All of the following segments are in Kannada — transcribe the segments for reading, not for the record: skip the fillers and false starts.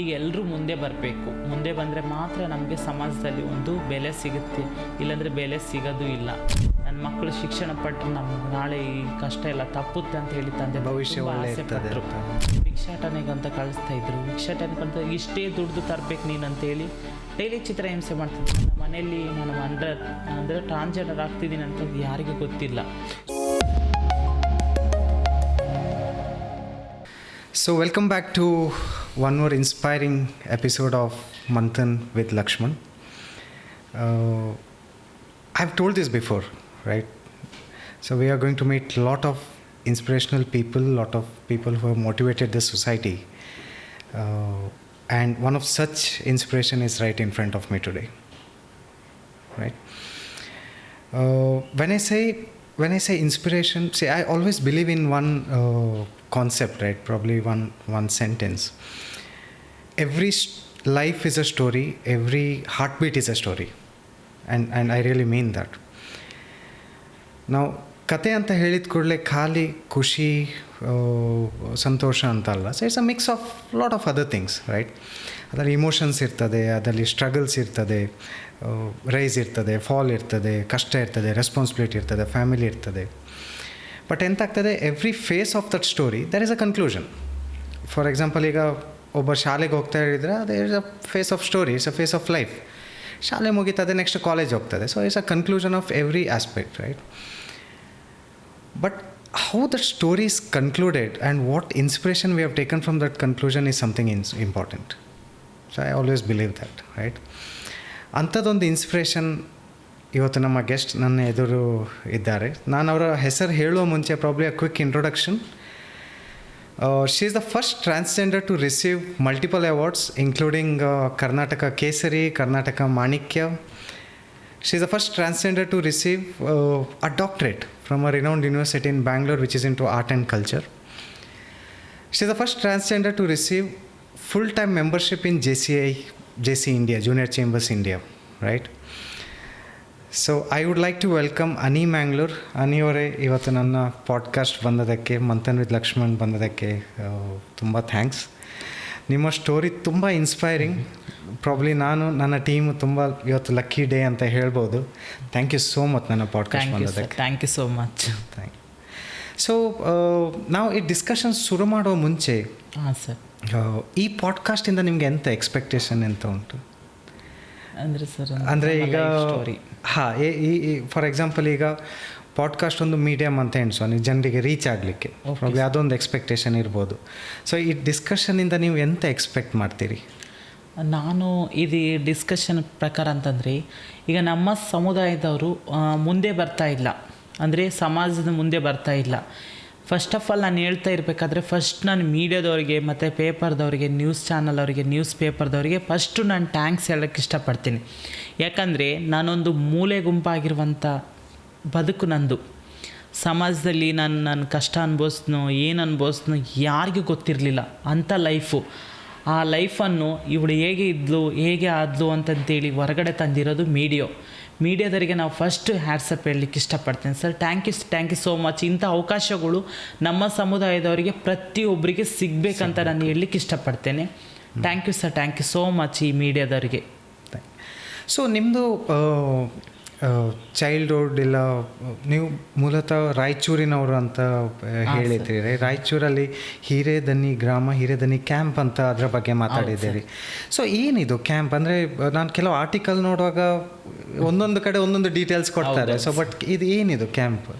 ಈಗ ಎಲ್ಲರೂ ಮುಂದೆ ಬರಬೇಕು. ಮುಂದೆ ಬಂದರೆ ಮಾತ್ರ ನಮಗೆ ಸಮಾಜದಲ್ಲಿ ಒಂದು ಬೆಲೆ ಸಿಗುತ್ತೆ, ಇಲ್ಲಾಂದರೆ ಬೆಲೆ ಸಿಗೋದು ಇಲ್ಲ. ನನ್ನ ಮಕ್ಕಳು ಶಿಕ್ಷಣ ಪಟ್ಟರೆ ನಮ್ಮ ನಾಳೆ ಈ ಕಷ್ಟ ಎಲ್ಲ ತಪ್ಪುತ್ತೆ ಅಂತ ಹೇಳಿ ತಂದೆ ಭವಿಷ್ಯ ಆಸೆ ಪಟ್ಟರು. ಭಿಕ್ಷಾಟನೆಗಂತ ಕಳಿಸ್ತಾ ಇದ್ರು. ಭಿಕ್ಷಾಟನೆಗಂತ ಇಷ್ಟೇ ದುಡ್ಡು ತರಬೇಕು ನೀನು ಅಂತೇಳಿ ಡೈಲಿ ಚಿತ್ರಹಿಂಸೆ ಮಾಡ್ತಿದ್ದೆ. ನಮ್ಮ ಮನೆಯಲ್ಲಿ ನಾನು ಅಂದರೆ ಟ್ರಾನ್ಸ್ಜೆಂಡರ್ ಆಗ್ತಿದ್ದೀನಿ ಅಂತ ಯಾರಿಗೂ ಗೊತ್ತಿಲ್ಲ. So welcome back to one more inspiring episode of Manthan with Lakshman. I've told this before, right? So we are going to meet a lot of inspirational people, lot of people who have motivated the society. And one of such inspiration is right in front of me today, right? When I say inspiration, see, I always believe in one concept, right? Probably one sentence. Every life is a story, every heartbeat is a story, and I really mean that. Now ಕತೆ ಅಂತ ಹೇಳಿದ ಕೂಡಲೇ ಖಾಲಿ ಖುಷಿ ಸಂತೋಷ ಅಂತ ಅಲ್ಲ. So it's a mix of lot of other things, right? ಅದರಲ್ಲಿ ಇಮೋಷನ್ಸ್ ಇರ್ತದೆ, ಅದರಲ್ಲಿ ಸ್ಟ್ರಗಲ್ಸ್ ಇರ್ತದೆ, ರೈಸ್ ಇರ್ತದೆ, ಫಾಲ್ ಇರ್ತದೆ, ಕಷ್ಟ ಇರ್ತದೆ, ರೆಸ್ಪಾನ್ಸಿಬಿಲಿಟಿ ಇರ್ತದೆ, ಫ್ಯಾಮಿಲಿ ಇರ್ತದೆ. ಬಟ್ ಎಂತಾಗ್ತದೆ, every phase of that story there is a conclusion. For example, ಈಗ ಒಬ್ಬ ಶಾಲೆಗೆ ಹೋಗ್ತಾ ಹೇಳಿದರೆ ಅದೇ is a phase of story, it's a phase of life. ಶಾಲೆ ಮುಗೀತದೆ, ನೆಕ್ಸ್ಟ್ ಕಾಲೇಜ್ ಹೋಗ್ತದೆ. So it's a conclusion of every aspect, right? But how that story is concluded and what inspiration we have taken from that conclusion is something important. So I always believe that, right? ಅಂಥದ್ದೊಂದು ಇನ್ಸ್ಪಿರೇಷನ್ ಇವತ್ತು ನಮ್ಮ ಗೆಸ್ಟ್ ನನ್ನ ಎದುರು ಇದ್ದಾರೆ. ನಾನು ಅವರ ಹೆಸರು ಹೇಳುವ ಮುಂಚೆ probably a quick introduction. She is the first transgender to receive multiple awards including Karnataka Kesari, Karnataka ಮಾಣಿಕ್ಯ. She is the first transgender to receive a doctorate from a renowned university in Bangalore, which is into art and culture. She is the first transgender to receive full-time membership in JC India, Junior Chambers India, right? So I would like to welcome Ani Mangalore. Ani ಅವರೇ, ಇವತ್ತು ನನ್ನ ಪಾಡ್ಕಾಸ್ಟ್ ಬಂದದಕ್ಕೆ, ಮಂಥನ್ ವಿತ್ ಲಕ್ಷ್ಮಣ್ ಬಂದದಕ್ಕೆ ತುಂಬ ಥ್ಯಾಂಕ್ಸ್. ನಿಮ್ಮ ಸ್ಟೋರಿ ತುಂಬ ಇನ್ಸ್ಪೈರಿಂಗ್. ಪ್ರಾಬ್ಲಿ ನಾನು ನನ್ನ ಟೀಮ್ ತುಂಬ ಇವತ್ತು ಲಕ್ಕಿ ಡೇ ಅಂತ ಹೇಳ್ಬೋದು. ಥ್ಯಾಂಕ್ ಯು ಸೋ ಮಚ್ ನನ್ನ ಪಾಡ್ಕಾಸ್ಟ್ ಬಂದದಕ್ಕೆ. Thank you so much. Thank you. So ನಾವು ಈ ಡಿಸ್ಕಷನ್ ಶುರು ಮಾಡೋ ಮುಂಚೆ, ಹಾಂ ಸರ್, ಈ ಪಾಡ್ಕಾಸ್ಟಿಂದ ನಿಮಗೆ ಎಂಥ ಎಕ್ಸ್ಪೆಕ್ಟೇಷನ್ ಎಂತ ಉಂಟು? ಅಂದರೆ ಸರ್, ಅಂದರೆ ಈಗ ಹಾಂ, ಈ ಫಾರ್ ಎಕ್ಸಾಂಪಲ್ ಈಗ ಪಾಡ್ಕಾಸ್ಟ್ ಒಂದು ಮೀಡಿಯಮ್ ಅಂತ ಎಣಿಸೋ, ಜನರಿಗೆ ರೀಚ್ ಆಗಲಿಕ್ಕೆ ಪ್ರಾಬ್ಲಿ ಅದೊಂದು ಎಕ್ಸ್ಪೆಕ್ಟೇಷನ್ ಇರ್ಬೋದು. ಸೊ ಈ ಡಿಸ್ಕಷನಿಂದ ನೀವು ಎಂತ ಎಕ್ಸ್ಪೆಕ್ಟ್ ಮಾಡ್ತೀರಿ? ನಾನು ಇದು ಡಿಸ್ಕಷನ್ ಪ್ರಕಾರ ಅಂತಂದರೆ, ಈಗ ನಮ್ಮ ಸಮುದಾಯದವರು ಮುಂದೆ ಬರ್ತಾ ಇಲ್ಲ, ಅಂದರೆ ಸಮಾಜದ ಮುಂದೆ ಬರ್ತಾ ಇಲ್ಲ. ಫಸ್ಟ್ ಆಫ್ ಆಲ್ ನಾನು ಹೇಳ್ತಾ ಇರಬೇಕಾದ್ರೆ ಫಸ್ಟ್ ನಾನು ಮೀಡಿಯಾದವ್ರಿಗೆ ಮತ್ತು ಪೇಪರ್ದವ್ರಿಗೆ, ನ್ಯೂಸ್ ಚಾನಲ್ ಅವರಿಗೆ, ನ್ಯೂಸ್ ಪೇಪರ್ದವರಿಗೆ ಫಸ್ಟು ನಾನು ಥ್ಯಾಂಕ್ಸ್ ಹೇಳೋಕ್ಕೆ ಇಷ್ಟಪಡ್ತೀನಿ. ಯಾಕಂದರೆ ನಾನೊಂದು ಮೂಲೆ ಗುಂಪಾಗಿರುವಂಥ ಬದುಕು ನಂದು. ಸಮಾಜದಲ್ಲಿ ನನ್ನ ಕಷ್ಟ ಅನುಭವಿಸ್ನೋ ಏನು ಅನುಭವಿಸ್ನೋ ಯಾರಿಗೂ ಗೊತ್ತಿರಲಿಲ್ಲ ಅಂಥ ಲೈಫು. ಆ ಲೈಫನ್ನು ಇವಳು ಹೇಗೆ ಇದ್ಲು, ಹೇಗೆ ಆದ್ಲು ಅಂತಂತೇಳಿ ಹೊರಗಡೆ ತಂದಿರೋದು ಮೀಡಿಯಾದವರಿಗೆ ನಾವು ಫಸ್ಟ್ ಹ್ಯಾಟ್ಸಪ್ ಹೇಳಲಿಕ್ಕೆ ಇಷ್ಟಪಡ್ತೀನಿ sir. Thank you so much. ಇಂಥ ಅವಕಾಶಗಳು ನಮ್ಮ ಸಮುದಾಯದವರಿಗೆ ಪ್ರತಿಯೊಬ್ಬರಿಗೆ ಸಿಗಬೇಕಂತ ನಾನು ಹೇಳಲಿಕ್ಕೆ ಇಷ್ಟಪಡ್ತೇನೆ. Thank you sir, thank you so much ಈ ಮೀಡಿಯಾದವರಿಗೆ. ಸೊ ನಿಮ್ಮದು ಚೈಲ್ಡ್ಹುಡ್ ಇಲ್ಲ, ನೀವು ಮೂಲತಃ ರಾಯಚೂರಿನವರು ಅಂತ ಹೇಳಿದ್ದೀರಿ. ರಾಯಚೂರಲ್ಲಿ ಹಿರೇದನಿ ಗ್ರಾಮ, ಹಿರೇದನಿ ಕ್ಯಾಂಪ್ ಅಂತ ಅದರ ಬಗ್ಗೆ ಮಾತಾಡಿದ್ದೀರಿ. ಸೊ ಏನಿದು ಕ್ಯಾಂಪ್? ಅಂದರೆ ನಾನು ಕೆಲವು ಆರ್ಟಿಕಲ್ ನೋಡುವಾಗ ಒಂದೊಂದು ಕಡೆ ಒಂದೊಂದು ಡೀಟೇಲ್ಸ್ ಕೊಡ್ತಾರೆ. ಸೊ ಬಟ್ ಇದು ಏನಿದು ಕ್ಯಾಂಪ್?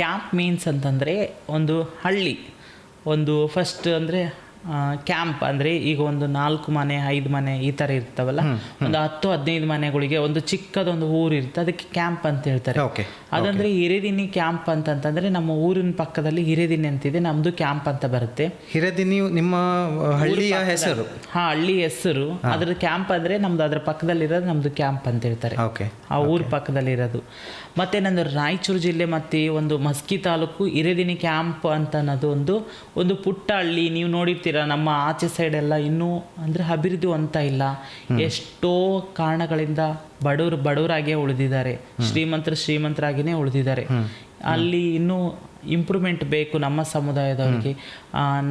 ಕ್ಯಾಂಪ್ ಮೀನ್ಸ್ ಅಂತಂದರೆ ಒಂದು ಹಳ್ಳಿ, ಒಂದು ಫಸ್ಟ್ ಅಂದರೆ ಕ್ಯಾಂಪ್ ಅಂದರೆ ಈಗ ಒಂದು 4 ಮನೆ 5 ಮನೆ ಈ ಥರ ಇರ್ತಾವಲ್ಲ, ಒಂದು 10-15 ಮನೆಗಳಿಗೆ ಒಂದು ಚಿಕ್ಕದೊಂದು ಊರು ಇರುತ್ತೆ, ಅದಕ್ಕೆ ಕ್ಯಾಂಪ್ ಅಂತ ಹೇಳ್ತಾರೆ. ಅದಂದರೆ ಹಿರೇದಿನಿ ಕ್ಯಾಂಪ್ ಅಂತಂತಂದರೆ ನಮ್ಮ ಊರಿನ ಪಕ್ಕದಲ್ಲಿ ಹಿರೇದಿನಿ ಅಂತಿದೆ, ನಮ್ಮದು ಕ್ಯಾಂಪ್ ಅಂತ ಬರುತ್ತೆ. ಹಿರೇದಿನಿ ನಿಮ್ಮ ಹಳ್ಳಿಯ ಹೆಸರು? ಹಾಂ, ಹಳ್ಳಿ ಹೆಸರು. ಅದ್ರ ಕ್ಯಾಂಪ್ ಅಂದರೆ ನಮ್ಮದು ಅದರ ಪಕ್ಕದಲ್ಲಿರೋದು ನಮ್ಮದು ಕ್ಯಾಂಪ್ ಅಂತ ಹೇಳ್ತಾರೆ, ಆ ಊರ ಪಕ್ಕದಲ್ಲಿರೋದು. ಮತ್ತು ನಂದು ರಾಯಚೂರು ಜಿಲ್ಲೆ ಮತ್ತು ಒಂದು ಮಸ್ಕಿ ತಾಲೂಕು ಹಿರೇದಿನಿ ಕ್ಯಾಂಪ್ ಅಂತ ಅನ್ನೋದು ಒಂದು ಪುಟ್ಟ ಹಳ್ಳಿ. ನೀವು ನೋಡಿರ್ತೀರ, ನಮ್ಮ ಆಚೆ ಸೈಡೆಲ್ಲ ಇನ್ನೂ ಅಂದರೆ ಅಭಿವೃದ್ಧಿ ಅಂತ ಇಲ್ಲ. ಎಷ್ಟೋ ಕಾರಣಗಳಿಂದ ಬಡವರಾಗೇ ಉಳಿದಿದ್ದಾರೆ, ಶ್ರೀಮಂತರಾಗಿಯೇ ಉಳಿದಿದ್ದಾರೆ. ಅಲ್ಲಿ ಇನ್ನೂ ಇಂಪ್ರೂವ್ಮೆಂಟ್ ಬೇಕು ನಮ್ಮ ಸಮುದಾಯದವರಿಗೆ,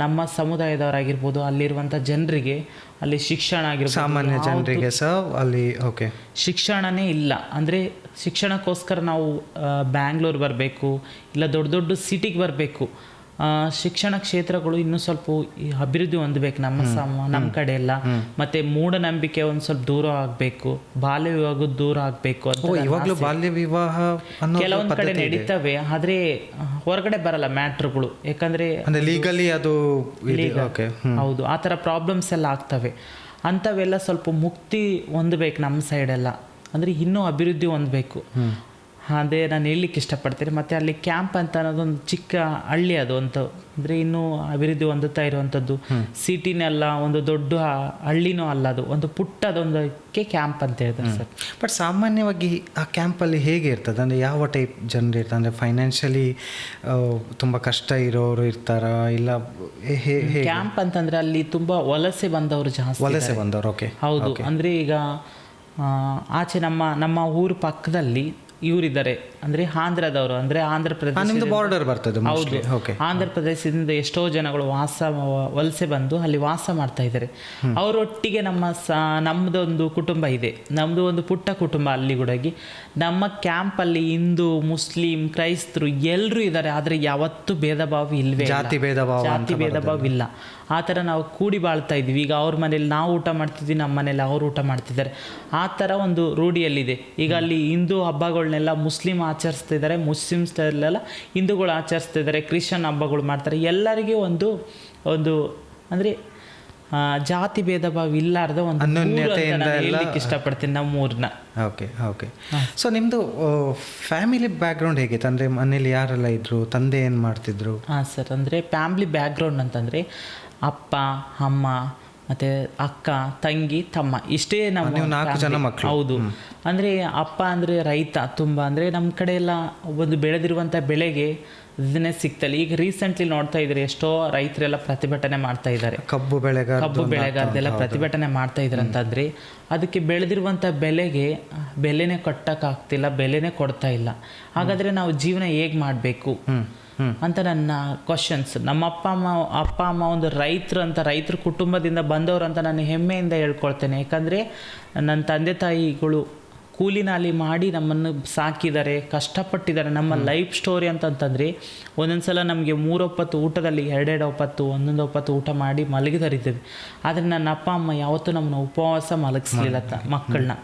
ನಮ್ಮ ಸಮುದಾಯದವರಾಗಿರ್ಬೋದು, ಅಲ್ಲಿರುವಂಥ ಜನರಿಗೆ ಅಲ್ಲಿ ಶಿಕ್ಷಣ ಆಗಿರ್ಬೋದು, ಸಾಮಾನ್ಯ ಜನರಿಗೆ ಸಹ ಅಲ್ಲಿ ಓಕೆ ಶಿಕ್ಷಣನೇ ಇಲ್ಲ. ಅಂದರೆ ಶಿಕ್ಷಣಕ್ಕೋಸ್ಕರ ನಾವು ಬ್ಯಾಂಗ್ಳೂರು ಬರಬೇಕು, ಇಲ್ಲ ದೊಡ್ಡ ದೊಡ್ಡ ಸಿಟಿಗೆ ಬರಬೇಕು. ಶಿಕ್ಷಣ ಕ್ಷೇತ್ರಗಳು ಇನ್ನೂ ಸ್ವಲ್ಪ ಅಭಿವೃದ್ಧಿ ಹೊಂದಬೇಕು ನಮ್ಮ ಕಡೆ ಎಲ್ಲ. ಮತ್ತು ಮೂಢನಂಬಿಕೆ ಒಂದು ಸ್ವಲ್ಪ ದೂರ ಆಗಬೇಕು, ಬಾಲ್ಯ ವಿವಾಹದ ದೂರ ಆಗಬೇಕು ಅಂತ. ಇವಾಗಲೂ ಬಾಲ್ಯ ವಿವಾಹ ಕೆಲವೊಂದು ಕಡೆ ನಡೀತವೆ, ಆದರೆ ಹೊರಗಡೆ ಬರಲ್ಲ ಮ್ಯಾಟ್ರುಗಳು, ಯಾಕಂದರೆ ಲೀಗಲಿ ಅದು ಹೌದು, ಆ ಥರ ಪ್ರಾಬ್ಲಮ್ಸ್ ಎಲ್ಲ ಆಗ್ತವೆ. ಅಂಥವೆಲ್ಲ ಸ್ವಲ್ಪ ಮುಕ್ತಿ ಹೊಂದಬೇಕು ನಮ್ಮ ಸೈಡೆಲ್ಲ, ಅಂದರೆ ಇನ್ನೂ ಅಭಿವೃದ್ಧಿ ಹೊಂದಬೇಕು. ಅದೇ ನಾನು ಹೇಳಲಿಕ್ಕೆ ಇಷ್ಟಪಡ್ತೀನಿ. ಮತ್ತು ಅಲ್ಲಿ ಕ್ಯಾಂಪ್ ಅಂತ ಅನ್ನೋದೊಂದು ಚಿಕ್ಕ ಹಳ್ಳಿ, ಅದು ಅಂತ ಅಂದರೆ ಇನ್ನೂ ಅಭಿವೃದ್ಧಿ ಹೊಂದುತ್ತಾ ಇರುವಂಥದ್ದು. ಸಿಟಿನೆಲ್ಲ ಒಂದು ದೊಡ್ಡ ಹಳ್ಳಿನೂ ಅಲ್ಲ, ಅದು ಒಂದು ಪುಟ್ಟದೊಂದಕ್ಕೆ ಕ್ಯಾಂಪ್ ಅಂತ ಹೇಳ್ತಾರೆ ಸರ್. ಬಟ್ ಸಾಮಾನ್ಯವಾಗಿ ಆ ಕ್ಯಾಂಪಲ್ಲಿ ಹೇಗೆ ಇರ್ತದೆ? ಅಂದರೆ ಯಾವ ಟೈಪ್ ಜನರು ಇರ್ತಾರೆ? ಅಂದರೆ ಫೈನಾನ್ಷಿಯಲಿ ತುಂಬ ಕಷ್ಟ ಇರೋರು ಇರ್ತಾರಾ, ಇಲ್ಲ ಕ್ಯಾಂಪ್ ಅಂತಂದರೆ ಅಲ್ಲಿ ತುಂಬ ವಲಸೆ ಬಂದವರು ಜಾಸ್ತಿ. ವಲಸೆ ಬಂದವರು, ಓಕೆ ಹೌದು. ಅಂದರೆ ಈಗ ಆಚೆ ನಮ್ಮ ಊರು ಪಕ್ಕದಲ್ಲಿ ಇವರಿದ್ದಾರೆ, ಅಂದರೆ ಆಂಧ್ರದವರು, ಅಂದರೆ ಆಂಧ್ರ ಪ್ರದೇಶ ಬಾರ್ಡರ್ ಬರ್ತದೆ. ಹೌದು, ಆಂಧ್ರ ಪ್ರದೇಶದಿಂದ ಎಷ್ಟೋ ಜನಗಳು ವಲಸೆ ಬಂದು ಅಲ್ಲಿ ವಾಸ ಮಾಡ್ತಾ ಇದ್ದಾರೆ. ಅವರೊಟ್ಟಿಗೆ ನಮ್ಮದೊಂದು ಕುಟುಂಬ ಇದೆ, ನಮ್ಮದು ಒಂದು ಪುಟ್ಟ ಕುಟುಂಬ ಅಲ್ಲಿ ಕೂಡ. ನಮ್ಮ ಕ್ಯಾಂಪಲ್ಲಿ ಹಿಂದೂ, ಮುಸ್ಲಿಂ, ಕ್ರೈಸ್ತರು ಎಲ್ಲರೂ ಇದ್ದಾರೆ, ಆದರೆ ಯಾವತ್ತೂ ಭೇದ ಭಾವ ಇಲ್ಲವೇ, ಜಾತಿ ಭೇದ ಭಾವ ಇಲ್ಲ. ಆ ಥರ ನಾವು ಕೂಡಿ ಬಾಳ್ತಾ ಇದ್ವಿ. ಈಗ ಅವ್ರ ಮನೇಲಿ ನಾವು ಊಟ ಮಾಡ್ತಿದ್ವಿ, ನಮ್ಮ ಮನೇಲಿ ಅವ್ರು ಊಟ ಮಾಡ್ತಿದ್ದಾರೆ. ಆ ಥರ ಒಂದು ರೂಢಿಯಲ್ಲಿದೆ. ಈಗ ಅಲ್ಲಿ ಹಿಂದೂ ಹಬ್ಬಗಳನ್ನೆಲ್ಲ ಮುಸ್ಲಿಂ ಆಚರಿಸ್ತಿದ್ದಾರೆ, ಮುಸ್ಲಿಮ್ಸ್ಲೆಲ್ಲ ಹಿಂದೂಗಳು ಆಚರಿಸ್ತಿದ್ದಾರೆ, ಕ್ರಿಶ್ಚಿಯನ್ ಹಬ್ಬಗಳು ಮಾಡ್ತಾರೆ. ಎಲ್ಲರಿಗೂ ಒಂದು ಅಂದರೆ ಜಾತಿ ಭೇದ ಭಾವ ಇಲ್ಲಾರ್ದ ಒಂದು ಹೇಳಲಿಕ್ಕೆ ಇಷ್ಟಪಡ್ತೀನಿ ನಮ್ಮೂರನ್ನ. ಓಕೆ. ಸೊ ನಿಮ್ಮದು ಫ್ಯಾಮಿಲಿ ಬ್ಯಾಕ್ಗ್ರೌಂಡ್ ಹೇಗಿತ್ತು? ಅಂದರೆ ಮನೇಲಿ ಯಾರೆಲ್ಲ ಇದ್ರು, ತಂದೆ ಏನು ಮಾಡ್ತಿದ್ರು? ಹಾಂ ಸರ್, ಅಂದರೆ ಫ್ಯಾಮಿಲಿ ಬ್ಯಾಕ್ಗ್ರೌಂಡ್ ಅಂತಂದರೆ ಅಪ್ಪ, ಅಮ್ಮ, ಮತ್ತು ಅಕ್ಕ, ತಂಗಿ, ತಮ್ಮ, ಇಷ್ಟೇ ನಮ್ಮ 4 ಜನ ಮಕ್ಕಳು. ಹೌದು. ಅಂದರೆ ಅಪ್ಪ ಅಂದರೆ ರೈತ ತುಂಬ, ಅಂದರೆ ನಮ್ಮ ಕಡೆ ಎಲ್ಲ ಒಂದು ಬೆಳೆದಿರುವಂಥ ಬೆಳೆಗೆ ಇದನ್ನೇ ಸಿಗ್ತಲ್ಲ. ಈಗ ರೀಸೆಂಟ್ಲಿ ನೋಡ್ತಾ ಇದ್ದಾರೆ, ಎಷ್ಟೋ ರೈತರೆಲ್ಲ ಪ್ರತಿಭಟನೆ ಮಾಡ್ತಾ ಇದ್ದಾರೆ, ಕಬ್ಬು ಬೆಳೆಗಾರದೆಲ್ಲ ಪ್ರತಿಭಟನೆ ಮಾಡ್ತಾ ಇದ್ದಾರೆ. ಅಂತಂದರೆ ಅದಕ್ಕೆ ಬೆಳೆದಿರುವಂಥ ಬೆಲೆನೇ ಕಟ್ಟೋಕ್ಕಾಗ್ತಿಲ್ಲ, ಬೆಲೆನೇ ಕೊಡ್ತಾ ಇಲ್ಲ. ಹಾಗಾದರೆ ನಾವು ಜೀವನ ಹೇಗೆ ಮಾಡಬೇಕು ಅಂತ ನನ್ನ ಕ್ವಶನ್ಸ್. ನಮ್ಮ ಅಪ್ಪ ಅಮ್ಮ ಒಂದು ರೈತರ ಕುಟುಂಬದಿಂದ ಬಂದವರು ಅಂತ ನಾನು ಹೆಮ್ಮೆಯಿಂದ ಹೇಳ್ಕೊಳ್ತೇನೆ. ಯಾಕಂದರೆ ನನ್ನ ತಂದೆ ತಾಯಿಗಳು ಕೂಲಿನಾಲಿ ಮಾಡಿ ನಮ್ಮನ್ನು ಸಾಕಿದ್ದಾರೆ, ಕಷ್ಟಪಟ್ಟಿದ್ದಾರೆ. ನಮ್ಮ ಲೈಫ್ ಸ್ಟೋರಿ ಅಂತಂತಂದರೆ ಒಂದೊಂದು ಸಲ ನಮಗೆ 3 ಹೊತ್ತು ಊಟದಲ್ಲಿ 2 ಹೊತ್ತು, 1 ಹೊತ್ತು ಊಟ ಮಾಡಿ ಮಲಗಿದರಿದ್ದೇವೆ. ಆದರೆ ನನ್ನ ಅಪ್ಪ ಅಮ್ಮ ಯಾವತ್ತೂ ನಮ್ಮನ್ನು ಉಪವಾಸ ಮಲಗಿಸ್ಲಿಲ್ಲ ಮಕ್ಕಳನ್ನ.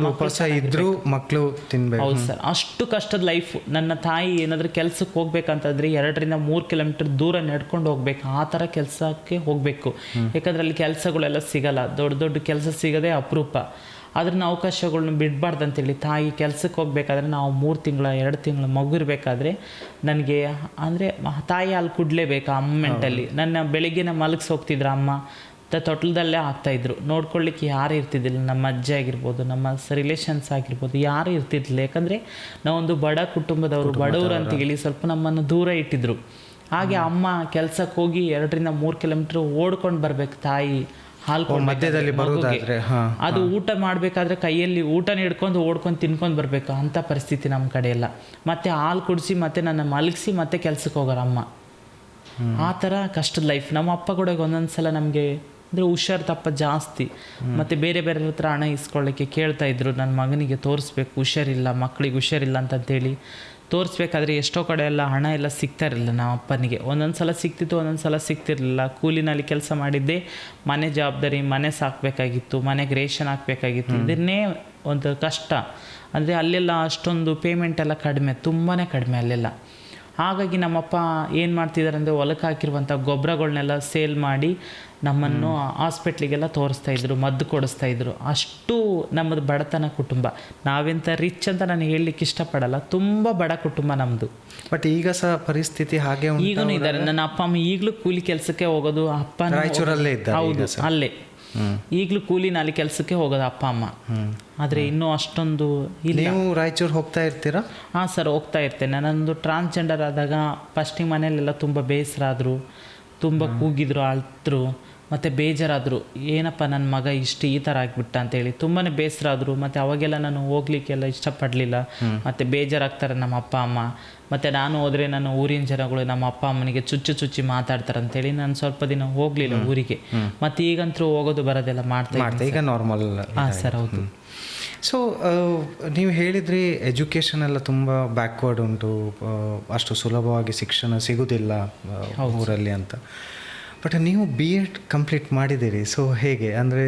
ಉಪವಾಸ ಇದ್ರೂ ಮಕ್ಕಳು ತಿನ್ಬೇಕು. ಹೌದು ಸರ್, ಅಷ್ಟು ಕಷ್ಟದ ಲೈಫು. ನನ್ನ ತಾಯಿ ಏನಾದರೂ ಕೆಲಸಕ್ಕೆ ಹೋಗ್ಬೇಕಂತಂದರೆ 2-3 ಕಿಲೋಮೀಟರ್ ದೂರ ನಡ್ಕೊಂಡು ಹೋಗ್ಬೇಕು, ಆ ಥರ ಕೆಲಸಕ್ಕೆ ಹೋಗಬೇಕು. ಯಾಕಂದರೆ ಅಲ್ಲಿ ಕೆಲಸಗಳೆಲ್ಲ ಸಿಗಲ್ಲ, ದೊಡ್ಡ ಕೆಲಸ ಸಿಗೋದೇ ಅಪರೂಪ. ಅದ್ರನ್ನ ಅವಕಾಶಗಳ್ನ ಬಿಡಬಾರ್ದು ಅಂತೇಳಿ ತಾಯಿ ಕೆಲಸಕ್ಕೆ ಹೋಗ್ಬೇಕಾದ್ರೆ ನಾವು 3 ತಿಂಗಳ 2 ತಿಂಗಳ ಮಗು ಇರಬೇಕಾದ್ರೆ ನನಗೆ ಅಂದರೆ ತಾಯಿ ಹಾಲು ಕುಡಲೇಬೇಕು ಆ ಮೂಮೆಂಟಲ್ಲಿ. ನನ್ನ ಬೆಳಿಗ್ಗೆ ಮಲಗಿಸಿ ಹೋಗ್ತಿದ್ರು ಅಮ್ಮ, ತೊಟ್ಲದಲ್ಲೇ ಆಗ್ತಾಯಿದ್ರು. ನೋಡ್ಕೊಳ್ಳಿಕ್ಕೆ ಯಾರು ಇರ್ತಿದ್ದಿಲ್ಲ, ನಮ್ಮ ಅಜ್ಜಿ ಆಗಿರ್ಬೋದು, ನಮ್ಮ ರಿಲೇಷನ್ಸ್ ಆಗಿರ್ಬೋದು, ಯಾರು ಇರ್ತಿದ್ದಿಲ್ಲ. ಯಾಕಂದರೆ ನಾವೊಂದು ಬಡ ಕುಟುಂಬದವರು, ಬಡವರು ಅಂತ ಹೇಳಿ ಸ್ವಲ್ಪ ನಮ್ಮನ್ನು ದೂರ ಇಟ್ಟಿದ್ರು. ಹಾಗೆ ಅಮ್ಮ ಕೆಲಸಕ್ಕೆ ಹೋಗಿ 2-3 ಕಿಲೋಮೀಟ್ರ್ ಓಡ್ಕೊಂಡು ಬರಬೇಕು ತಾಯಿ ಹಾಲು ಮಧ್ಯದಲ್ಲಿ ಬರೋದಾದ್ರೆ. ಅದು ಊಟ ಮಾಡಬೇಕಾದ್ರೆ ಕೈಯಲ್ಲಿ ಊಟನ ಹಿಡ್ಕೊಂಡು ಓಡ್ಕೊಂಡು ತಿನ್ಕೊಂಡು ಬರಬೇಕು, ಅಂಥ ಪರಿಸ್ಥಿತಿ ನಮ್ಮ ಕಡೆ ಎಲ್ಲ. ಮತ್ತು ಹಾಲು ಕುಡಿಸಿ ಮತ್ತೆ ನನ್ನ ಮಲಗಿಸಿ ಮತ್ತೆ ಕೆಲಸಕ್ಕೆ ಹೋಗೋರು ಅಮ್ಮ. ಆ ಥರ ಕಷ್ಟದ ಲೈಫ್. ನಮ್ಮ ಅಪ್ಪ ಕೂಡ ಒಂದೊಂದು ಸಲ ನಮಗೆ ಅಂದರೆ ಹುಷಾರು ತಪ್ಪ ಜಾಸ್ತಿ, ಮತ್ತು ಬೇರೆ ಹತ್ರ ಹಣ ಇಸ್ಕೊಳ್ಳೋಕ್ಕೆ ಕೇಳ್ತಾಯಿದ್ರು. ನನ್ನ ಮಗನಿಗೆ ತೋರಿಸ್ಬೇಕು, ಹುಷಾರಿಲ್ಲ, ಮಕ್ಕಳಿಗೆ ಹುಷಾರಿಲ್ಲ ಅಂತಂತೇಳಿ ತೋರಿಸ್ಬೇಕಾದ್ರೆ ಎಷ್ಟೋ ಕಡೆ ಎಲ್ಲ ಹಣ ಎಲ್ಲ ಸಿಗ್ತಾ ಇರಲಿಲ್ಲ ನಮ್ಮ ಅಪ್ಪನಿಗೆ. ಒಂದೊಂದು ಸಲ ಸಿಗ್ತಿತ್ತು, ಒಂದೊಂದು ಸಲ ಸಿಗ್ತಿರಲಿಲ್ಲ. ಕೂಲಿನಲ್ಲಿ ಕೆಲಸ ಮಾಡಿದ್ದೇ ಮನೆ ಜವಾಬ್ದಾರಿ, ಮನೆ ಸಾಕಬೇಕಾಗಿತ್ತು, ಮನೆಗೆ ರೇಷನ್ ಹಾಕಬೇಕಾಗಿತ್ತು. ಇದನ್ನೇ ಒಂದು ಕಷ್ಟ. ಅಂದರೆ ಅಲ್ಲೆಲ್ಲ ಅಷ್ಟೊಂದು ಪೇಮೆಂಟ್ ಎಲ್ಲ ಕಡಿಮೆ, ತುಂಬಾ ಕಡಿಮೆ ಅಲ್ಲೆಲ್ಲ. ಹಾಗಾಗಿ ನಮ್ಮಪ್ಪ ಏನು ಮಾಡ್ತಿದ್ದಾರೆ ಅಂದರೆ ಹೊಲಕ್ಕೆ ಹಾಕಿರುವಂಥ ಗೊಬ್ಬರಗಳನ್ನೆಲ್ಲ ಸೇಲ್ ಮಾಡಿ ನಮ್ಮನ್ನು ಹಾಸ್ಪಿಟ್ಲಿಗೆಲ್ಲ ತೋರಿಸ್ತಾಯಿದ್ರು, ಮದ್ದು ಕೊಡಿಸ್ತಾಯಿದ್ರು. ಅಷ್ಟು ನಮ್ಮದು ಬಡತನ ಕುಟುಂಬ. ನಾವೆಂಥ ರಿಚ್ ಅಂತ ನಾನು ಹೇಳಲಿಕ್ಕೆ ಇಷ್ಟಪಡಲ್ಲ, ತುಂಬ ಬಡ ಕುಟುಂಬ ನಮ್ಮದು. ಬಟ್ ಈಗ ಸಹ ಪರಿಸ್ಥಿತಿ ಹಾಗೆ ಈಗಲೂ ಇದ್ದಾರೆ. ನನ್ನ ಅಪ್ಪ ಅಮ್ಮ ಈಗಲೂ ಕೂಲಿ ಕೆಲಸಕ್ಕೆ ಹೋಗೋದು. ಅಪ್ಪ ರಾಯಚೂರಲ್ಲೇ ಇದ್ದಾರೆ. ಹೌದು, ಅಲ್ಲೇ ಈಗಲೂ ಕೂಲಿನಲ್ಲಿ ಕೆಲಸಕ್ಕೆ ಹೋಗೋದು ಅಪ್ಪ ಅಮ್ಮ. ಆದರೆ ಇನ್ನೂ ಅಷ್ಟೊಂದು ಇಲ್ಲ. ನೀವು ರಾಯಚೂರು ಹೋಗ್ತಾ ಇರ್ತೀರಾ? ಹಾಂ ಸರ್, ಹೋಗ್ತಾ ಇರ್ತೇನೆ. ನನ್ನೊಂದು ಟ್ರಾನ್ಸ್ಜೆಂಡರ್ ಆದಾಗ ಫಸ್ಟಿಗೆ ಮನೆಯಲ್ಲೆಲ್ಲ ತುಂಬ ಬೇಸರ ಆದರು, ತುಂಬ ಕೂಗಿದ್ರು, ಅಳ್ತರು. ಮತ್ತು ಬೇಜಾರಾದರು, ಏನಪ್ಪ ನನ್ನ ಮಗ ಈ ಥರ ಆಗಿಬಿಟ್ಟ ಅಂತೇಳಿ ತುಂಬಾ ಬೇಸರ ಆದರು. ಮತ್ತು ಅವಾಗೆಲ್ಲ ನಾನು ಹೋಗ್ಲಿಕ್ಕೆಲ್ಲ ಇಷ್ಟಪಡಲಿಲ್ಲ, ಮತ್ತು ಬೇಜಾರಾಗ್ತಾರೆ ನಮ್ಮ ಅಪ್ಪ ಅಮ್ಮ. ಮತ್ತು ನಾನು ಹೋದರೆ ನನ್ನ ಊರಿನ ಜನಗಳು ನಮ್ಮ ಅಪ್ಪ ಅಮ್ಮನಿಗೆ ಚುಚ್ಚಿ ಮಾತಾಡ್ತಾರೆ ಅಂತೇಳಿ ನಾನು ಸ್ವಲ್ಪ ದಿನ ಹೋಗಲಿಲ್ಲ ಊರಿಗೆ. ಮತ್ತು ಈಗಂತೂ ಹೋಗೋದು ಬರೋದೆಲ್ಲ ಮಾಡ್ತಾ ಈಗ ನಾರ್ಮಲ್. ಹಾಂ ಸರ್, ಹೌದು. ಸೊ ನೀವು ಹೇಳಿದ್ರಿ ಎಜುಕೇಷನ್ ಎಲ್ಲ ತುಂಬ ಬ್ಯಾಕ್ವರ್ಡ್ ಉಂಟು, ಅಷ್ಟು ಸುಲಭವಾಗಿ ಶಿಕ್ಷಣ ಸಿಗೋದಿಲ್ಲ ಊರಲ್ಲಿ ಅಂತ. ಬಟ್ ನೀವು BEd ಕಂಪ್ಲೀಟ್ ಮಾಡಿದ್ದೀರಿ. ಸೊ ಹೇಗೆ ಅಂದರೆ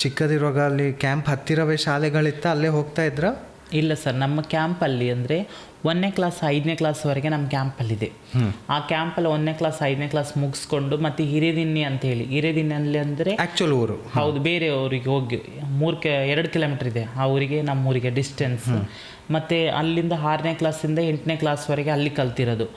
ಚಿಕ್ಕದಿರುವಾಗ ಅಲ್ಲಿ ಕ್ಯಾಂಪ್ ಹತ್ತಿರವೇ ಶಾಲೆಗಳಿತ್ತ, ಅಲ್ಲೇ ಹೋಗ್ತಾ ಇದ್ರಾ? ಇಲ್ಲ ಸರ್, ನಮ್ಮ ಕ್ಯಾಂಪಲ್ಲಿ ಅಂದರೆ 1ನೇ ಕ್ಲಾಸ್ 5ನೇ ಕ್ಲಾಸ್ವರೆಗೆ ನಮ್ಮ ಕ್ಯಾಂಪಲ್ಲಿದೆ. ಆ ಕ್ಯಾಂಪಲ್ಲಿ 1ನೇ ಕ್ಲಾಸ್ 5ನೇ ಕ್ಲಾಸ್ ಮುಗಿಸ್ಕೊಂಡು ಮತ್ತು ಹಿರೇದಿನ್ನಿ ಅಂತೇಳಿ, ಹಿರೇದಿನ್ನಲ್ಲಿ ಅಂದರೆ ಆ್ಯಕ್ಚುಲ್ ಊರು, ಹೌದು, ಬೇರೆ ಊರಿಗೆ ಹೋಗಿ 2 ಕಿಲೋಮೀಟ್ರ್ ಇದೆ ಆ ಊರಿಗೆ, ನಮ್ಮ ಊರಿಗೆ ಡಿಸ್ಟೆನ್ಸ್. ಮತ್ತು ಅಲ್ಲಿಂದ 6ನೇ ಕ್ಲಾಸಿಂದ 8ನೇ ಕ್ಲಾಸ್ವರೆಗೆ ಅಲ್ಲಿ ಕಲ್ತಿರೋದು.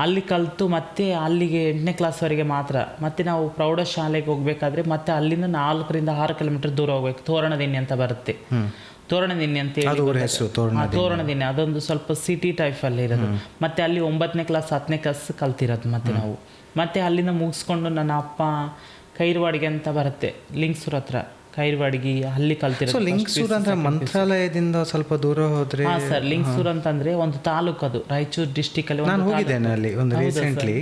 ಅಲ್ಲಿ ಕಲಿತು ಮತ್ತೆ ಅಲ್ಲಿಗೆ 8ನೇ ಕ್ಲಾಸ್ವರೆಗೆ ಮಾತ್ರ. ಮತ್ತು ನಾವು ಪ್ರೌಢಶಾಲೆಗೆ ಹೋಗಬೇಕಾದ್ರೆ ಮತ್ತೆ ಅಲ್ಲಿಂದ 4ರಿಂದ 6 ಕಿಲೋಮೀಟ್ರ್ ದೂರ ಹೋಗ್ಬೇಕು. ತೋರಣದಿನ್ನಿ ಅಂತ ಬರುತ್ತೆ, ತೋರಣದಿನ್ನಿ ಅಂತ ಹೇಳಿ. ತೋರಣದಿನ್ನಿ ಅದೊಂದು ಸ್ವಲ್ಪ ಸಿಟಿ ಟೈಪಲ್ಲಿ ಇರೋದು. ಮತ್ತು ಅಲ್ಲಿ 9ನೇ ಕ್ಲಾಸ್ 10ನೇ ಕ್ಲಾಸ್ ಕಲ್ತಿರೋದು. ಮತ್ತು ನಾವು ಮತ್ತೆ ಅಲ್ಲಿಂದ ಮುಗಿಸ್ಕೊಂಡು ನನ್ನ ಅಪ್ಪ ಕೈರ್ವಾಡಿಗೆ ಅಂತ ಬರುತ್ತೆ, ಲಿಂಗಸೂರು ಹತ್ರ ಕೈರ್ವಾಡಿಗೆ, ಅಲ್ಲಿ ಕಲ್ತಿರೋದು. ಲಿಂಗಸೂರು ಅಂದರೆ ಮಂತ್ರಾಲಯದಿಂದ ಸ್ವಲ್ಪ ದೂರ ಹೋದರೆ? ಹಾಂ ಸರ್, ಲಿಂಗಸೂರು ಅಂತಂದರೆ ಒಂದು ತಾಲೂಕು, ಅದು ರಾಯಚೂರು ಡಿಸ್ಟಿಕಲ್ಲಿ. ನಾನು ಹೋಗಿದ್ದೇನೆ ಅಲ್ಲಿ ಒಂದು ರೀಸೆಂಟ್ಲಿ.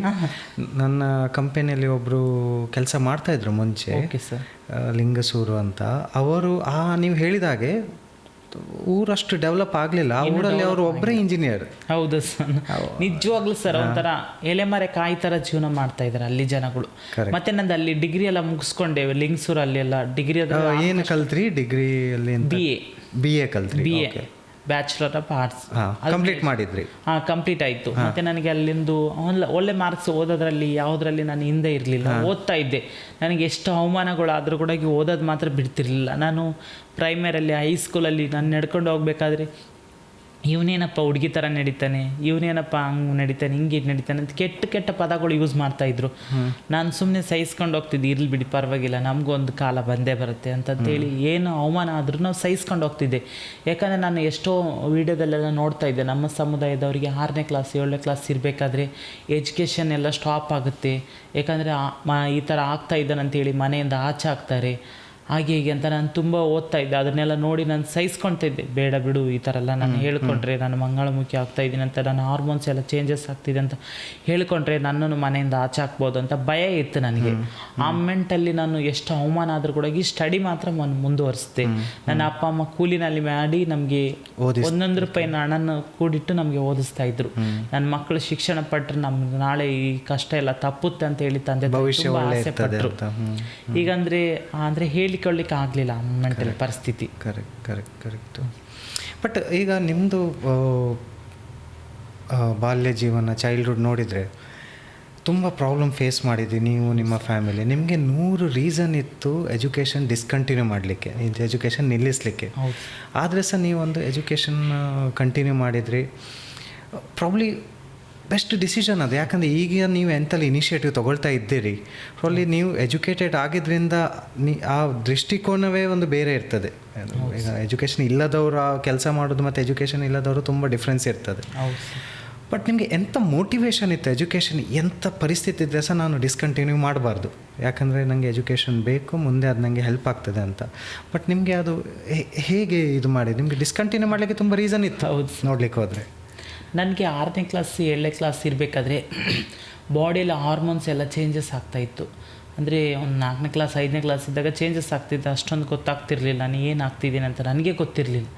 ನನ್ನ ಕಂಪನಿಯಲ್ಲಿ ಒಬ್ಬರು ಕೆಲಸ ಮಾಡ್ತಾಯಿದ್ರು ಮುಂಚೆ, ಓಕೆ ಸರ್, ಲಿಂಗಸೂರು ಅಂತ. ಅವರು ನೀವು ಹೇಳಿದ ಹಾಗೆ ಊರಷ್ಟು ಡೆವಲಪ್ ಆಗಲಿಲ್ಲ. ಆ ಊರಲ್ಲಿ ಅವರು ಒಬ್ಬರೇ ಇಂಜಿನಿಯರ್. ಹೌದು ಸರ್, ನಿಜವಾಗ್ಲೂ ಸರ್ ಒಂಥರ ಎಲೆಮರೆ ಕಾಯಿ ಥರ ಜೀವನ ಮಾಡ್ತಾ ಇದ್ದಾರೆ ಅಲ್ಲಿ ಜನಗಳು. ಮತ್ತೆ ನಂದು ಅಲ್ಲಿ ಡಿಗ್ರಿ ಎಲ್ಲ ಮುಗಿಸ್ಕೊಂಡೇವೆ ಲಿಂಗಸೂರಲ್ಲಿ ಎಲ್ಲ. ಡಿಗ್ರಿ ಏನು ಕಲ್ತ್ರಿ ಡಿಗ್ರಿಯಲ್ಲಿ? BA ಕಲ್ತ್ರಿ. BA bachelor of arts complete ಮಾಡಿದ್ರಿ? ಹಾಂ, ಕಂಪ್ಲೀಟ್ ಆಯಿತು. ಮತ್ತು ನನಗೆ ಅಲ್ಲಿಂದು ಒಳ್ಳೆ ಮಾರ್ಕ್ಸ್ ಓದೋದ್ರಲ್ಲಿ ಯಾವುದರಲ್ಲಿ ನಾನು ಹಿಂದೆ ಇರಲಿಲ್ಲ, ಓದ್ತಾ ಇದ್ದೆ. ನನಗೆ ಎಷ್ಟು ಅವಮಾನಗಳಾದರೂ ಕೂಡ ಓದೋದು ಮಾತ್ರ ಬಿಡ್ತಿರ್ಲಿಲ್ಲ. ನಾನು ಪ್ರೈಮರಲ್ಲಿ, ಹೈಸ್ಕೂಲಲ್ಲಿ ನಾನು ನಡ್ಕೊಂಡು ಹೋಗ್ಬೇಕಾದ್ರೆ ಇವನೇನಪ್ಪ ಹುಡುಗಿ ಥರ ನಡೀತಾನೆ, ಇವನೇನಪ್ಪ ಹಂಗೆ ನಡೀತಾನೆ, ಹಿಂಗೆ ನಡೀತಾನೆ ಅಂತ ಕೆಟ್ಟ ಪದಗಳು ಯೂಸ್ ಮಾಡ್ತಾಯಿದ್ರು. ನಾನು ಸುಮ್ಮನೆ ಸಹಿಸ್ಕೊಂಡು ಹೋಗ್ತಿದ್ದೆ, ಇರ್ಲಿ ಬಿಡಿ ಪರವಾಗಿಲ್ಲ, ನಮಗೊಂದು ಕಾಲ ಬಂದೇ ಬರುತ್ತೆ ಅಂತಂತೇಳಿ ಏನು ಅವಮಾನ ಆದರೂ ನಾವು ಸಹಿಸ್ಕೊಂಡು ಹೋಗ್ತಿದ್ದೆ. ಯಾಕಂದರೆ ನಾನು ಎಷ್ಟೋ ವೀಡಿಯೋದಲ್ಲೆಲ್ಲ ನೋಡ್ತಾ ಇದ್ದೆ, ನಮ್ಮ ಸಮುದಾಯದವರಿಗೆ 6ನೇ ಕ್ಲಾಸ್ 7ನೇ ಕ್ಲಾಸ್ ಇರಬೇಕಾದ್ರೆ ಎಜುಕೇಷನ್ ಎಲ್ಲ ಸ್ಟಾಪ್ ಆಗುತ್ತೆ, ಯಾಕಂದರೆ ಈ ಥರ ಆಗ್ತಾ ಇದ್ದಾನಂತೇಳಿ ಮನೆಯಿಂದ ಆಚೆ ಹಾಕ್ತಾರೆ, ಹಾಗೆ ಹೀಗೆ ಅಂತ. ನಾನು ತುಂಬ ಓದ್ತಾ ಇದ್ದೆ, ಅದನ್ನೆಲ್ಲ ನೋಡಿ ನಾನು ಸಹಿಸ್ಕೊಳ್ತಾ ಇದ್ದೆ. ಬೇಡ ಬಿಡು, ಈ ಥರ ಎಲ್ಲ ನಾನು ಹೇಳ್ಕೊಂಡ್ರೆ ನಾನು ಮಂಗಳಮುಖಿ ಆಗ್ತಾಯಿದ್ದೀನಿ ಅಂತ, ನನ್ನ ಹಾರ್ಮೋನ್ಸ್ ಎಲ್ಲ ಚೇಂಜಸ್ ಆಗ್ತಿದೆ ಅಂತ ಹೇಳ್ಕೊಂಡ್ರೆ ನನ್ನನ್ನು ಮನೆಯಿಂದ ಆಚೆ ಹಾಕ್ಬೋದು ಅಂತ ಭಯ ಇತ್ತು ನನಗೆ. ಆ ಮೊಮೆಂಟಲ್ಲಿ ನಾನು ಎಷ್ಟು ಅವಮಾನ ಆದರೂ ಕೂಡ ಈ ಸ್ಟಡಿ ಮಾತ್ರ ಮುಂದುವರಿಸಿದೆ. ನನ್ನ ಅಪ್ಪ ಅಮ್ಮ ಕೂಲಿನಲ್ಲಿ ಮಾಡಿ ನಮಗೆ 1 ರೂಪಾಯಿನ ಹಣನ ಕೂಡಿಟ್ಟು ನಮಗೆ ಓದಿಸ್ತಾ ಇದ್ರು. ನನ್ನ ಮಕ್ಕಳು ಶಿಕ್ಷಣ ಪಟ್ಟರೆ ನಮ್ಗೆ ನಾಳೆ ಈ ಕಷ್ಟ ಎಲ್ಲ ತಪ್ಪುತ್ತೆ ಅಂತ ಹೇಳಿ ತಂದೆ ತುಂಬ ಆಸೆ ಪಟ್ಟರು. ಈಗಂದರೆ ಹೇಳಿಕೊಳ್ಳಿಕ್ಕೆ ಆಗಲಿಲ್ಲ ಆ ಮೊಮೆಂಟಲ್ಲಿ ಪರಿಸ್ಥಿತಿ. ಕರೆಕ್ಟ್. ಬಟ್ ಈಗ ನಿಮ್ಮದು ಬಾಲ್ಯ ಜೀವನ, ಚೈಲ್ಡ್ಹುಡ್ ನೋಡಿದರೆ ತುಂಬ ಪ್ರಾಬ್ಲಮ್ ಫೇಸ್ ಮಾಡಿದ್ವಿ ನೀವು, ನಿಮ್ಮ ಫ್ಯಾಮಿಲಿ. ನಿಮಗೆ 100 ರೀಸನ್ ಇತ್ತು ಎಜುಕೇಷನ್ ಡಿಸ್ಕಂಟಿನ್ಯೂ ಮಾಡಲಿಕ್ಕೆ, ಎಜುಕೇಷನ್ ನಿಲ್ಲಿಸಲಿಕ್ಕೆ. ಆದರೆ ಸಹ ನೀವು ಒಂದು ಎಜುಕೇಷನ್ ಕಂಟಿನ್ಯೂ ಮಾಡಿದ್ರಿ. ಪ್ರಾಬ್ಲಿ ಬೆಸ್ಟ್ ಡಿಸಿಷನ್ ಅದು. ಯಾಕಂದರೆ ಈಗ ನೀವು ಎಂತಲ್ಲಿ ಇನಿಷಿಯೇಟಿವ್ ತೊಗೊಳ್ತಾ ಇದ್ದೀರಿ, ಪ್ರಾಬ್ಲಿ ನೀವು ಎಜುಕೇಟೆಡ್ ಆಗಿದ್ದರಿಂದ ಆ ದೃಷ್ಟಿಕೋನವೇ ಒಂದು ಬೇರೆ ಇರ್ತದೆ. ಈಗ ಎಜುಕೇಷನ್ ಇಲ್ಲದವರು ಕೆಲಸ ಮಾಡೋದು ಮತ್ತು ಎಜುಕೇಷನ್ ಇಲ್ಲದವರು ತುಂಬ ಡಿಫ್ರೆನ್ಸ್ ಇರ್ತದೆ. ಬಟ್ ನಿಮಗೆ ಎಂಥ ಮೋಟಿವೇಶನ್ ಇತ್ತು, ಎಜುಕೇಷನ್ ಎಂಥ ಪರಿಸ್ಥಿತಿ ಇದ್ದರೆ ಸಹ ನಾನು ಡಿಸ್ಕಂಟಿನ್ಯೂ ಮಾಡಬಾರ್ದು, ಯಾಕಂದರೆ ನನಗೆ ಎಜುಕೇಷನ್ ಬೇಕು, ಮುಂದೆ ಅದು ನನಗೆ ಹೆಲ್ಪ್ ಆಗ್ತದೆ ಅಂತ. ಬಟ್ ನಿಮಗೆ ಅದು ಹೇಗೆ ಇದು ಮಾಡಿ ನಿಮಗೆ ಡಿಸ್ಕಂಟಿನ್ಯೂ ಮಾಡಲಿಕ್ಕೆ ತುಂಬ ರೀಸನ್ ಇತ್ತು ನೋಡ್ಲಿಕ್ಕೆ ಹೋದರೆ? ನನಗೆ 6ನೇ ಕ್ಲಾಸ್ 7ನೇ ಕ್ಲಾಸ್ ಇರಬೇಕಾದ್ರೆ ಬಾಡಿಯಲ್ಲಿ ಹಾರ್ಮೋನ್ಸ್ ಎಲ್ಲ ಚೇಂಜಸ್ ಆಗ್ತಾಯಿತ್ತು. ಅಂದರೆ ಒಂದು 4ನೇ ಕ್ಲಾಸ್ 5ನೇ ಕ್ಲಾಸ್ ಇದ್ದಾಗ ಚೇಂಜಸ್ ಆಗ್ತಿದ್ದೆ, ಅಷ್ಟೊಂದು ಗೊತ್ತಾಗ್ತಿರ್ಲಿಲ್ಲ ನಾನು ಏನು ಆಗ್ತಿದ್ದೀನಿ ಅಂತ, ನನಗೆ ಗೊತ್ತಿರಲಿಲ್ಲ.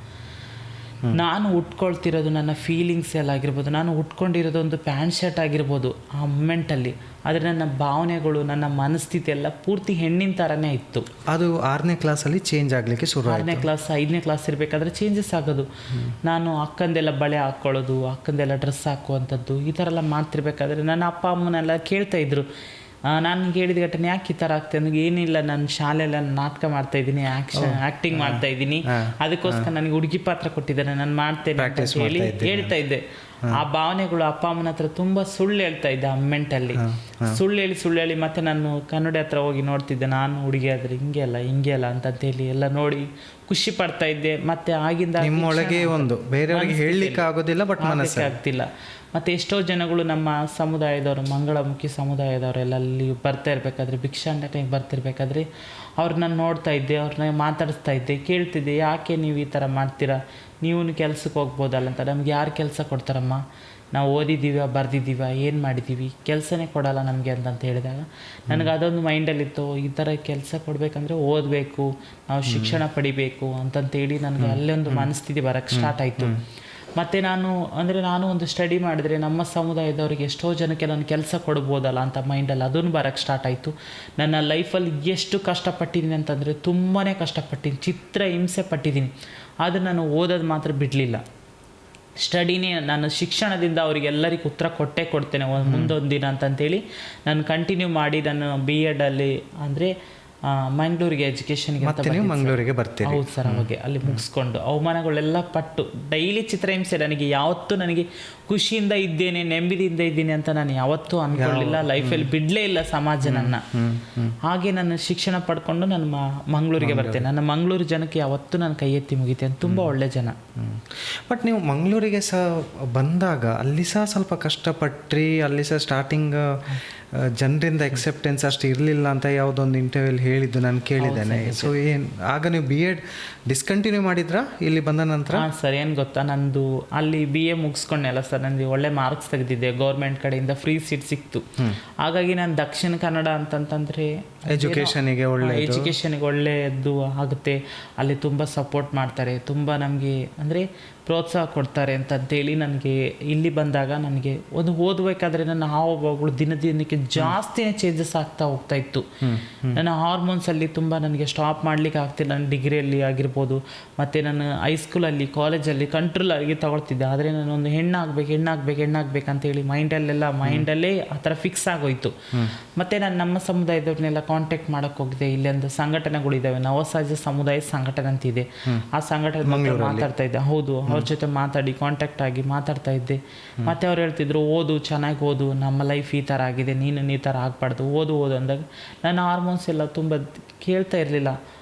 ನಾನು ಉಟ್ಕೊಳ್ತಿರೋದು ನನ್ನ ಫೀಲಿಂಗ್ಸ್ ಎಲ್ಲ ಆಗಿರ್ಬೋದು, ನಾನು ಉಟ್ಕೊಂಡಿರೋದು ಒಂದು ಪ್ಯಾಂಟ್ ಶರ್ಟ್ ಆಗಿರ್ಬೋದು ಆ ಮೂಮೆಂಟಲ್ಲಿ, ಆದರೆ ನನ್ನ ಭಾವನೆಗಳು, ನನ್ನ ಮನಸ್ಥಿತಿ ಎಲ್ಲ ಪೂರ್ತಿ ಹೆಣ್ಣಿನ ಥರನೇ ಇತ್ತು. ಅದು 6ನೇ ಕ್ಲಾಸಲ್ಲಿ ಚೇಂಜ್ ಆಗಲಿಕ್ಕೆ ಶುರು. 6ನೇ ಕ್ಲಾಸ್ 5ನೇ ಕ್ಲಾಸ್ ಇರಬೇಕಾದ್ರೆ ಚೇಂಜಸ್ ಆಗೋದು. ನಾನು ಅಕ್ಕಂದೆಲ್ಲ ಬಳೆ ಹಾಕ್ಕೊಳ್ಳೋದು, ಅಕ್ಕಂದೆಲ್ಲ ಡ್ರೆಸ್ ಹಾಕುವಂಥದ್ದು, ಈ ಥರ ಎಲ್ಲ ಮಾಡ್ತಿರ್ಬೇಕಾದ್ರೆ ನನ್ನ ಅಪ್ಪ ಅಮ್ಮನೆಲ್ಲ ಕೇಳ್ತಾಯಿದ್ರು. ನಾನು ಹೇಳಿದ ಘಟನೆ ಯಾಕೆ ಈ ಥರ ಆಗ್ತದೆ ನನಗೆ, ಏನಿಲ್ಲ ನಾನು ಶಾಲೆಯಲ್ಲ ನಾಟಕ ಮಾಡ್ತಾಯಿದ್ದೀನಿ, ಆ್ಯಕ್ಟಿಂಗ್ ಮಾಡ್ತಾಯಿದ್ದೀನಿ, ಅದಕ್ಕೋಸ್ಕರ ನನಗೆ ಹುಡುಗಿ ಪಾತ್ರ ಕೊಟ್ಟಿದ್ದಾರೆ, ನಾನು ಮಾಡ್ತೇನೆ ಅಂತ ಹೇಳಿ ಹೇಳ್ತಾ ಇದ್ದೆ. ಆ ಭಾವನೆಗಳು ಅಪ್ಪ ಅಮ್ಮನ ಹತ್ರ ತುಂಬ ಸುಳ್ಳು ಹೇಳ್ತಾ ಇದ್ದೆ ಆ ಮೊಮೆಂಟಲ್ಲಿ. ಸುಳ್ಳು ಹೇಳಿ ಮತ್ತೆ ನಾನು ಕನ್ನಡಿ ಹತ್ರ ಹೋಗಿ ನೋಡ್ತಿದ್ದೆ, ನಾನು ಹುಡುಗಿ ಆದರೆ ಹಿಂಗೆ ಅಲ್ಲ ಅಂತಂತೇಳಿ ಎಲ್ಲ ನೋಡಿ ಖುಷಿ ಪಡ್ತಾ ಇದ್ದೆ. ಮತ್ತೆ ಆಗಿಂದ ನಿಮ್ಮೊಳಗೆ ಒಂದು ಬೇರೆಯವರಿಗೆ ಹೇಳಲಿಕ್ಕೆ ಆಗೋದಿಲ್ಲ, ಬಟ್ ಮನಸ್ಸು ಆಗ್ತಿಲ್ಲ. ಮತ್ತು ಎಷ್ಟೋ ಜನಗಳು ನಮ್ಮ ಸಮುದಾಯದವರು, ಮಂಗಳಮುಖಿ ಸಮುದಾಯದವರೆಲ್ಲ ಅಲ್ಲಿ ಬರ್ತಾ ಇರಬೇಕಾದ್ರೆ, ಭಿಕ್ಷಾಟನೆಗೆ ಬರ್ತಿರ್ಬೇಕಾದ್ರೆ ಅವ್ರನ್ನ ನೋಡ್ತಾ ಇದ್ದೆ, ಅವ್ರನ್ನ ಮಾತಾಡಿಸ್ತಾ ಇದ್ದೆ, ಕೇಳ್ತಿದ್ದೆ, ಯಾಕೆ ನೀವು ಈ ಥರ ಮಾಡ್ತೀರಾ, ನೀವು ಕೆಲ್ಸಕ್ಕೆ ಹೋಗ್ಬೋದಲ್ಲ ಅಂತ. ನಮ್ಗೆ ಯಾರು ಕೆಲಸ ಕೊಡ್ತಾರಮ್ಮ, ನಾವು ಓದಿದ್ದೀವ, ಬರೆದಿದ್ದೀವ, ಏನು ಮಾಡಿದ್ದೀವಿ, ಕೆಲಸನೇ ಕೊಡಲ್ಲ ನಮಗೆ ಅಂತಂತ ಹೇಳಿದಾಗ ನನಗೆ ಅದೊಂದು ಮೈಂಡಲ್ಲಿತ್ತು, ಈ ಥರ ಕೆಲಸ ಕೊಡಬೇಕಂದ್ರೆ ಓದಬೇಕು, ನಾವು ಶಿಕ್ಷಣ ಪಡಿಬೇಕು ಅಂತಂತೇಳಿ ನನಗೆ ಅಲ್ಲೊಂದು ಮನಸ್ಥಿತಿ ಬರೋಕ್ಕೆ ಸ್ಟಾರ್ಟ್ ಆಯಿತು. ಮತ್ತು ನಾನು ಒಂದು ಸ್ಟಡಿ ಮಾಡಿದ್ರೆ ನಮ್ಮ ಸಮುದಾಯದವ್ರಿಗೆ ಎಷ್ಟೋ ಜನಕ್ಕೆ ನಾನು ಕೆಲಸ ಕೊಡ್ಬೋದಲ್ಲ ಅಂತ ಮೈಂಡಲ್ಲಿ ಅದನ್ನು ಬರೋಕ್ಕೆ ಸ್ಟಾರ್ಟ್ ಆಯಿತು. ನನ್ನ ಲೈಫಲ್ಲಿ ಎಷ್ಟು ಕಷ್ಟಪಟ್ಟಿದ್ದೀನಿ ಅಂತಂದರೆ ತುಂಬಾ ಕಷ್ಟಪಟ್ಟಿದ್ದೀನಿ, ಚಿತ್ರ ಹಿಂಸೆ ಪಟ್ಟಿದ್ದೀನಿ. ಆದರೆ ನಾನು ಓದೋದು ಮಾತ್ರ ಬಿಡಲಿಲ್ಲ. ಸ್ಟಡಿನೇ ನಾನು ಶಿಕ್ಷಣದಿಂದ ಅವರಿಗೆಲ್ಲರಿಗೂ ಉತ್ತರ ಕೊಡ್ತೇನೆ ಮುಂದೊಂದು ದಿನ ಅಂತಂತೇಳಿ ನಾನು ಕಂಟಿನ್ಯೂ ಮಾಡಿ ನಾನು BEd ಅಲ್ಲಿ ಅಂದರೆ ಮಂಗಳೂರಿಗೆ ಎಜುಕೇಷನ್ಗೆ ಮಂಗಳೂರಿಗೆ ಬರ್ತೀನಿ. ಹೌದು ಸರ್. ಅವಾಗೆ ಅಲ್ಲಿ ಮುಗಿಸ್ಕೊಂಡು ಅವಮಾನಗಳೆಲ್ಲ ಪಟ್ಟು ಡೈಲಿ ಚಿತ್ರಹಿಂಸೆ. ನನಗೆ ಖುಷಿಯಿಂದ ಇದ್ದೇನೆ, ನೆಮ್ಮದಿಯಿಂದ ಇದ್ದೀನಿ ಅಂತ ನಾನು ಯಾವತ್ತೂ ಅಂದ್ಕೊಳ್ಳಿಲ್ಲ. ಲೈಫಲ್ಲಿ ಬಿಡಲೇ ಇಲ್ಲ ಸಮಾಜ ನನ್ನ. ಹಾಗೆ ನಾನು ಶಿಕ್ಷಣ ಪಡ್ಕೊಂಡು ನಾನು ಮಂಗಳೂರಿಗೆ ಬರ್ತೇನೆ. ನನ್ನ ಮಂಗಳೂರು ಜನಕ್ಕೆ ಯಾವತ್ತೂ ನಾನು ಕೈ ಎತ್ತಿ ಮುಗಿತೇನೆ, ತುಂಬ ಒಳ್ಳೆ ಜನ. ಬಟ್ ನೀವು ಮಂಗಳೂರಿಗೆ ಸಹ ಬಂದಾಗ ಅಲ್ಲಿ ಸಹ ಸ್ವಲ್ಪ ಕಷ್ಟಪಟ್ರಿ, ಅಲ್ಲಿ ಸಹ ಸ್ಟಾರ್ಟಿಂಗ್ ಜನರಿಂದ ಎಕ್ಸೆಪ್ಟೆನ್ಸ್ ಅಷ್ಟು ಇರಲಿಲ್ಲ ಅಂತ ಯಾವುದೊಂದು ಇಂಟರ್ವ್ಯೂಲ್ಲಿ ಹೇಳಿದ್ದು ನಾನು ಕೇಳಿದ್ದೇನೆ. ಸೊ ಆಗ ನೀವು BEd ಡಿಸ್ಕಂಟಿನ್ಯೂ ಮಾಡಿದ್ರಾ ಇಲ್ಲಿ ಬಂದ ನಂತರ? ಹಾಂ ಸರ್. ಏನು ಗೊತ್ತಾ, ನಂದು ಅಲ್ಲಿ BA ಮುಗಿಸ್ಕೊಂಡೆಲ್ಲ ಸರ್, ನನಗೆ ಒಳ್ಳೆ ಮಾರ್ಕ್ಸ್ ತೆಗೆದಿದ್ದೆ, ಗೌರ್ಮೆಂಟ್ ಕಡೆಯಿಂದ ಫ್ರೀ ಸೀಟ್ ಸಿಕ್ತು. ಹಾಗಾಗಿ ನಾನು ದಕ್ಷಿಣ ಕನ್ನಡ ಅಂತಂತಂದರೆ ಎಜುಕೇಷನಿಗೆ ಒಳ್ಳೆಯದು ಆಗುತ್ತೆ. ಅಲ್ಲಿ ತುಂಬ ಸಪೋರ್ಟ್ ಮಾಡ್ತಾರೆ, ತುಂಬ ನಮಗೆ ಅಂದರೆ ಪ್ರೋತ್ಸಾಹ ಕೊಡ್ತಾರೆ ಅಂತಂತೇಳಿ ನನಗೆ ಇಲ್ಲಿ ಬಂದಾಗ ನನಗೆ ಒಂದು ಓದಬೇಕಾದ್ರೆ ನನ್ನ ಹಾವಭಾವಗಳು ದಿನಕ್ಕೆ ಜಾಸ್ತಿನೇ ಚೇಂಜಸ್ ಆಗ್ತಾ ಹೋಗ್ತಾ ಇತ್ತು. ನನ್ನ ಹಾರ್ಮೋನ್ಸಲ್ಲಿ ತುಂಬ ನನಗೆ ಸ್ಟಾಪ್ ಮಾಡಲಿಕ್ಕೆ ಆಗ್ತಿಲ್ಲ. ನನ್ನ ಡಿಗ್ರಿಯಲ್ಲಿ ಆಗಿರ್ಬೋದು, ಮತ್ತು ನಾನು ಹೈಸ್ಕೂಲಲ್ಲಿ, ಕಾಲೇಜಲ್ಲಿ ಕಂಟ್ರೋಲ್ ಆಗಿ ತಗೊಳ್ತಿದ್ದೆ. ಆದರೆ ನಾನು ಒಂದು ಹೆಣ್ಣಾಗಬೇಕಂತೇಳಿ ಮೈಂಡಲ್ಲೇ ಆ ಥರ ಫಿಕ್ಸ್ ಆಗೋಯ್ತು. ಮತ್ತು ನಾನು ನಮ್ಮ ಸಮುದಾಯದವ್ರನ್ನೆಲ್ಲ ಕಾಂಟ್ಯಾಕ್ಟ್ ಮಾಡೋಕ್ಕೆ ಹೋಗಿದೆ. ಇಲ್ಲೊಂದು ಸಂಘಟನೆಗಳಿದ್ದಾವೆ, ನವಸಹಜ ಸಮುದಾಯ ಸಂಘಟನೆ ಅಂತಿದೆ. ಆ ಸಂಘಟನೆ ಮಾತಾಡ್ತಾ ಇದ್ದೆ. ಹೌದು, ಅವ್ರ ಜೊತೆ ಮಾತಾಡಿ ಕಾಂಟ್ಯಾಕ್ಟ್ ಆಗಿ ಮಾತಾಡ್ತಾ ಇದ್ದೆ. ಮತ್ತು ಅವ್ರು ಹೇಳ್ತಿದ್ರು, ಓದು, ಚೆನ್ನಾಗಿ ಓದು, ನಮ್ಮ ಲೈಫ್ ಈ ಥರ ಆಗಿದೆ, ನೀನು ಈ ಥರ ಆಗಬಾರ್ದು, ಓದು ಅಂದಾಗ ನನ್ನ ಹಾರ್ಮೋನ್ಸ್ ಎಲ್ಲ ತುಂಬ ಕೇಳ್ತಾ ಇರಲಿಲ್ಲ.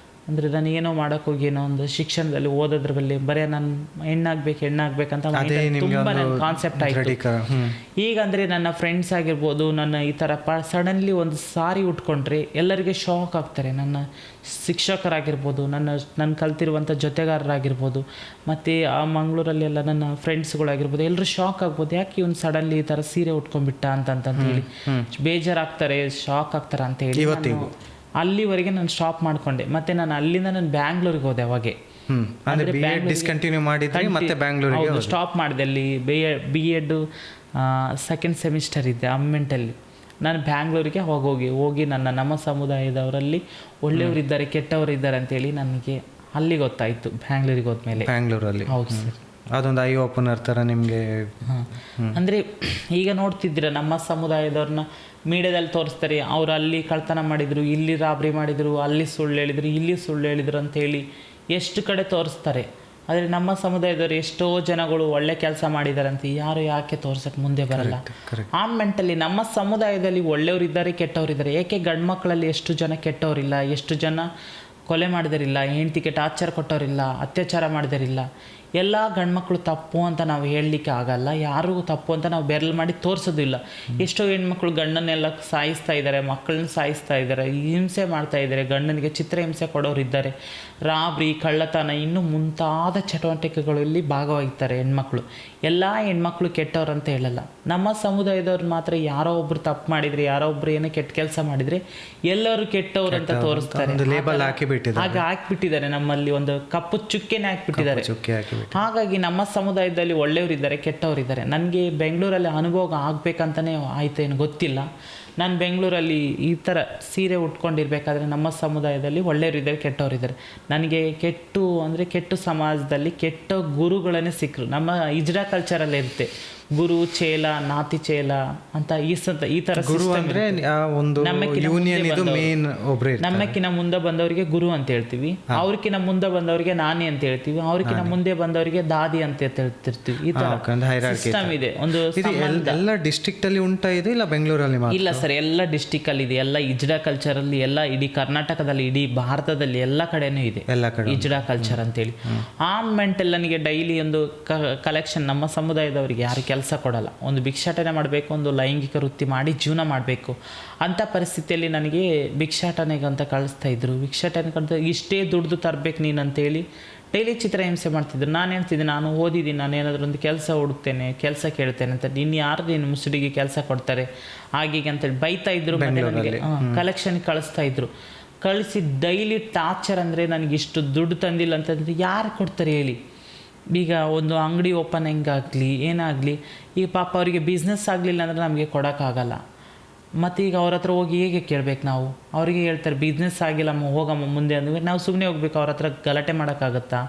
ಅಂದರೆ ನಾನು ಏನೋ ಮಾಡೋಕ್ಕೋಗಿ ಏನೋ ಒಂದು ಶಿಕ್ಷಣದಲ್ಲಿ ಓದೋದ್ರ ಬಲ್ಲಿ ಬರೀ ನಾನು ಹೆಣ್ಣಾಗಬೇಕಂತ ತುಂಬ ನನ್ನ ಕಾನ್ಸೆಪ್ಟ್ ಆಯಿತು. ಈಗಂದರೆ ನನ್ನ ಫ್ರೆಂಡ್ಸ್ ಆಗಿರ್ಬೋದು, ನನ್ನ ಈ ಥರ ಸಡನ್ಲಿ ಒಂದು ಸಾರಿ ಉಟ್ಕೊಂಡ್ರೆ ಎಲ್ಲರಿಗೆ ಶಾಕ್ ಆಗ್ತಾರೆ. ನನ್ನ ಶಿಕ್ಷಕರಾಗಿರ್ಬೋದು, ನನ್ನ ಕಲ್ತಿರುವಂಥ ಜೊತೆಗಾರರಾಗಿರ್ಬೋದು, ಮತ್ತು ಆ ಮಂಗಳೂರಲ್ಲೆಲ್ಲ ನನ್ನ ಫ್ರೆಂಡ್ಸ್ಗಳಾಗಿರ್ಬೋದು, ಎಲ್ಲರೂ ಶಾಕ್ ಆಗ್ಬೋದು, ಯಾಕೆ ಇವ್ನು ಸಡನ್ಲಿ ಈ ಥರ ಸೀರೆ ಉಟ್ಕೊಂಡ್ಬಿಟ್ಟ ಅಂತಂತೇಳಿ ಬೇಜಾರಾಗ್ತಾರೆ, ಶಾಕ್ ಆಗ್ತಾರೆ ಅಂತೇಳಿ ಅಲ್ಲಿವರೆಗೆ ನಾನು ಸ್ಟಾಪ್ ಮಾಡಿಕೊಂಡೆ. ಮತ್ತು ನಾನು ಅಲ್ಲಿಂದ ಬ್ಯಾಂಗ್ಳೂರಿಗೆ ಹೋದೆ. ಅವಾಗೆ ಡಿಸ್ಕಂಟಿನ್ಯೂ ಮಾಡಿದ್ರಿ, ಮತ್ತೆ ಬ್ಯಾಂಗ್ಳೂರಿಗೆ ಸ್ಟಾಪ್ ಮಾಡಿದೆ. ಅಲ್ಲಿ BEd ಸೆಕೆಂಡ್ ಸೆಮಿಸ್ಟರ್ ಇದ್ದೆ ಅಮ್ಮೆಂಟಲ್ಲಿ. ನಾನು ಬ್ಯಾಂಗ್ಳೂರಿಗೆ ಹೋಗಿ ನಮ್ಮ ಸಮುದಾಯದವರಲ್ಲಿ ಒಳ್ಳೆಯವರಿದ್ದಾರೆ, ಕೆಟ್ಟವರಿದ್ದಾರೆ ಅಂತೇಳಿ ನನಗೆ ಅಲ್ಲಿ ಗೊತ್ತಾಯಿತು ಬ್ಯಾಂಗ್ಳೂರಿಗೆ ಹೋದ್ಮೇಲೆ. ಬ್ಯಾಂಗ್ಳೂರಲ್ಲಿ ಹೌದು ಸರ್. ಅದೊಂದು ಐ ಓಪನರ್ ಥರ ನಿಮಗೆ. ಅಂದರೆ ಈಗ ನೋಡ್ತಿದ್ದೀರ ನಮ್ಮ ಸಮುದಾಯದವ್ರನ್ನ ಮೀಡಿಯಾದಲ್ಲಿ ತೋರಿಸ್ತಾರೆ, ಅವರು ಅಲ್ಲಿ ಕಳ್ತನ ಮಾಡಿದರು, ಇಲ್ಲಿ ರಾಬರಿ ಮಾಡಿದರು, ಅಲ್ಲಿ ಸುಳ್ಳು ಹೇಳಿದರು, ಇಲ್ಲಿ ಸುಳ್ಳು ಹೇಳಿದರು ಅಂತೇಳಿ ಎಷ್ಟು ಕಡೆ ತೋರಿಸ್ತಾರೆ. ಆದರೆ ನಮ್ಮ ಸಮುದಾಯದವರು ಎಷ್ಟೋ ಜನಗಳು ಒಳ್ಳೆ ಕೆಲಸ ಮಾಡಿದಾರಂತೆ ಯಾರು ಯಾಕೆ ತೋರ್ಸಕ್ಕೆ ಮುಂದೆ ಬರಲ್ಲ. ಆ ಮೆಂಟಲ್ಲಿ ನಮ್ಮ ಸಮುದಾಯದಲ್ಲಿ ಒಳ್ಳೆಯವರಿದ್ದಾರೆ, ಕೆಟ್ಟವರಿದ್ದಾರೆ. ಏಕೆ ಗಂಡು ಮಕ್ಕಳಲ್ಲಿ ಎಷ್ಟು ಜನ ಕೆಟ್ಟವರಿಲ್ಲ, ಎಷ್ಟು ಜನ ಕೊಲೆ ಮಾಡಿದರಿಲ್ಲ, ಹೆಂಡತಿಗೆ ಟಾರ್ಚರ್ ಕೊಟ್ಟವರಿಲ್ಲ, ಅತ್ಯಾಚಾರ ಮಾಡಿದರಿಲ್ಲ. ಎಲ್ಲ ಗಂಡ್ಮಕ್ಳು ತಪ್ಪು ಅಂತ ನಾವು ಹೇಳಲಿಕ್ಕೆ ಆಗಲ್ಲ, ಯಾರಿಗೂ ತಪ್ಪು ಅಂತ ನಾವು ಬೆರಳು ಮಾಡಿ ತೋರಿಸೋದು ಇಲ್ಲ. ಎಷ್ಟೋ ಹೆಣ್ಮಕ್ಳು ಗಂಡನ್ನೆಲ್ಲ ಸಾಯಿಸ್ತಾ ಇದ್ದಾರೆ, ಮಕ್ಕಳನ್ನ ಸಾಯಿಸ್ತಾ ಇದ್ದಾರೆ, ಹಿಂಸೆ ಮಾಡ್ತಾ ಇದ್ದಾರೆ, ಗಂಡನಿಗೆ ಚಿತ್ರಹಿಂಸೆ ಕೊಡೋರಿದ್ದಾರೆ, ರಾಬ್ರಿ, ಕಳ್ಳತನ, ಇನ್ನೂ ಮುಂತಾದ ಚಟುವಟಿಕೆಗಳಲ್ಲಿ ಭಾಗವಹಿಸ್ತಾರೆ ಹೆಣ್ಮಕ್ಳು. ಎಲ್ಲ ಹೆಣ್ಮಕ್ಳು ಕೆಟ್ಟವ್ರು ಅಂತ ಹೇಳಲ್ಲ. ನಮ್ಮ ಸಮುದಾಯದವ್ರು ಮಾತ್ರ ಯಾರೋ ಒಬ್ರು ತಪ್ಪು ಮಾಡಿದರೆ, ಯಾರೋ ಒಬ್ರು ಏನೋ ಕೆಟ್ಟ ಕೆಲಸ ಮಾಡಿದರೆ ಎಲ್ಲರೂ ಕೆಟ್ಟವ್ರು ಅಂತ ತೋರಿಸ್ತಾರೆ. ಹಾಗೆ ಹಾಕಿಬಿಟ್ಟಿದ್ದಾರೆ, ನಮ್ಮಲ್ಲಿ ಒಂದು ಕಪ್ಪು ಚುಕ್ಕೆನೇ ಹಾಕಿಬಿಟ್ಟಿದ್ದಾರೆ. ಹಾಗಾಗಿ ನಮ್ಮ ಸಮುದಾಯದಲ್ಲಿ ಒಳ್ಳೆಯವರಿದ್ದಾರೆ, ಕೆಟ್ಟವರಿದ್ದಾರೆ. ನನಗೆ ಬೆಂಗಳೂರಲ್ಲಿ ಅನುಭವ ಆಗಬೇಕಂತಲೇ ಆಯ್ತೇನು ಗೊತ್ತಿಲ್ಲ. ನಾನು ಬೆಂಗಳೂರಲ್ಲಿ ಈ ಥರ ಸೀರೆ ಉಟ್ಕೊಂಡಿರ್ಬೇಕಾದ್ರೆ ನಮ್ಮ ಸಮುದಾಯದಲ್ಲಿ ಒಳ್ಳೆಯವರಿದ್ದಾರೆ, ಕೆಟ್ಟವರಿದ್ದಾರೆ. ನನಗೆ ಕೆಟ್ಟು ಸಮಾಜದಲ್ಲಿ ಕೆಟ್ಟ ಗುರುಗಳನ್ನೇ ಸಿಕ್ಕರು. ನಮ್ಮ ಇಜ್ರಾ ಕಲ್ಚರಲ್ಲಿ ಇರುತ್ತೆ ಗುರು, ಚೇಲ, ನಾತಿ ಚೇಲ ಅಂತ ಈ ಥರ ನಮ್ಮಕ್ಕಿನ ಮುಂದೆ ಬಂದವರಿಗೆ ಗುರು ಅಂತ ಹೇಳ್ತೀವಿ, ಅವ್ರಕ್ಕಿನ ಮುಂದೆ ಬಂದವರಿಗೆ ನಾನಿ ಅಂತ ಹೇಳ್ತೀವಿ, ಅವ್ರಕ್ಕಿನ ಮುಂದೆ ಬಂದವರಿಗೆ ದಾದಿ ಅಂತ ಹೇಳ್ತಿರ್ತೀವಿ. ಈ ಥರ ಸಿಸ್ಟಮ್ ಇದೆ. ಒಂದು ಎಲ್ಲ ಡಿಸ್ಟ್ರಿಕ್ಟ್ ಅಲ್ಲಿ ಉಂಟಾ ಇದು, ಇಲ್ಲ ಬೆಂಗಳೂರಲ್ಲಿ? ಇಲ್ಲ ಸರ್, ಎಲ್ಲ ಡಿಸ್ಟಿಕ್ ಅಲ್ಲಿ ಇದೆ. ಎಲ್ಲ ಇಜ್ರಾ ಕಲ್ಚರಲ್ಲಿ, ಎಲ್ಲ ಇಡೀ ಕರ್ನಾಟಕದಲ್ಲಿ, ಇಡೀ ಭಾರತದಲ್ಲಿ ಎಲ್ಲ ಕಡೆನೂ ಇದೆ ಇಜ್ರಾ ಕಲ್ಚರ್ ಅಂತೇಳಿ. ಆ ಮೆಂಟಲ್ ನನಗೆ ಡೈಲಿ ಒಂದು ಕಲೆಕ್ಷನ್ ನಮ್ಮ ಸಮುದಾಯದವರಿಗೆ ಯಾರು ಕೆಲಸ ಕೊಡಲ್ಲ, ಒಂದು ಭಿಕ್ಷಾಟನೆ ಮಾಡಬೇಕು, ಒಂದು ಲೈಂಗಿಕ ವೃತ್ತಿ ಮಾಡಿ ಜೀವನ ಮಾಡಬೇಕು. ಅಂಥ ಪರಿಸ್ಥಿತಿಯಲ್ಲಿ ನನಗೆ ಭಿಕ್ಷಾಟನೆಗೆ ಅಂತ ಕಳಿಸ್ತಾಯಿದ್ರು. ಭಿಕ್ಷಾಟನೆ ಕಳಿದ ಇಷ್ಟೇ ದುಡ್ದು ತರಬೇಕು ನೀನು ಅಂತೇಳಿ ಡೈಲಿ ಚಿತ್ರಹಿಂಸೆ ಮಾಡ್ತಿದ್ರು. ನಾನು ಹೇಳ್ತಿದ್ದೆ, ನಾನು ಓದಿದ್ದೀನಿ, ನಾನು ಏನಾದರೂ ಒಂದು ಕೆಲಸ ಹುಡುಕ್ತೇನೆ, ಕೆಲಸ ಕೇಳ್ತೇನೆ ಅಂತ. ನೀನು ಯಾರು ನೀನು ಮುಸುಡಿಗೆ ಕೆಲಸ ಕೊಡ್ತಾರೆ ಹಾಗೀಗೆ ಅಂತೇಳಿ ಬೈತಾಯಿದ್ರು. ಮತ್ತು ನನಗೆ ಕಲೆಕ್ಷನ್ಗೆ ಕಳಿಸ್ತಾಯಿದ್ರು. ಕಳಿಸಿ ಡೈಲಿ ಟಾರ್ಚರ್. ಅಂದರೆ ನನಗೆ ಇಷ್ಟು ದುಡ್ಡು ತಂದಿಲ್ಲ ಅಂತಂದರೆ ಯಾರು ಕೊಡ್ತಾರೆ ಹೇಳಿ? ಈಗ ಒಂದು ಅಂಗಡಿ ಓಪನಿಂಗ್ ಆಗಲಿ ಏನಾಗಲಿ, ಈಗ ಪಾಪ ಅವರಿಗೆ ಬಿಸ್ನೆಸ್ ಆಗಲಿಲ್ಲ ಅಂದರೆ ನಮಗೆ ಕೊಡೋಕ್ಕಾಗಲ್ಲ. ಮತ್ತು ಈಗ ಅವ್ರ ಹತ್ರ ಹೋಗಿ ಹೇಗೆ ಕೇಳಬೇಕು ನಾವು? ಅವರಿಗೆ ಹೇಳ್ತಾರೆ ಬಿಸ್ನೆಸ್ ಆಗಿಲ್ಲಮ್ಮ ಹೋಗಮ್ಮ ಮುಂದೆ ಅಂದರೆ ನಾವು ಸುಮ್ಮನೆ ಹೋಗ್ಬೇಕು. ಅವ್ರ ಹತ್ರ ಗಲಾಟೆ ಮಾಡೋಕ್ಕಾಗತ್ತಾ?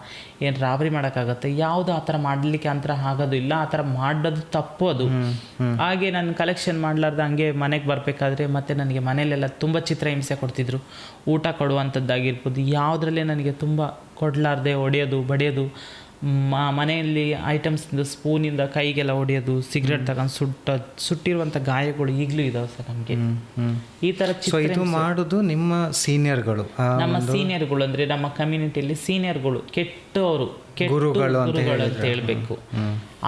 ಏನು ರಾಬರಿ ಮಾಡೋಕ್ಕಾಗತ್ತಾ? ಯಾವುದು ಆ ಥರ ಮಾಡಲಿಕ್ಕೆ ಅಂತ ಆಗೋದು ಇಲ್ಲ. ಆ ಥರ ಮಾಡೋದು ತಪ್ಪು ಅದು. ಹಾಗೆ ನಾನು ಕಲೆಕ್ಷನ್ ಮಾಡಲಾರ್ದು ಹಂಗೆ ಮನೆಗೆ ಬರಬೇಕಾದ್ರೆ ಮತ್ತು ನನಗೆ ಮನೇಲೆಲ್ಲ ತುಂಬ ಚಿತ್ರಹಿಂಸೆ ಕೊಡ್ತಿದ್ರು. ಊಟ ಕೊಡುವಂಥದ್ದಾಗಿರ್ಬೋದು, ಯಾವುದರಲ್ಲೇ ನನಗೆ ತುಂಬ ಕೊಡಲಾರ್ದೆ ಹೊಡೆಯೋದು ಬಡಿಯೋದು. ಮನೆಯಲ್ಲಿ ಐಟಮ್ಸಿಂದ ಸ್ಪೂನಿಂದ ಕೈಗೆಲ್ಲ ಹೊಡೆಯೋದು, ಸಿಗರೇಟ್ ತಗೊಂಡು ಸುಟ್ಟಿರುವಂಥ ಗಾಯಗಳು ಈಗಲೂ ಇದಾವೆ ಸರ್ ನಮಗೆ. ಈ ಥರ ಇದು ಮಾಡೋದು ನಿಮ್ಮ ಸೀನಿಯರ್ಗಳು, ನಮ್ಮ ಸೀನಿಯರ್ಗಳು ಅಂದರೆ ನಮ್ಮ ಕಮ್ಯುನಿಟಿಯಲ್ಲಿ ಸೀನಿಯರ್ಗಳು, ಕೆಟ್ಟವರು, ಗುರುಗಳು ಅಂತ ಹೇಳಬೇಕು.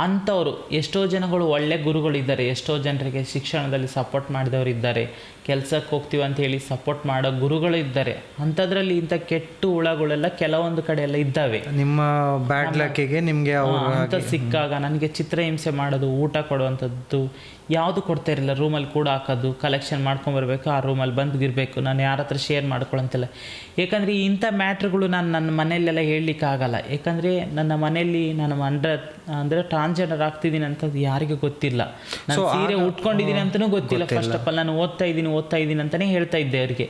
ಅಂಥವ್ರು ಎಷ್ಟೋ ಜನಗಳು ಒಳ್ಳೆ ಗುರುಗಳಿದ್ದಾರೆ, ಎಷ್ಟೋ ಜನರಿಗೆ ಶಿಕ್ಷಣದಲ್ಲಿ ಸಪೋರ್ಟ್ ಮಾಡಿದವರು ಇದ್ದಾರೆ, ಕೆಲಸಕ್ಕೆ ಹೋಗ್ತೀವಿ ಅಂತ ಹೇಳಿ ಸಪೋರ್ಟ್ ಮಾಡೋ ಗುರುಗಳು ಇದ್ದಾರೆ. ಅಂಥದ್ರಲ್ಲಿ ಇಂಥ ಕೆಟ್ಟ ಹುಳಗಳೆಲ್ಲ ಕೆಲವೊಂದು ಕಡೆ ಎಲ್ಲ ಇದ್ದಾವೆ. ನಿಮ್ಮ ಬ್ಯಾಡ್ ಲಕ್ಕಿಗೆ ನಿಮಗೆ ಅಂತ ಸಿಕ್ಕಾಗ ನನಗೆ ಚಿತ್ರಹಿಂಸೆ ಮಾಡೋದು, ಊಟ ಕೊಡುವಂಥದ್ದು ಯಾವುದು ಕೊಡ್ತಾ ಇರಲಿಲ್ಲ. ರೂಮಲ್ಲಿ ಕೂಡ ಹಾಕೋದು, ಕಲೆಕ್ಷನ್ ಮಾಡ್ಕೊಂಬರ್ಬೇಕು, ಆ ರೂಮಲ್ಲಿ ಬಂದಿರಬೇಕು, ನಾನು ಯಾರ ಹತ್ರ ಶೇರ್ ಮಾಡ್ಕೊಳ್ಳೋಂತಿಲ್ಲ. ಏಕೆಂದರೆ ಇಂಥ ಮ್ಯಾಟ್ರ್ಗಳು ನಾನು ನನ್ನ ಮನೆಯಲ್ಲೆಲ್ಲ ಹೇಳಲಿಕ್ಕಾಗಲ್ಲ. ಏಕೆಂದರೆ ನನ್ನ ಮನೆಯಲ್ಲಿ ನಾನು ಅಂದರೆ ಟ್ರಾನ್ಸ್ಜೆಂಡರ್ ಆಗ್ತಿದ್ದೀನಿ ಅಂತದ್ದು ಯಾರಿಗೂ ಗೊತ್ತಿಲ್ಲ. ನಾನು ಸೀರೆ ಉಟ್ಕೊಂಡಿದ್ದೀನಿ ಅಂತಲೂ ಗೊತ್ತಿಲ್ಲ. ಫಸ್ಟ್ ಆಫ್ ಆಲ್ ನಾನು ಓದ್ತಾ ಇದ್ದೀನಿ ಅಂತಲೇ ಹೇಳ್ತಾ ಇದ್ದೆ ಅವರಿಗೆ.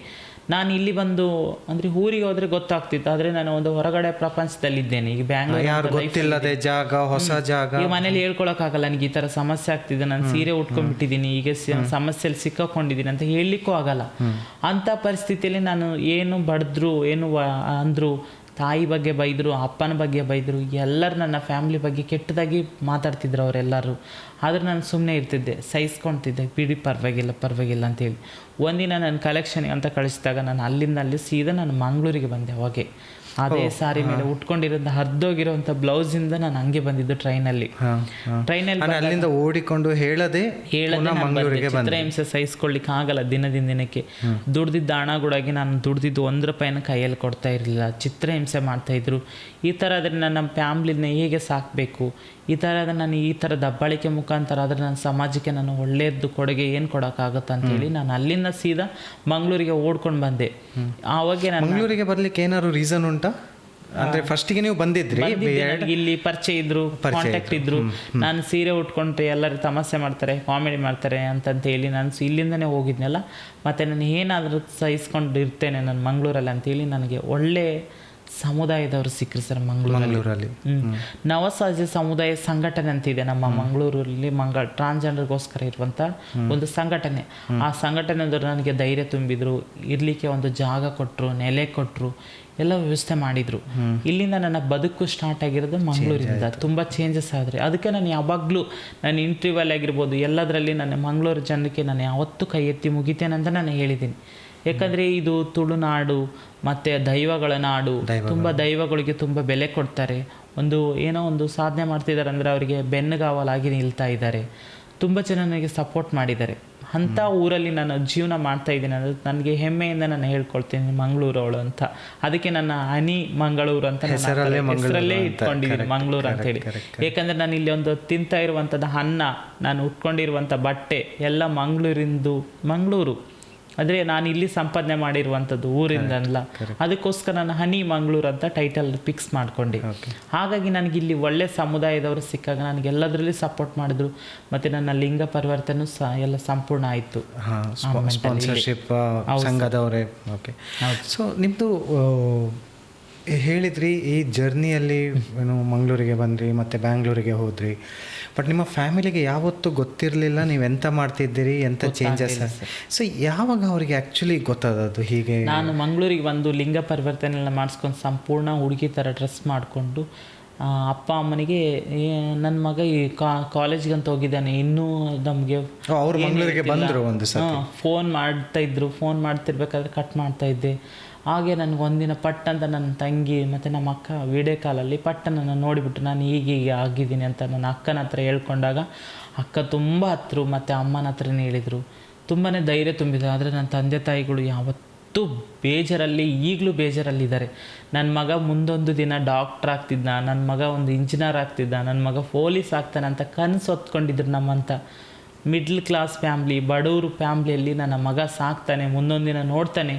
ನಾನು ಇಲ್ಲಿ ಬಂದು ಅಂದರೆ ಊರಿಗೆ ಹೋದರೆ ಗೊತ್ತಾಗ್ತಿತ್ತು, ಆದರೆ ನಾನು ಒಂದು ಹೊರಗಡೆ ಪ್ರಪಂಚದಲ್ಲಿದ್ದೇನೆ. ಈಗ ಬ್ಯಾಂಗ್ಳೂರ್ ಗೊತ್ತಿಲ್ಲದೆ ಜಾಗ, ಹೊಸ ಜಾಗ, ಈಗ ಮನೇಲಿ ಹೇಳ್ಕೊಳಕ್ಕಾಗಲ್ಲ. ನನಗೆ ಈ ಥರ ಸಮಸ್ಯೆ ಆಗ್ತಿದೆ, ನಾನು ಸೀರೆ ಉಟ್ಕೊಂಡ್ಬಿಟ್ಟಿದ್ದೀನಿ, ಈಗ ಸಮಸ್ಯೆಯಲ್ಲಿ ಸಿಕ್ಕಾಕೊಂಡಿದ್ದೀನಿ ಅಂತ ಹೇಳಲಿಕ್ಕೂ ಆಗಲ್ಲ. ಅಂಥ ಪರಿಸ್ಥಿತಿಯಲ್ಲಿ ನಾನು ಏನು ಬಡಿದ್ರು, ಏನು ಅಂದರು, ತಾಯಿ ಬಗ್ಗೆ ಬೈದರು, ಅಪ್ಪನ ಬಗ್ಗೆ ಬೈದರು, ಎಲ್ಲರೂ ನನ್ನ ಫ್ಯಾಮ್ಲಿ ಬಗ್ಗೆ ಕೆಟ್ಟದಾಗಿ ಮಾತಾಡ್ತಿದ್ರು ಅವರೆಲ್ಲರೂ. ಆದರೂ ನಾನು ಸುಮ್ಮನೆ ಇರ್ತಿದ್ದೆ, ಸಹಿಸ್ಕೊಳ್ತಿದ್ದೆ, ಬಿಡಿ ಪರವಾಗಿಲ್ಲ ಅಂತೇಳಿ. ಒಂದಿನ ನಾನು ಕಲೆಕ್ಷನ್ಗೆ ಅಂತ ಕಳಿಸಿದಾಗ ನಾನು ಅಲ್ಲಿ ಸೀದಾ ನಾನು ಮಂಗಳೂರಿಗೆ ಬಂದೆ. ಅವಾಗೆ ಅದೇ ಸಾರಿ ಮೇಲೆ ಉಟ್ಕೊಂಡಿರೋದು ಹರಿದೋಗಿರೋಂಥ ಬ್ಲೌಸಿಂದ ನಾನು ಹಂಗೆ ಬಂದಿದ್ದು ಟ್ರೈನಲ್ಲಿ ಅಲ್ಲಿಂದ ಓಡಿಕೊಂಡು ಹೇಳದೆ ಚಿತ್ರಹಿಂಸೆ ಸಹಿಸ್ಕೊಳ್ಳಿಕ್ಕೆ ಆಗಲ್ಲ. ದಿನಕ್ಕೆ ದುಡ್ದಿದ್ದ ಹಣಗಳಾಗಿ ನಾನು ದುಡ್ದಿದ್ದು 1 ರೂಪಾಯಿನ ಕೈಯಲ್ಲಿ ಕೊಡ್ತಾ ಇರಲಿಲ್ಲ. ಚಿತ್ರಹಿಂಸೆ ಮಾಡ್ತಾಯಿದ್ರು. ಈ ಥರ ಆದರೆ ನನ್ನ ಫ್ಯಾಮ್ಲಿನ ಹೇಗೆ ಸಾಕಬೇಕು, ಈ ಥರ ನಾನು ಈ ಥರ ದಬ್ಬಾಳಿಕೆ ಮುಖಾಂತರ ಆದರೆ ನನ್ನ ಸಮಾಜಕ್ಕೆ ನಾನು ಒಳ್ಳೆಯದ್ದು ಕೊಡುಗೆ ಏನು ಕೊಡೋಕ್ಕಾಗತ್ತೆ ಅಂತೇಳಿ ನಾನು ಅಲ್ಲಿಂದ ಸೀದಾ ಮಂಗಳೂರಿಗೆ ಓಡ್ಕೊಂಡು ಬಂದೆ. ಆವಾಗ ನಾನು ಮಂಗಳೂರಿಗೆ ಬರ್ಲಿಕ್ಕೆ ಏನಾದ್ರು ರೀಸನ್ ಉಂಟಾ? ಅಂದರೆ ಫಸ್ಟಿಗೆ ನೀವು ಬಂದಿದ್ರಿ, ಇಲ್ಲಿ ಪರಿಚಯ ಇದ್ರು, ಕಾಂಟ್ಯಾಕ್ಟ್ ಇದ್ರು. ನಾನು ಸೀರೆ ಉಟ್ಕೊಂಡ್ರೆ ಎಲ್ಲರೂ ತಮಾಷೆ ಮಾಡ್ತಾರೆ, ಕಾಮಿಡಿ ಮಾಡ್ತಾರೆ ಅಂತಂತೇಳಿ ನಾನು ಇಲ್ಲಿಂದನೇ ಹೋಗಿದ್ನಲ್ಲ. ಮತ್ತು ನಾನು ಏನಾದರೂ ಸಹಿಸ್ಕೊಂಡು ಇರ್ತೇನೆ ನಾನು ಮಂಗಳೂರಲ್ಲಿ ಅಂತೇಳಿ ನನಗೆ ಒಳ್ಳೆ ಸಮುದಾಯದವರು ಸಿಕ್ಕರು ಸರ್ ಮಂಗಳೂರಲ್ಲಿ. ನವಸಹಜ ಸಮುದಾಯ ಸಂಘಟನೆ ಅಂತಿದೆ ನಮ್ಮ ಮಂಗಳೂರಲ್ಲಿ. ಟ್ರಾನ್ಸ್ಜೆಂಡರ್ಗೋಸ್ಕರ ಇರುವಂಥ ಒಂದು ಸಂಘಟನೆ. ಆ ಸಂಘಟನೆದವರು ನನಗೆ ಧೈರ್ಯ ತುಂಬಿದ್ರು, ಇರಲಿಕ್ಕೆ ಒಂದು ಜಾಗ ಕೊಟ್ಟರು, ನೆಲೆ ಕೊಟ್ಟರು, ಎಲ್ಲ ವ್ಯವಸ್ಥೆ ಮಾಡಿದರು. ಇಲ್ಲಿಂದ ನನ್ನ ಬದುಕು ಸ್ಟಾರ್ಟ್ ಆಗಿರೋದು ಮಂಗಳೂರಿಂದ. ತುಂಬ ಚೇಂಜಸ್ ಆದರೆ ಅದಕ್ಕೆ ನಾನು ಯಾವಾಗಲೂ ನಾನು ಇಂಟರ್ವ್ಯೂವಲ್ಲಿ ಆಗಿರ್ಬೋದು ಎಲ್ಲದರಲ್ಲಿ ನನ್ನ ಮಂಗಳೂರು ಜನಕ್ಕೆ ನಾನು ಯಾವತ್ತೂ ಕೈ ಎತ್ತಿ ಮುಗಿತೇನೆ ಅಂತ ನಾನು ಹೇಳಿದ್ದೀನಿ. ಯಾಕಂದರೆ ಇದು ತುಳುನಾಡು ಮತ್ತು ದೈವಗಳ ನಾಡು. ತುಂಬ ದೈವಗಳಿಗೆ ತುಂಬ ಬೆಲೆ ಕೊಡ್ತಾರೆ. ಏನೋ ಒಂದು ಸಾಧನೆ ಮಾಡ್ತಿದ್ದಾರೆ ಅಂದರೆ ಅವರಿಗೆ ಬೆನ್ನುಗಾವಲಾಗಿ ನಿಲ್ತಾ ಇದ್ದಾರೆ. ತುಂಬ ಜನ ನನಗೆ ಸಪೋರ್ಟ್ ಮಾಡಿದ್ದಾರೆ. ಅಂಥ ಊರಲ್ಲಿ ನಾನು ಜೀವನ ಮಾಡ್ತಾ ಇದ್ದೀನಿ ಅಂದರೆ ನನಗೆ ಹೆಮ್ಮೆಯಿಂದ ನಾನು ಹೇಳ್ಕೊಳ್ತೀನಿ ಮಂಗಳೂರವಳು ಅಂತ. ಅದಕ್ಕೆ ನನ್ನ ಹನಿ ಮಂಗಳೂರು ಅಂತ ಹೆಸರಲ್ಲೇ ಇಟ್ಕೊಂಡಿದ್ದೀನಿ ಮಂಗಳೂರು ಅಂತೇಳಿ. ಯಾಕಂದರೆ ನಾನು ಇಲ್ಲಿ ಒಂದು ತಿಂತಾ ಇರುವಂಥದ್ದು ಅನ್ನ, ನಾನು ಉಟ್ಕೊಂಡಿರುವಂಥ ಬಟ್ಟೆ ಎಲ್ಲ ಮಂಗಳೂರು ಅಂದರೆ ನಾನು ಇಲ್ಲಿ ಸಂಪಾದನೆ ಮಾಡಿರುವಂಥದ್ದು ಊರಿಂದಲ್ಲ. ಅದಕ್ಕೋಸ್ಕರ ನಾನು ಹನಿ ಮಂಗಳೂರು ಅಂತ ಟೈಟಲ್ ಫಿಕ್ಸ್ ಮಾಡ್ಕೊಂಡೆ. ಹಾಗಾಗಿ ನನಗೆ ಇಲ್ಲಿ ಒಳ್ಳೆ ಸಮುದಾಯದವರು ಸಿಕ್ಕಾಗ ನನಗೆಲ್ಲದರಲ್ಲಿ ಸಪೋರ್ಟ್ ಮಾಡಿದ್ರು. ಮತ್ತು ನನ್ನ ಲಿಂಗ ಪರಿವರ್ತನೆ ಎಲ್ಲ ಸಂಪೂರ್ಣ ಆಯಿತು. ಸ್ಪಾನ್ಸರ್ಶಿಪ್ ಸಂಘದವರೇ. ಓಕೆ. ಸೊ ನಿಮ್ಮದು ಹೇಳಿದ್ರಿ ಈ ಜರ್ನಿಯಲ್ಲಿ ಏನು ಮಂಗಳೂರಿಗೆ ಬಂದ್ರಿ ಮತ್ತು ಬ್ಯಾಂಗ್ಳೂರಿಗೆ ಹೋದ್ರಿ. ಬಟ್ ನಿಮ್ಮ ಫ್ಯಾಮಿಲಿಗೆ ಯಾವತ್ತೂ ಗೊತ್ತಿರಲಿಲ್ಲ ನೀವು ಎಂತ ಮಾಡ್ತಿದ್ದೀರಿ, ಎಂಥ ಚೇಂಜಸ್. ಸೊ ಯಾವಾಗ ಅವರಿಗೆ ಆ್ಯಕ್ಚುಲಿ ಗೊತ್ತಾದದ್ದು ಹೀಗೆ? ನಾನು ಮಂಗಳೂರಿಗೆ ಬಂದು ಲಿಂಗ ಪರಿವರ್ತನೆ ಎಲ್ಲ ಮಾಡಿಸ್ಕೊಂಡು ಸಂಪೂರ್ಣ ಹುಡುಗಿ ಥರ ಡ್ರೆಸ್ ಮಾಡಿಕೊಂಡು ಅಪ್ಪ ಅಮ್ಮನಿಗೆ ನನ್ನ ಮಗ ಈ ಕಾಲೇಜ್ಗಂತ ಹೋಗಿದ್ದಾನೆ ಇನ್ನೂ ನಮಗೆ ಅವ್ರು ಮಂಗಳೂರಿಗೆ ಬಂದರು ಒಂದು ಸಲ. ಫೋನ್ ಮಾಡ್ತಾಯಿದ್ರು. ಫೋನ್ ಮಾಡ್ತಿರ್ಬೇಕಾದ್ರೆ ಕಟ್ ಮಾಡ್ತಾಯಿದ್ದೆ. ಹಾಗೆ ನನಗೆ ಒಂದಿನ ಪಟ್ ಅಂತ ನನ್ನ ತಂಗಿ ಮತ್ತು ನಮ್ಮ ಅಕ್ಕ ವಿಡಿಯೋ ಕಾಲಲ್ಲಿ ಪಟ್ಟ ನನ್ನ ನೋಡಿಬಿಟ್ಟು ನಾನು ಹೀಗೀಗೆ ಆಗಿದ್ದೀನಿ ಅಂತ ನನ್ನ ಅಕ್ಕನ ಹತ್ರ ಹೇಳ್ಕೊಂಡಾಗ ಅಕ್ಕ ತುಂಬ ಹತ್ರು ಮತ್ತು ಅಮ್ಮನ ಹತ್ರನೇ ಹೇಳಿದರು. ತುಂಬಾ ಧೈರ್ಯ ತುಂಬಿದೆ. ಆದರೆ ನನ್ನ ತಂದೆ ತಾಯಿಗಳು ಯಾವತ್ತೂ ಬೇಜಾರಲ್ಲಿ, ಈಗಲೂ ಬೇಜಾರಲ್ಲಿದ್ದಾರೆ. ನನ್ನ ಮಗ ಮುಂದೊಂದು ದಿನ ಡಾಕ್ಟ್ರ್ ಆಗ್ತಿದ್ದ, ನನ್ನ ಮಗ ಒಂದು ಇಂಜಿನಿಯರ್ ಆಗ್ತಿದ್ದ, ನನ್ನ ಮಗ ಪೊಲೀಸ್ ಆಗ್ತಾನೆ ಅಂತ ಕನಸು ಹೊತ್ಕೊಂಡಿದ್ರು. ನಮ್ಮಂಥ ಮಿಡ್ಲ್ ಕ್ಲಾಸ್ ಫ್ಯಾಮ್ಲಿ, ಬಡವರು ಫ್ಯಾಮ್ಲಿಯಲ್ಲಿ ನನ್ನ ಮಗ ಸಾಕ್ತಾನೆ, ಮುಂದೊಂದು ದಿನ ನೋಡ್ತಾನೆ,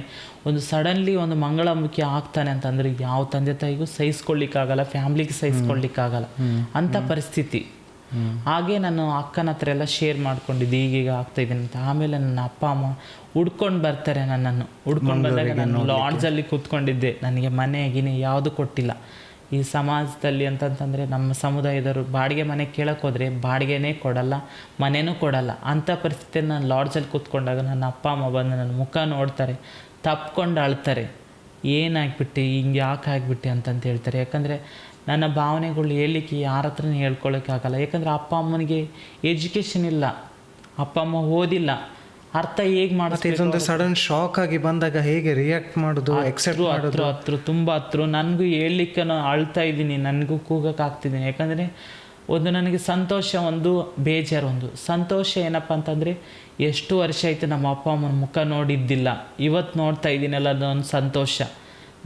ಒಂದು ಸಡನ್ಲಿ ಒಂದು ಮಂಗಳಮುಖಿ ಆಗ್ತಾನೆ ಅಂತಂದರೆ ಯಾವ ತಂದೆ ತಾಯಿಗೂ ಸಹಿಸ್ಕೊಳ್ಳಿಕ್ಕಾಗಲ್ಲ, ಫ್ಯಾಮ್ಲಿಗೆ ಸಹಿಸ್ಕೊಳ್ಳಿಕ್ಕಾಗಲ್ಲ ಅಂಥ ಪರಿಸ್ಥಿತಿ. ಹಾಗೆ ನಾನು ಅಕ್ಕನ ಹತ್ರ ಎಲ್ಲ ಶೇರ್ ಮಾಡ್ಕೊಂಡಿದ್ದೆ ಈಗೀಗ ಆಗ್ತಾಯಿದ್ದೀನಿ ಅಂತ. ಆಮೇಲೆ ನನ್ನ ಅಪ್ಪ ಅಮ್ಮ ಹುಡ್ಕೊಂಡು ಬರ್ತಾರೆ. ನನ್ನನ್ನು ಹುಡ್ಕೊಂಡು ಬಂದಾಗ ನಾನು ಲಾಡ್ಜಲ್ಲಿ ಕೂತ್ಕೊಂಡಿದ್ದೆ. ನನಗೆ ಮನೆ ಗಿನೆ ಯಾವುದು ಕೊಟ್ಟಿಲ್ಲ ಈ ಸಮಾಜದಲ್ಲಿ. ಅಂತಂತಂದರೆ ನಮ್ಮ ಸಮುದಾಯದವರು ಬಾಡಿಗೆ ಮನೆ ಕೇಳೋಕೆ ಹೋದರೆ ಬಾಡಿಗೆನೇ ಕೊಡಲ್ಲ, ಮನೆಯೂ ಕೊಡಲ್ಲ. ಅಂಥ ಪರಿಸ್ಥಿತಿಯಲ್ಲಿ ನಾನು ಲಾಡ್ಜಲ್ಲಿ ಕೂತ್ಕೊಂಡಾಗ ನನ್ನ ಅಪ್ಪ ಅಮ್ಮ ಬಂದು ನನ್ನ ಮುಖ ನೋಡ್ತಾರೆ, ತಪ್ಕೊಂಡು ಅಳ್ತಾರೆ. ಏನಾಗ್ಬಿಟ್ಟು ಹಿಂಗೆ ಯಾಕೆ ಆಗಿಬಿಟ್ಟೆ ಅಂತಂತ ಹೇಳ್ತಾರೆ. ಯಾಕಂದರೆ ನನ್ನ ಭಾವನೆಗಳು ಹೇಳಲಿಕ್ಕೆ ಯಾರ ಹತ್ರನೂ ಹೇಳ್ಕೊಳ್ಳೋಕ್ಕಾಗಲ್ಲ. ಯಾಕಂದರೆ ಅಪ್ಪ ಅಮ್ಮನಿಗೆ ಎಜುಕೇಷನ್ ಇಲ್ಲ, ಅಪ್ಪ ಅಮ್ಮ ಓದಿಲ್ಲ, ಅರ್ಥ ಹೇಗೆ ಮಾಡುತ್ತೆ. ಇದೊಂದು ಸಡನ್ ಶಾಕ್ ಆಗಿ ಬಂದಾಗ ಹೇಗೆ ರಿಯಾಕ್ಟ್ ಮಾಡೋದು, ಎಕ್ಸೆಪ್ಟ್ ಮಾಡೋದು. ಹತ್ರ ತುಂಬ ಹತ್ರ. ನನಗೂ ಹೇಳಲಿಕ್ಕೆ ಅಳ್ತಾ ಇದ್ದೀನಿ, ನನಗೂ ಕೂಗೋಕ್ಕಾಗ್ತಿದ್ದೀನಿ. ಯಾಕಂದರೆ ಒಂದು ನನಗೆ ಸಂತೋಷ, ಒಂದು ಬೇಜಾರು. ಒಂದು ಸಂತೋಷ ಏನಪ್ಪ ಅಂತಂದರೆ ಎಷ್ಟು ವರ್ಷ ಆಯಿತು ನಮ್ಮ ಅಪ್ಪ ಅಮ್ಮನ ಮುಖ ನೋಡಿದ್ದಿಲ್ಲ, ಇವತ್ತು ನೋಡ್ತಾ ಇದ್ದೀನಲ್ಲ ಅದೊಂದು ಸಂತೋಷ.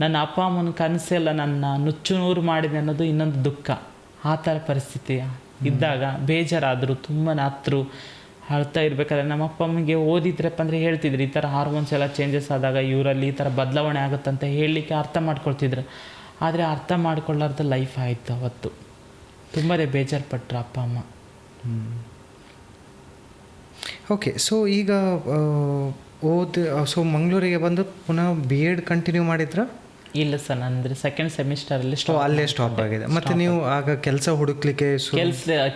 ನನ್ನ ಅಪ್ಪ ಅಮ್ಮನ ಕನಸೆಲ್ಲ ನನ್ನ ನುಚ್ಚು ಮಾಡಿದೆ ಅನ್ನೋದು ಇನ್ನೊಂದು ದುಃಖ. ಆ ಥರ ಪರಿಸ್ಥಿತಿ ಇದ್ದಾಗ ಬೇಜಾರಾದರು, ತುಂಬ ಹತ್ರು. ಅಳ್ತಾ ಇರಬೇಕಾದ್ರೆ ನಮ್ಮ ಅಪ್ಪ ಅಮ್ಮಗೆ ಓದಿದ್ರಪ್ಪ ಅಂದರೆ ಹೇಳ್ತಿದ್ರು, ಈ ಥರ ಹಾರ್ಮೋನ್ಸ್ ಎಲ್ಲ ಚೇಂಜಸ್ ಆದಾಗ ಇವರಲ್ಲಿ ಈ ಥರ ಬದಲಾವಣೆ ಆಗುತ್ತಂತ ಹೇಳಲಿಕ್ಕೆ ಅರ್ಥ ಮಾಡ್ಕೊಳ್ತಿದ್ರು. ಆದರೆ ಅರ್ಥ ಮಾಡ್ಕೊಳ್ಳಾರ್ದ ಲೈಫ್ ಆಯಿತು ಅವತ್ತು. ತುಂಬಾ ಬೇಜಾರುಪಟ್ರು ಅಪ್ಪ ಅಮ್ಮ. ಓಕೆ, ಸೊ ಈಗ ಸೊ ಮಂಗಳೂರಿಗೆ ಬಂದು ಪುನಃ BEd ಕಂಟಿನ್ಯೂ ಮಾಡಿದ್ರಾ? ಇಲ್ಲ ಸರ್, ಅಂದರೆ ಸೆಕೆಂಡ್ ಸೆಮಿಸ್ಟರಲ್ಲಿ ಅಲ್ಲೇ ಸ್ಟಾಪ್ ಆಗಿದೆ. ಮತ್ತು ನೀವು ಆಗ ಕೆಲಸ ಹುಡುಕ್ಲಿಕ್ಕೆ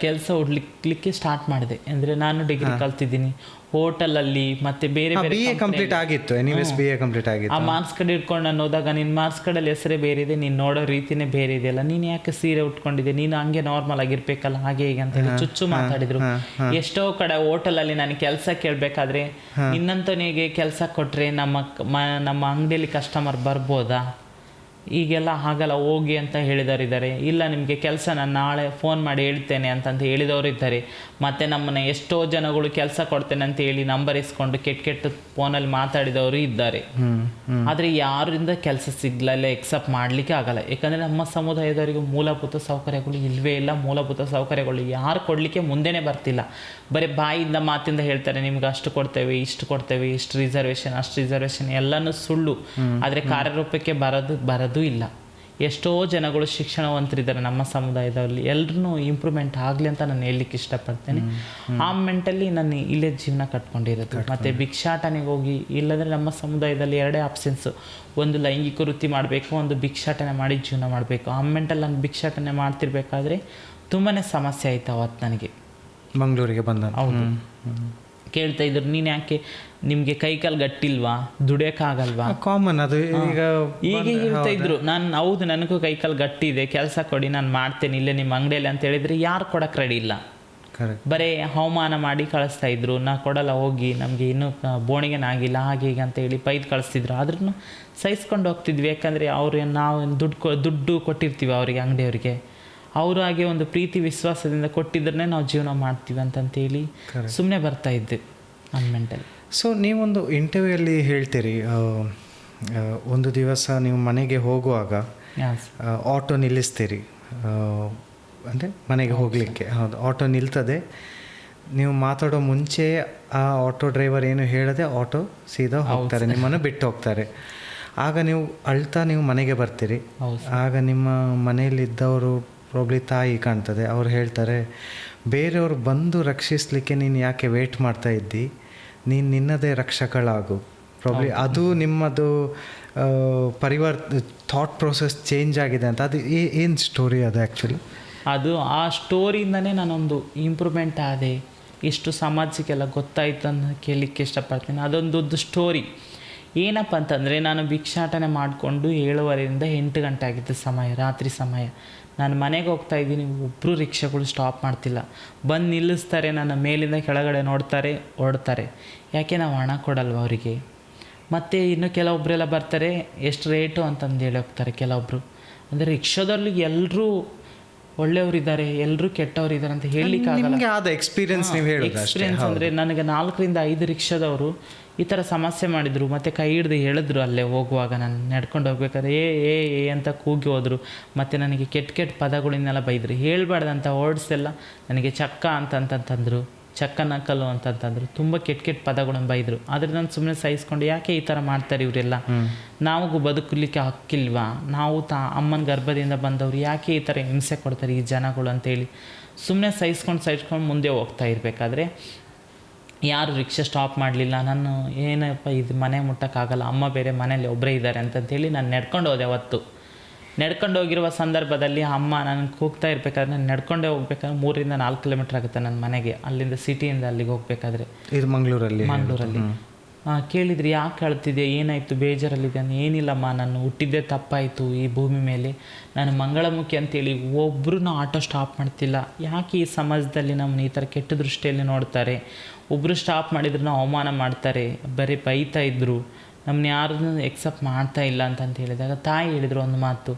ಕೆಲಸ ಹುಡುಕ್ಲಿಕ್ಕೆ ಸ್ಟಾರ್ಟ್ ಮಾಡಿದೆ. ಅಂದರೆ ನಾನು ಡಿಗ್ರಿ ಕಲ್ತಿದ್ದೀನಿ ಹೋಟೆಲಲ್ಲಿ, ಮತ್ತು ಬೇರೆ ಬೇರೆ BA ಕಂಪ್ಲೀಟ್ ಆಗಿತ್ತು. ಎನಿವೇಸ್ BA ಕಂಪ್ಲೀಟ್ ಆಗಿತ್ತು. ಆ ಮಾರ್ಕ್ಸ್ ಕಾರ್ಡ್ ಇಟ್ಕೊಂಡು ನಾನು ಹೋದಾಗ ನಿನ್ನ ಮಾರ್ಕ್ಸ್ ಕಾರ್ಡಲ್ಲಿ ಹೆಸರೇ ಬೇರೆ ಇದೆ, ನೀನು ನೋಡೋ ರೀತಿನೇ ಬೇರೆ ಇದೆಯಲ್ಲ, ನೀನು ಯಾಕೆ ಸೀರೆ ಉಟ್ಕೊಂಡಿದ್ದೆ, ನೀನು ಹಂಗೆ ನಾರ್ಮಲ್ ಆಗಿರ್ಬೇಕಲ್ಲ, ಹಾಗೆ ಹೀಗೆ ಅಂತ ಹೇಳಿ ಚುಚ್ಚು ಮಾತಾಡಿದ್ರು. ಎಷ್ಟೋ ಕಡೆ ಹೋಟೆಲಲ್ಲಿ ನಾನು ಕೆಲಸ ಕೇಳಬೇಕಾದ್ರೆ ನಿನ್ನಂತನಿಗೆ ಕೆಲಸ ಕೊಟ್ಟರೆ ನಮ್ಮ ಅಂಗಡಿಯಲ್ಲಿ ಕಸ್ಟಮರ್ ಬರ್ಬೋದಾ, ಈಗೆಲ್ಲ ಆಗಲ್ಲ ಹೋಗಿ ಅಂತ ಹೇಳಿದವರಿದ್ದಾರೆ. ಇಲ್ಲ ನಿಮಗೆ ಕೆಲಸ ನಾನು ನಾಳೆ ಫೋನ್ ಮಾಡಿ ಹೇಳ್ತೇನೆ ಅಂತಂತ ಹೇಳಿದವರು ಇದ್ದಾರೆ. ಮತ್ತು ನಮ್ಮನ್ನು ಎಷ್ಟೋ ಜನಗಳು ಕೆಲಸ ಕೊಡ್ತೇನೆ ಅಂತ ಹೇಳಿ ನಂಬರ್ ಇಸ್ಕೊಂಡು ಕೆಟ್ಟ ಫೋನಲ್ಲಿ ಮಾತಾಡಿದವರು ಇದ್ದಾರೆ. ಆದರೆ ಯಾರಿಂದ ಕೆಲಸ ಸಿಗಲಿಲ್ಲ, ಎಕ್ಸೆಪ್ಟ್ ಮಾಡಲಿಕ್ಕೆ ಆಗಲ್ಲ. ಯಾಕಂದರೆ ನಮ್ಮ ಸಮುದಾಯದವರಿಗೆ ಮೂಲಭೂತ ಸೌಕರ್ಯಗಳು ಇಲ್ಲವೇ ಇಲ್ಲ. ಮೂಲಭೂತ ಸೌಕರ್ಯಗಳು ಯಾರು ಕೊಡಲಿಕ್ಕೆ ಮುಂದೆನೇ ಬರ್ತಿಲ್ಲ. ಬರೀ ಬಾಯಿಂದ ಮಾತಿಂದ ಹೇಳ್ತಾರೆ, ನಿಮ್ಗೆ ಅಷ್ಟು ಕೊಡ್ತೇವೆ, ಇಷ್ಟು ಕೊಡ್ತೇವೆ, ಇಷ್ಟು ರಿಸರ್ವೇಷನ್, ಅಷ್ಟು ರಿಸರ್ವೇಷನ್, ಎಲ್ಲನೂ ಸುಳ್ಳು. ಆದರೆ ಕಾರ್ಯರೂಪಕ್ಕೆ ಬರೋದು ಇಲ್ಲ. ಎಷ್ಟೋ ಜನಗಳು ಶಿಕ್ಷಣವಂತರಿದ್ದಾರೆ ನಮ್ಮ ಸಮುದಾಯದಲ್ಲಿ. ಎಲ್ಲರೂ ಇಂಪ್ರೂವ್ಮೆಂಟ್ ಆಗಲಿ ಅಂತ ನಾನು ಹೇಳಲಿಕ್ಕೆ ಇಷ್ಟಪಡ್ತೇನೆ. ಆ ಮೆಂಟಲ್ಲಿ ನಾನು ಇಲ್ಲೇ ಜೀವನ ಕಟ್ಕೊಂಡಿರೋದು. ಮತ್ತು ಭಿಕ್ಷಾಟನೆಗೆ ಹೋಗಿ, ಇಲ್ಲಂದರೆ ನಮ್ಮ ಸಮುದಾಯದಲ್ಲಿ ಎರಡೇ ಆಪ್ಷನ್ಸು, ಒಂದು ಲೈಂಗಿಕ ವೃತ್ತಿ ಮಾಡಬೇಕು, ಒಂದು ಭಿಕ್ಷಾಟನೆ ಮಾಡಿ ಜೀವನ ಮಾಡಬೇಕು. ಆ ಮೆಂಟಲ್ಲಿ ನಾನು ಭಿಕ್ಷಾಟನೆ ಮಾಡ್ತಿರ್ಬೇಕಾದ್ರೆ ತುಂಬಾ ಸಮಸ್ಯೆ ಆಯಿತು ಅವತ್ತು ನನಗೆ. ಮಂಗಳೂರಿಗೆ ಬಂದ ಹೌದು, ಕೇಳ್ತಾ ಇದ್ರು, ನೀನು ಯಾಕೆ, ನಿಮಗೆ ಕೈಕಾಲು ಗಟ್ಟಿಲ್ವಾ, ದುಡಿಯೋಕ್ಕಾಗಲ್ವಾ? ಕಾಮನ್ ಅದು. ಈಗ ಹೇಳ್ತಾ ಇದ್ರು. ನಾನು ಹೌದು, ನನಗೂ ಕೈಕಾಲು ಗಟ್ಟಿ ಇದೆ, ಕೆಲಸ ಕೊಡಿ, ನಾನು ಮಾಡ್ತೇನೆ ಇಲ್ಲೇ ನಿಮ್ಮ ಅಂಗಡಿಯಲ್ಲಿ ಅಂತ ಹೇಳಿದರೆ ಯಾರು ಕೊಡೋಕೆ ರೆಡಿ ಇಲ್ಲ. ಬರೀ ಅವಮಾನ ಮಾಡಿ ಕಳಿಸ್ತಾ ಇದ್ರು. ನಾ ಕೊಡಲ್ಲ ಹೋಗಿ, ನಮಗೆ ಇನ್ನೂ ಬೋಣಿಗೆನಾಗಿಲ್ಲ, ಹಾಗೆ ಹೀಗೆ ಅಂತ ಹೇಳಿ ಬೈದು ಕಳಿಸ್ತಿದ್ರು. ಆದ್ರೂ ಸಹಿಸ್ಕೊಂಡು ಹೋಗ್ತಿದ್ವಿ. ಯಾಕಂದರೆ ನಾವು ದುಡ್ಡು ಕೊಟ್ಟಿರ್ತೀವಿ ಅವರಿಗೆ, ಅಂಗಡಿಯವರಿಗೆ. ಅವರು ಹಾಗೆ ಒಂದು ಪ್ರೀತಿ ವಿಶ್ವಾಸದಿಂದ ಕೊಟ್ಟಿದ್ರೆ ನಾವು ಜೀವನ ಮಾಡ್ತೀವಿ ಅಂತಂತೇಳಿ ಸುಮ್ಮನೆ ಬರ್ತಾ ಇದ್ದೆ ಮೆಂಟಲಿ. ಸೊ ನೀವೊಂದು ಇಂಟರ್ವ್ಯೂಯಲ್ಲಿ ಹೇಳ್ತೀರಿ, ಒಂದು ದಿವಸ ನೀವು ಮನೆಗೆ ಹೋಗುವಾಗ ಆಟೋ ನಿಲ್ಲಿಸ್ತೀರಿ, ಅಂದರೆ ಮನೆಗೆ ಹೋಗಲಿಕ್ಕೆ. ಹೌದು, ಆಟೋ ನಿಲ್ತದೆ. ನೀವು ಮಾತಾಡೋ ಮುಂಚೆ ಆ ಆಟೋ ಡ್ರೈವರ್ ಏನು ಹೇಳದೆ ಆಟೋ ಸೀದಾ ಹೋಗ್ತಾರೆ, ನಿಮ್ಮನ್ನು ಬಿಟ್ಟು ಹೋಗ್ತಾರೆ. ಆಗ ನೀವು ಅಳ್ತಾ ನೀವು ಮನೆಗೆ ಬರ್ತೀರಿ. ಆಗ ನಿಮ್ಮ ಮನೆಯಲ್ಲಿದ್ದವರು, ಪ್ರಾಬ್ಲಿ ತಾಯಿ ಕಾಣ್ತದೆ, ಅವ್ರು ಹೇಳ್ತಾರೆ, ಬೇರೆಯವ್ರು ಬಂದು ರಕ್ಷಿಸಲಿಕ್ಕೆ ನೀನು ಯಾಕೆ ವೇಟ್ ಮಾಡ್ತಾ ಇದ್ದಿ, ನೀನು ನಿನ್ನದೇ ರಕ್ಷಕಳಾಗು. ಪ್ರಾಬ್ಲಿ ಅದು ನಿಮ್ಮದು ಥಾಟ್ ಪ್ರೋಸೆಸ್ ಚೇಂಜ್ ಆಗಿದೆ ಅಂತ. ಅದು ಏನು ಸ್ಟೋರಿ ಅದು ಆ್ಯಕ್ಚುಲಿ? ಅದು ಆ ಸ್ಟೋರಿಯಿಂದನೇ ನಾನೊಂದು ಇಂಪ್ರೂವ್ಮೆಂಟ್ ಆದೆ, ಇಷ್ಟು ಸಮಾಜಕ್ಕೆಲ್ಲ ಗೊತ್ತಾಯ್ತು ಅಂತ ಕೇಳಲಿಕ್ಕೆ ಇಷ್ಟಪಡ್ತೀನಿ. ಅದೊಂದು ಸ್ಟೋರಿ. ಏನಪ್ಪ ಅಂತಂದರೆ ನಾನು ಭಿಕ್ಷಾಟನೆ ಮಾಡಿಕೊಂಡು 7:30ರಿಂದ 8 ಗಂಟೆ ಆಗಿತ್ತು ಸಮಯ, ರಾತ್ರಿ ಸಮಯ. ನಾನು ಮನೆಗೆ ಹೋಗ್ತಾ ಇದ್ದೀನಿ, ಒಬ್ಬರು ರಿಕ್ಷಾಗಳು ಸ್ಟಾಪ್ ಮಾಡ್ತಿಲ್ಲ. ಬಂದು ನಿಲ್ಲಿಸ್ತಾರೆ, ನನ್ನ ಮೇಲಿಂದ ಕೆಳಗಡೆ ನೋಡ್ತಾರೆ, ಹೊರಡ್ತಾರೆ. ಯಾಕೆ ನಾವು ಹಣ ಕೊಡಲ್ವ ಅವರಿಗೆ? ಮತ್ತು ಇನ್ನು ಕೆಲವೊಬ್ಬರೆಲ್ಲ ಬರ್ತಾರೆ, ಎಷ್ಟು ರೇಟು ಅಂತಂದು ಹೇಳಿ ಹೋಗ್ತಾರೆ ಕೆಲವೊಬ್ಬರು. ಅಂದರೆ ರಿಕ್ಷಾದಲ್ಲಿ ಎಲ್ಲರೂ ಒಳ್ಳೆಯವರಿದ್ದಾರೆ, ಎಲ್ಲರೂ ಕೆಟ್ಟವರಿದ್ದಾರೆ ಅಂತ ಹೇಳಲಿಕ್ಕಾಗಲ್ಲ. ನಿಮಗೆ ಆದ ಎಕ್ಸ್ಪೀರಿಯನ್ಸ್ ನೀವು ಹೇಳೋದು ಅಷ್ಟೇ. ಎಕ್ಸ್ಪೀರಿಯನ್ಸ್ ಅಂದರೆ ನನಗೆ 4ರಿಂದ 5 ರಿಕ್ಷಾದವರು ಈ ಥರ ಸಮಸ್ಯೆ ಮಾಡಿದರು, ಮತ್ತು ಕೈ ಹಿಡ್ದು ಹೇಳಿದ್ರು. ಅಲ್ಲೇ ಹೋಗುವಾಗ ನಾನು ನಡ್ಕೊಂಡು ಹೋಗ್ಬೇಕಾದ್ರೆ ಏ ಅಂತ ಕೂಗಿ ಹೋದರು. ಮತ್ತು ನನಗೆ ಕೆಟ್ಟ ಪದಗಳನ್ನೆಲ್ಲ ಬೈದರು. ಹೇಳ್ಬಾರ್ದಂತ ವರ್ಡ್ಸ್ ಎಲ್ಲ ನನಗೆ ಚಕ್ಕ ಅಂತಂತಂದರು, ಚಕ್ಕ ನಕಲು ಅಂತಂತಂದರು. ತುಂಬ ಕೆಟ್ಟ ಪದಗಳನ್ನು ಬೈದರು. ಆದರೆ ನಾನು ಸುಮ್ಮನೆ ಸಹಿಸ್ಕೊಂಡು, ಯಾಕೆ ಈ ಥರ ಮಾಡ್ತಾರೆ ಇವರೆಲ್ಲ, ನಾವು ಬದುಕಲಿಕ್ಕೆ ಹಕ್ಕಿಲ್ವಾ, ನಾವು ಅಮ್ಮನ ಗರ್ಭದಿಂದ ಬಂದವರು, ಯಾಕೆ ಈ ಥರ ಹಿಂಸೆ ಕೊಡ್ತಾರೆ ಈ ಜನಗಳು ಅಂತೇಳಿ ಸುಮ್ಮನೆ ಸಹಿಸ್ಕೊಂಡು ಮುಂದೆ ಹೋಗ್ತಾ ಇರಬೇಕಾದ್ರೆ ಯಾರು ರಿಕ್ಷಾ ಸ್ಟಾಪ್ ಮಾಡಲಿಲ್ಲ. ನಾನು ಏನಪ್ಪ ಇದು ಮನೆ ಮುಟ್ಟೋಕ್ಕಾಗಲ್ಲ, ಅಮ್ಮ ಬೇರೆ ಮನೇಲಿ ಒಬ್ಬರೇ ಇದ್ದಾರೆ ಅಂತಂತೇಳಿ ನಾನು ನಡ್ಕೊಂಡು ಹೋದೆ. ಅವತ್ತು ನಡ್ಕೊಂಡು ಹೋಗಿರುವ ಸಂದರ್ಭದಲ್ಲಿ ಅಮ್ಮ ನನಗೆ ಕೂಗ್ತಾ ಇರಬೇಕಾದ್ರೆ, ನಾನು ನಡ್ಕೊಂಡೇ ಹೋಗ್ಬೇಕಾದ್ರೆ 3ರಿಂದ 4 ಕಿಲೋಮೀಟ್ರ್ ಆಗುತ್ತೆ ನನ್ನ ಮನೆಗೆ, ಅಲ್ಲಿಂದ ಸಿಟಿಯಿಂದ ಅಲ್ಲಿಗೆ ಹೋಗ್ಬೇಕಾದ್ರೆ. ಇದು ಮಂಗಳೂರಲ್ಲಿ. ಕೇಳಿದ್ರಿ ಯಾಕೆ ಅಳ್ತಿದ್ದೆ, ಏನಾಯಿತು, ಬೇಜಾರಲ್ಲಿದೆ? ಏನಿಲ್ಲಮ್ಮ, ನಾನು ಹುಟ್ಟಿದ್ದೇ ತಪ್ಪಾಯಿತು ಈ ಭೂಮಿ ಮೇಲೆ, ನಾನು ಮಂಗಳಮುಖಿ ಅಂತೇಳಿ ಒಬ್ಬರೂ ಆಟೋ ಸ್ಟಾಪ್ ಮಾಡ್ತಿಲ್ಲ. ಯಾಕೆ ಈ ಸಮಾಜದಲ್ಲಿ ನಮ್ಮನ್ನು ಈ ಥರ ಕೆಟ್ಟ ದೃಷ್ಟಿಯಲ್ಲಿ ನೋಡ್ತಾರೆ? ಒಬ್ಬರು ಸ್ಟಾಪ್ ಮಾಡಿದ್ರು ನಾವು ಅವಮಾನ ಮಾಡ್ತಾರೆ, ಬರೀ ಬೈತಾ ಇದ್ದರು, ನಮ್ಮನ್ನ ಯಾರನ್ನೂ ಎಕ್ಸೆಪ್ಟ್ ಮಾಡ್ತಾ ಇಲ್ಲ ಅಂತ ಹೇಳಿದಾಗ ತಾಯಿ ಹೇಳಿದರು ಒಂದು ಮಾತು,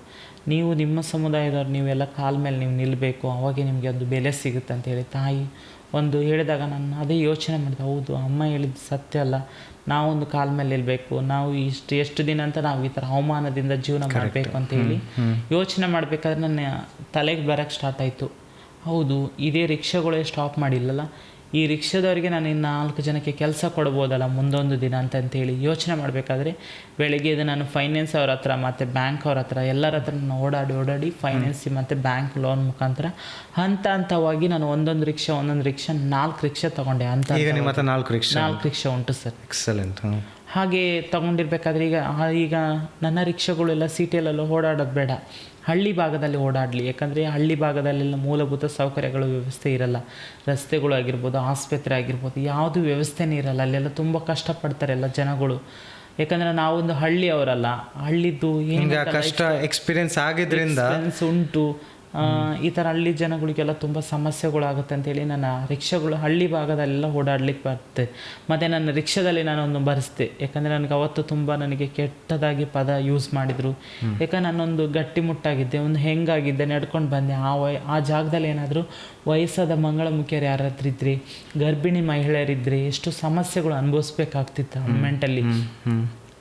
ನೀವು ನಿಮ್ಮ ಸಮುದಾಯದವ್ರು ನೀವೆಲ್ಲ ಕಾಲ ಮೇಲೆ ನೀವು ನಿಲ್ಲಬೇಕು, ಅವಾಗೆ ನಿಮಗೆ ಒಂದು ಬೆಲೆ ಸಿಗುತ್ತೆ ಅಂತೇಳಿ ತಾಯಿ ಒಂದು ಹೇಳಿದಾಗ ನಾನು ಅದೇ ಯೋಚನೆ ಮಾಡಿದೆ. ಹೌದು, ಅಮ್ಮ ಹೇಳಿದ್ದು ಸತ್ಯ ಅಲ್ಲ, ನಾವೊಂದು ಕಾಲ ಮೇಲೆ ನಿಲ್ಲಬೇಕು, ನಾವು ಎಷ್ಟು ದಿನ ಅಂತ ನಾವು ಈ ಥರ ಅವಮಾನದಿಂದ ಜೀವನ ಮಾಡಬೇಕು ಅಂತೇಳಿ ಯೋಚನೆ ಮಾಡಬೇಕಾದ್ರೆ ನನ್ನ ತಲೆಗೆ ಬರೋಕ್ಕೆ ಸ್ಟಾರ್ಟ್ ಆಯಿತು. ಹೌದು, ಇದೇ ರಿಕ್ಷಾಗಳೇ ಸ್ಟಾಪ್ ಮಾಡಿಲ್ಲಲ್ಲ, ಈ ರಿಕ್ಷಾದವರಿಗೆ ನಾನು ಇನ್ನು 4 ಜನಕ್ಕೆ ಕೆಲಸ ಕೊಡ್ಬೋದಲ್ಲ ಮುಂದೊಂದು ದಿನ ಅಂತಂತೇಳಿ ಯೋಚನೆ ಮಾಡಬೇಕಾದ್ರೆ ಬೆಳಗ್ಗೆ ಇದು ನಾನು ಫೈನಾನ್ಸ್ ಅವ್ರ ಹತ್ರ ಮತ್ತು ಬ್ಯಾಂಕ್ ಅವ್ರ ಹತ್ರ ಎಲ್ಲರ ಹತ್ರ ನಾನು ಓಡಾಡಿ ಫೈನಾನ್ಸಿ ಮತ್ತು ಬ್ಯಾಂಕ್ ಲೋನ್ ಮುಖಾಂತರ ಹಂತವಾಗಿ ನಾನು ಒಂದೊಂದು ರಿಕ್ಷಾ 4 ರಿಕ್ಷಾ ತೊಗೊಂಡೆ. ಅಂತ ಈಗ ನಿಮ್ಮ ಹತ್ರ 4 ರಿಕ್ಷಾ ಉಂಟು ಸರ್. ಎಕ್ಸಲೆಂಟ್. ಹಾಗೆ ತೊಗೊಂಡಿರ್ಬೇಕಾದ್ರೆ ಈಗ ನನ್ನ ರಿಕ್ಷಾಗಳೆಲ್ಲ ಸಿಟಿಯಲ್ಲೆಲ್ಲ ಓಡಾಡೋದು ಬೇಡ, ಹಳ್ಳಿ ಭಾಗದಲ್ಲಿ ಓಡಾಡಲಿ. ಯಾಕಂದರೆ ಹಳ್ಳಿ ಭಾಗದಲ್ಲೆಲ್ಲ ಮೂಲಭೂತ ಸೌಕರ್ಯಗಳು ವ್ಯವಸ್ಥೆ ಇರಲ್ಲ, ರಸ್ತೆಗಳು ಆಗಿರ್ಬೋದು, ಆಸ್ಪತ್ರೆ ಆಗಿರ್ಬೋದು, ಯಾವುದೂ ವ್ಯವಸ್ಥೆನೇ ಇರಲ್ಲ. ಅಲ್ಲೆಲ್ಲ ತುಂಬ ಕಷ್ಟಪಡ್ತಾರೆ ಎಲ್ಲ ಜನಗಳು. ಯಾಕಂದರೆ ನಾವೊಂದು ಹಳ್ಳಿಯವರಲ್ಲ, ಹಳ್ಳಿದ್ದು ಏನು ಕಷ್ಟ ಎಕ್ಸ್ಪೀರಿಯನ್ಸ್ ಆಗಿದ್ದರಿಂದ ಉಂಟು. ಈ ಥರ ಹಳ್ಳಿ ಜನಗಳಿಗೆಲ್ಲ ತುಂಬ ಸಮಸ್ಯೆಗಳಾಗುತ್ತೆ ಅಂತೇಳಿ ನನ್ನ ರಿಕ್ಷಾಗಳು ಹಳ್ಳಿ ಭಾಗದಲ್ಲೆಲ್ಲ ಓಡಾಡ್ಲಿಕ್ಕೆ ಬರ್ತದೆ. ಮತ್ತು ನನ್ನ ರಿಕ್ಷಾದಲ್ಲಿ ನಾನೊಂದು ಬರೆಸ್ದೆ, ಯಾಕಂದರೆ ನನಗೆ ಅವತ್ತು ತುಂಬ ನನಗೆ ಕೆಟ್ಟದಾಗಿ ಪದ ಯೂಸ್ ಮಾಡಿದರು. ಯಾಕಂದ್ರೆ ನಾನೊಂದು ಗಟ್ಟಿಮುಟ್ಟಾಗಿದ್ದೆ, ಒಂದು ಹೆಂಗಾಗಿದ್ದೆ, ನಡ್ಕೊಂಡು ಬಂದೆ. ಆ ಜಾಗದಲ್ಲಿ ಏನಾದರೂ ವಯಸ್ಸಾದ ಮಂಗಳಮುಖಿಯರು ಯಾರಾದ್ರೂ ಇದ್ದರೆ, ಗರ್ಭಿಣಿ ಮಹಿಳೆಯರಿದ್ದರೆ ಎಷ್ಟು ಸಮಸ್ಯೆಗಳು ಅನುಭವಿಸ್ಬೇಕಾಗ್ತಿತ್ತು ಮೆಂಟಲಿ.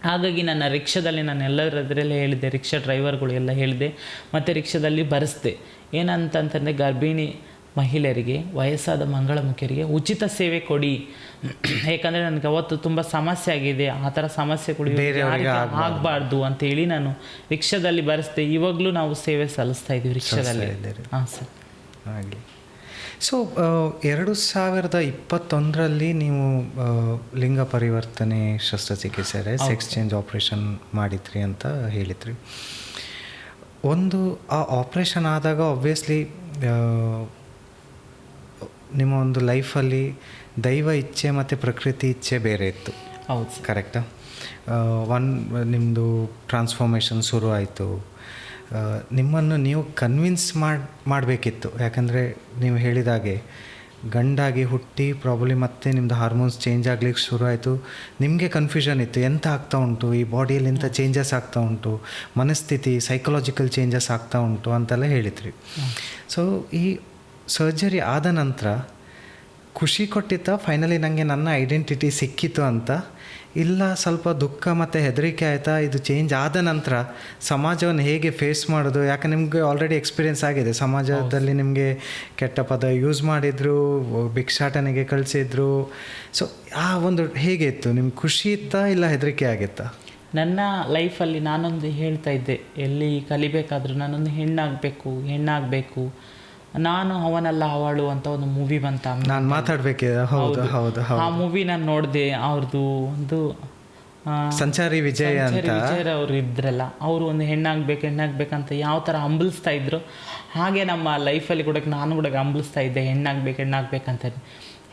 ಹಾಗಾಗಿ ನನ್ನ ರಿಕ್ಷಾದಲ್ಲಿ ನಾನು ಎಲ್ಲರದ್ರಲ್ಲೇ ಹೇಳಿದೆ, ರಿಕ್ಷಾ ಡ್ರೈವರ್ಗಳು ಎಲ್ಲ ಹೇಳಿದೆ, ಮತ್ತು ರಿಕ್ಷಾದಲ್ಲಿ ಬರೆಸ್ದೆ. ಏನಂತಂತಂದರೆ ಗರ್ಭಿಣಿ ಮಹಿಳೆಯರಿಗೆ, ವಯಸ್ಸಾದ ಮಂಗಳಮುಖಿಯರಿಗೆ ಉಚಿತ ಸೇವೆ ಕೊಡಿ. ಯಾಕಂದರೆ ನನಗೆ ಅವತ್ತು ತುಂಬ ಸಮಸ್ಯೆ ಆಗಿದೆ, ಆ ಥರ ಸಮಸ್ಯೆಗಳು ಆಗಬಾರ್ದು ಅಂತೇಳಿ ನಾನು ರಿಕ್ಷಾದಲ್ಲಿ ಬರೆಸ್ದೆ. ಇವಾಗಲೂ ನಾವು ಸೇವೆ ಸಲ್ಲಿಸ್ತಾ ಇದ್ದೀವಿ ರಿಕ್ಷಾದಲ್ಲಿ. ಹಾಂ ಸರ್. ಹಾಗೆ. ಸೊ 2021ರಲ್ಲಿ ನೀವು ಲಿಂಗ ಪರಿವರ್ತನೆ ಶಸ್ತ್ರಚಿಕಿತ್ಸೆ ಸೆಕ್ಸ್ ಚೇಂಜ್ ಆಪ್ರೇಷನ್ ಮಾಡಿದ್ರಿ ಅಂತ ಹೇಳಿದ್ರಿ. ಒಂದು ಆ ಆಪ್ರೇಷನ್ ಆದಾಗ ಆಬ್ವಿಯಸ್ಲಿ ನಿಮ್ಮ ಒಂದು ಲೈಫಲ್ಲಿ ದೈವ ಇಚ್ಛೆ ಮತ್ತು ಪ್ರಕೃತಿ ಇಚ್ಛೆ ಬೇರೆ ಇತ್ತು. ಹೌದು, ಕರೆಕ್ಟಾ? ನಿಮ್ಮದು ಟ್ರಾನ್ಸ್ಫಾರ್ಮೇಷನ್ ಶುರು ಆಯಿತು. ನಿಮ್ಮನ್ನು ನೀವು ಕನ್ವಿನ್ಸ್ ಮಾಡಬೇಕಿತ್ತು. ಯಾಕಂದರೆ ನೀವು ಹೇಳಿದಾಗೆ ಗಂಡಾಗಿ ಹುಟ್ಟಿ ಪ್ರಾಬ್ಲಿ ಮತ್ತೆ ನಿಮ್ಮದು ಹಾರ್ಮೋನ್ಸ್ ಚೇಂಜ್ ಆಗಲಿಕ್ಕೆ ಶುರು ಆಯಿತು. ನಿಮಗೆ ಕನ್ಫ್ಯೂಷನ್ ಇತ್ತು, ಎಂತ ಆಗ್ತಾ ಉಂಟು ಈ ಬಾಡಿಯಲ್ಲಿ, ಎಂಥ ಚೇಂಜಸ್ ಆಗ್ತಾ ಉಂಟು, ಮನಸ್ಥಿತಿ ಸೈಕಲಾಜಿಕಲ್ ಚೇಂಜಸ್ ಆಗ್ತಾ ಉಂಟು ಅಂತೆಲ್ಲ ಹೇಳಿದ್ರಿ. ಸೊ ಈ ಸರ್ಜರಿ ಆದ ನಂತರ ಖುಷಿ ಕೊಟ್ಟಿತ್ತ ಫೈನಲಿ ನನಗೆ ನನ್ನ ಐಡೆಂಟಿಟಿ ಸಿಕ್ಕಿತು ಅಂತ, ಇಲ್ಲ ಸ್ವಲ್ಪ ದುಃಖ ಮತ್ತು ಹೆದರಿಕೆ ಆಯಿತಾ ಇದು ಚೇಂಜ್ ಆದ ನಂತರ ಸಮಾಜವನ್ನು ಹೇಗೆ ಫೇಸ್ ಮಾಡೋದು? ಯಾಕೆ ನಿಮಗೆ ಆಲ್ರೆಡಿ ಎಕ್ಸ್ಪೀರಿಯೆನ್ಸ್ ಆಗಿದೆ, ಸಮಾಜದಲ್ಲಿ ನಿಮಗೆ ಕೆಟ್ಟ ಪದ ಯೂಸ್ ಮಾಡಿದರು, ಭಿಕ್ಷಾಟನೆಗೆ ಕಳಿಸಿದ್ರು. ಸೊ ಆ ಒಂದು ಹೇಗೆ ಇತ್ತು? ನಿಮ್ಗೆ ಖುಷಿ ಇತ್ತಾ ಇಲ್ಲ ಹೆದರಿಕೆ ಆಗಿತ್ತಾ? ನನ್ನ ಲೈಫಲ್ಲಿ ನಾನೊಂದು ಹೇಳ್ತಾ ಇದ್ದೆ, ಎಲ್ಲಿ ಕಲಿಬೇಕಾದ್ರೂ ನಾನೊಂದು ಹೆಣ್ಣಾಗಬೇಕು, ನಾನು ಅವನಲ್ಲ ಅವಳು ಅಂತ ಒಂದು ಮೂವಿ ಬಂತ, ನಾನು ಮಾತಾಡಬೇಕಿದೆ. ಹೌದು ಹೌದು ಹೌದು. ಆ ಮೂವಿ ನಾನು ನೋಡಿದೆ. ಅವ್ರದ್ದು ಒಂದು ಸಂಚಾರಿ ವಿಜಯ್ ಅವರು ಇದ್ರಲ್ಲ, ಅವರು ಒಂದು ಹೆಣ್ಣಾಗ್ಬೇಕಂತ ಯಾವ ಥರ ಹಂಬಲಿಸ್ತಾ ಇದ್ರು, ಹಾಗೆ ನಮ್ಮ ಲೈಫಲ್ಲಿ ಕೂಡ ನಾನು ಕೂಡ ಹಂಬಲಿಸ್ತಾ ಇದ್ದೆ, ಹೆಣ್ಣಾಗ್ಬೇಕಂತ.